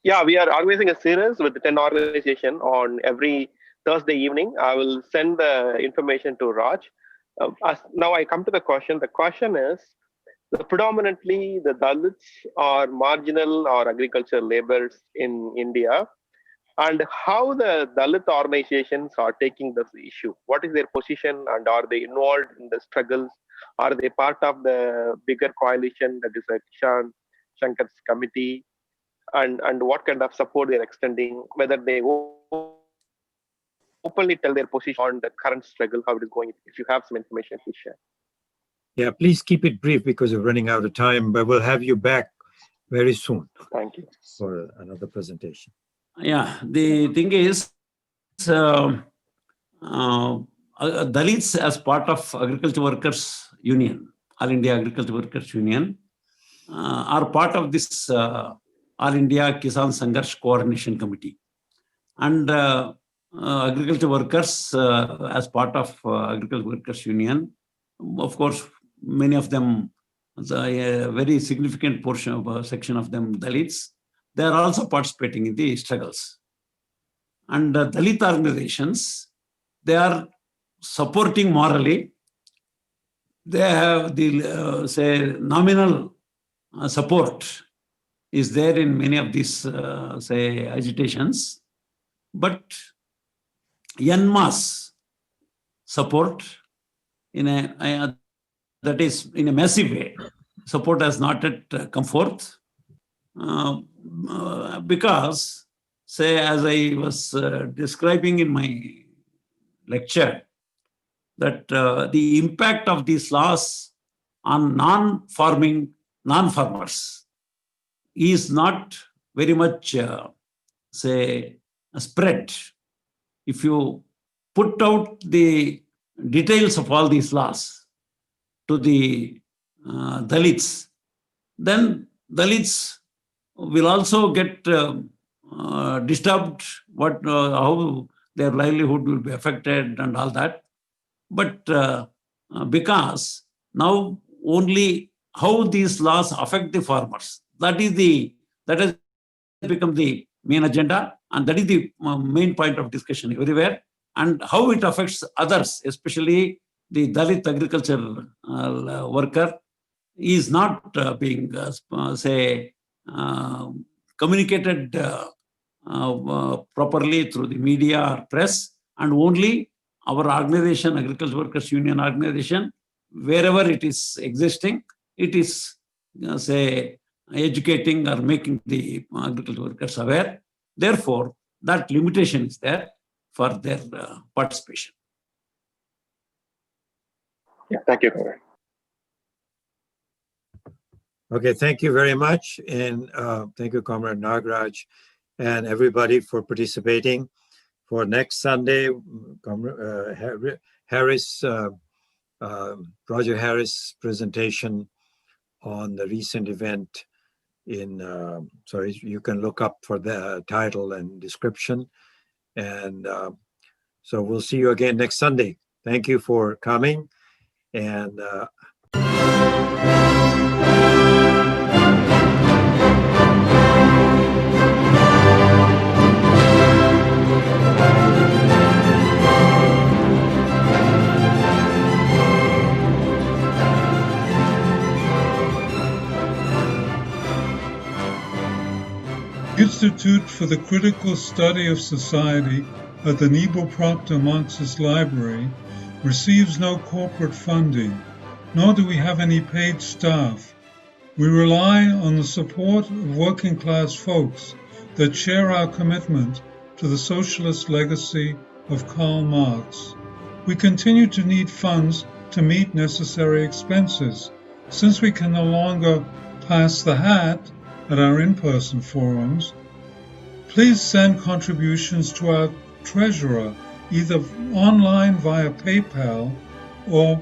Yeah, we are organizing a series with 10 organizations on every Thursday evening. I will send the information to Raj. Now I come to the question. The question is, predominantly the Dalits are marginal or agricultural laborers in India, and how the Dalit organizations are taking this issue. What is their position, and are they involved in the struggles? Are they part of the bigger coalition that is a Kishan Shankar's committee? And what kind of support they're extending, whether they openly tell their position on the current struggle, how it is going. If you have some information, please share. Yeah, please keep it brief because we're running out of time, but we'll have you back very soon Thank you. for another presentation. Yeah, the thing is, Dalits as part of Agriculture Workers Union, All India Agriculture Workers Union, are part of this All India Kisan Sangharsh Coordination Committee. And agriculture workers, as part of Agriculture Workers Union, of course, many of them, a very significant portion of section of them Dalits, they are also participating in the struggles. And Dalit organizations, they are supporting morally. They have the, say, nominal support is there in many of these, say, agitations. But en masse support that is in a massive way. Support has not yet come forth because, say, as I was describing in my lecture, that the impact of these laws on non-farmers is not very much, say, spread. If you put out the details of all these laws to the Dalits, then Dalits will also get disturbed, how their livelihood will be affected and all that. But because now only how these laws affect the farmers, that has become the main agenda, and that is the main point of discussion everywhere. And how it affects others, especially the Dalit agriculture worker, is not being, say, communicated properly through the media or press, and only our organization, Agriculture Workers Union organization, wherever it is existing, it is, say, educating or making the agriculture workers aware. Therefore, that limitation is there for their participation. Yeah, thank you, Comrade. Okay, thank you very much. And thank you, Comrade Nagaraj, and everybody for participating. For next Sunday, Roger Harris' presentation on the recent event in, sorry, you can look up for the title and description. And so we'll see you again next Sunday. Thank you for coming. And Institute for the Critical Study of Society at the Nebel Proctor Marxist Library receives no corporate funding, nor do we have any paid staff. We rely on the support of working class folks that share our commitment to the socialist legacy of Karl Marx. We continue to need funds to meet necessary expenses. Since we can no longer pass the hat at our in-person forums, please send contributions to our treasurer, either online via PayPal or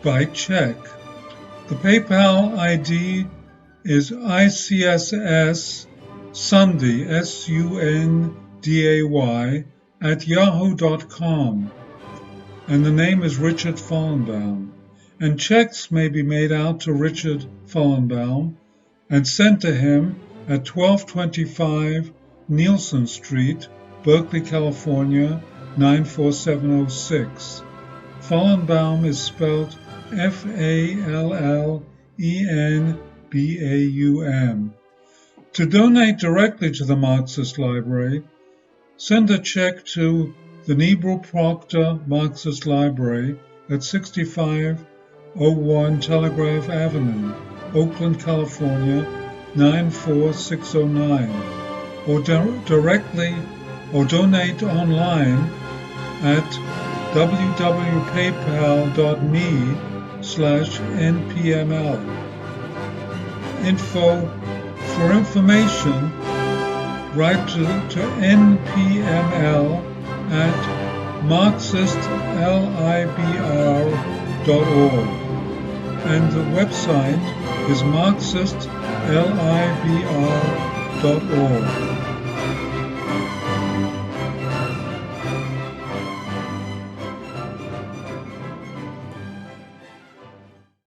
by check. The PayPal ID is ICSS Sunday, SUNDAY, at yahoo.com, and the name is Richard Fallenbaum. And checks may be made out to Richard Fallenbaum and sent to him at 1225 Nielsen Street, Berkeley, California, 94706. Fallenbaum is spelled Fallenbaum. To donate directly to the Marxist Library, send a check to the Nebel Proctor Marxist Library at 6501 Telegraph Avenue, Oakland, California, 94609, or directly or donate online at www.paypal.me/npml. For information, write to npml at marxistlibr.org, and the website is marxistlibr.org.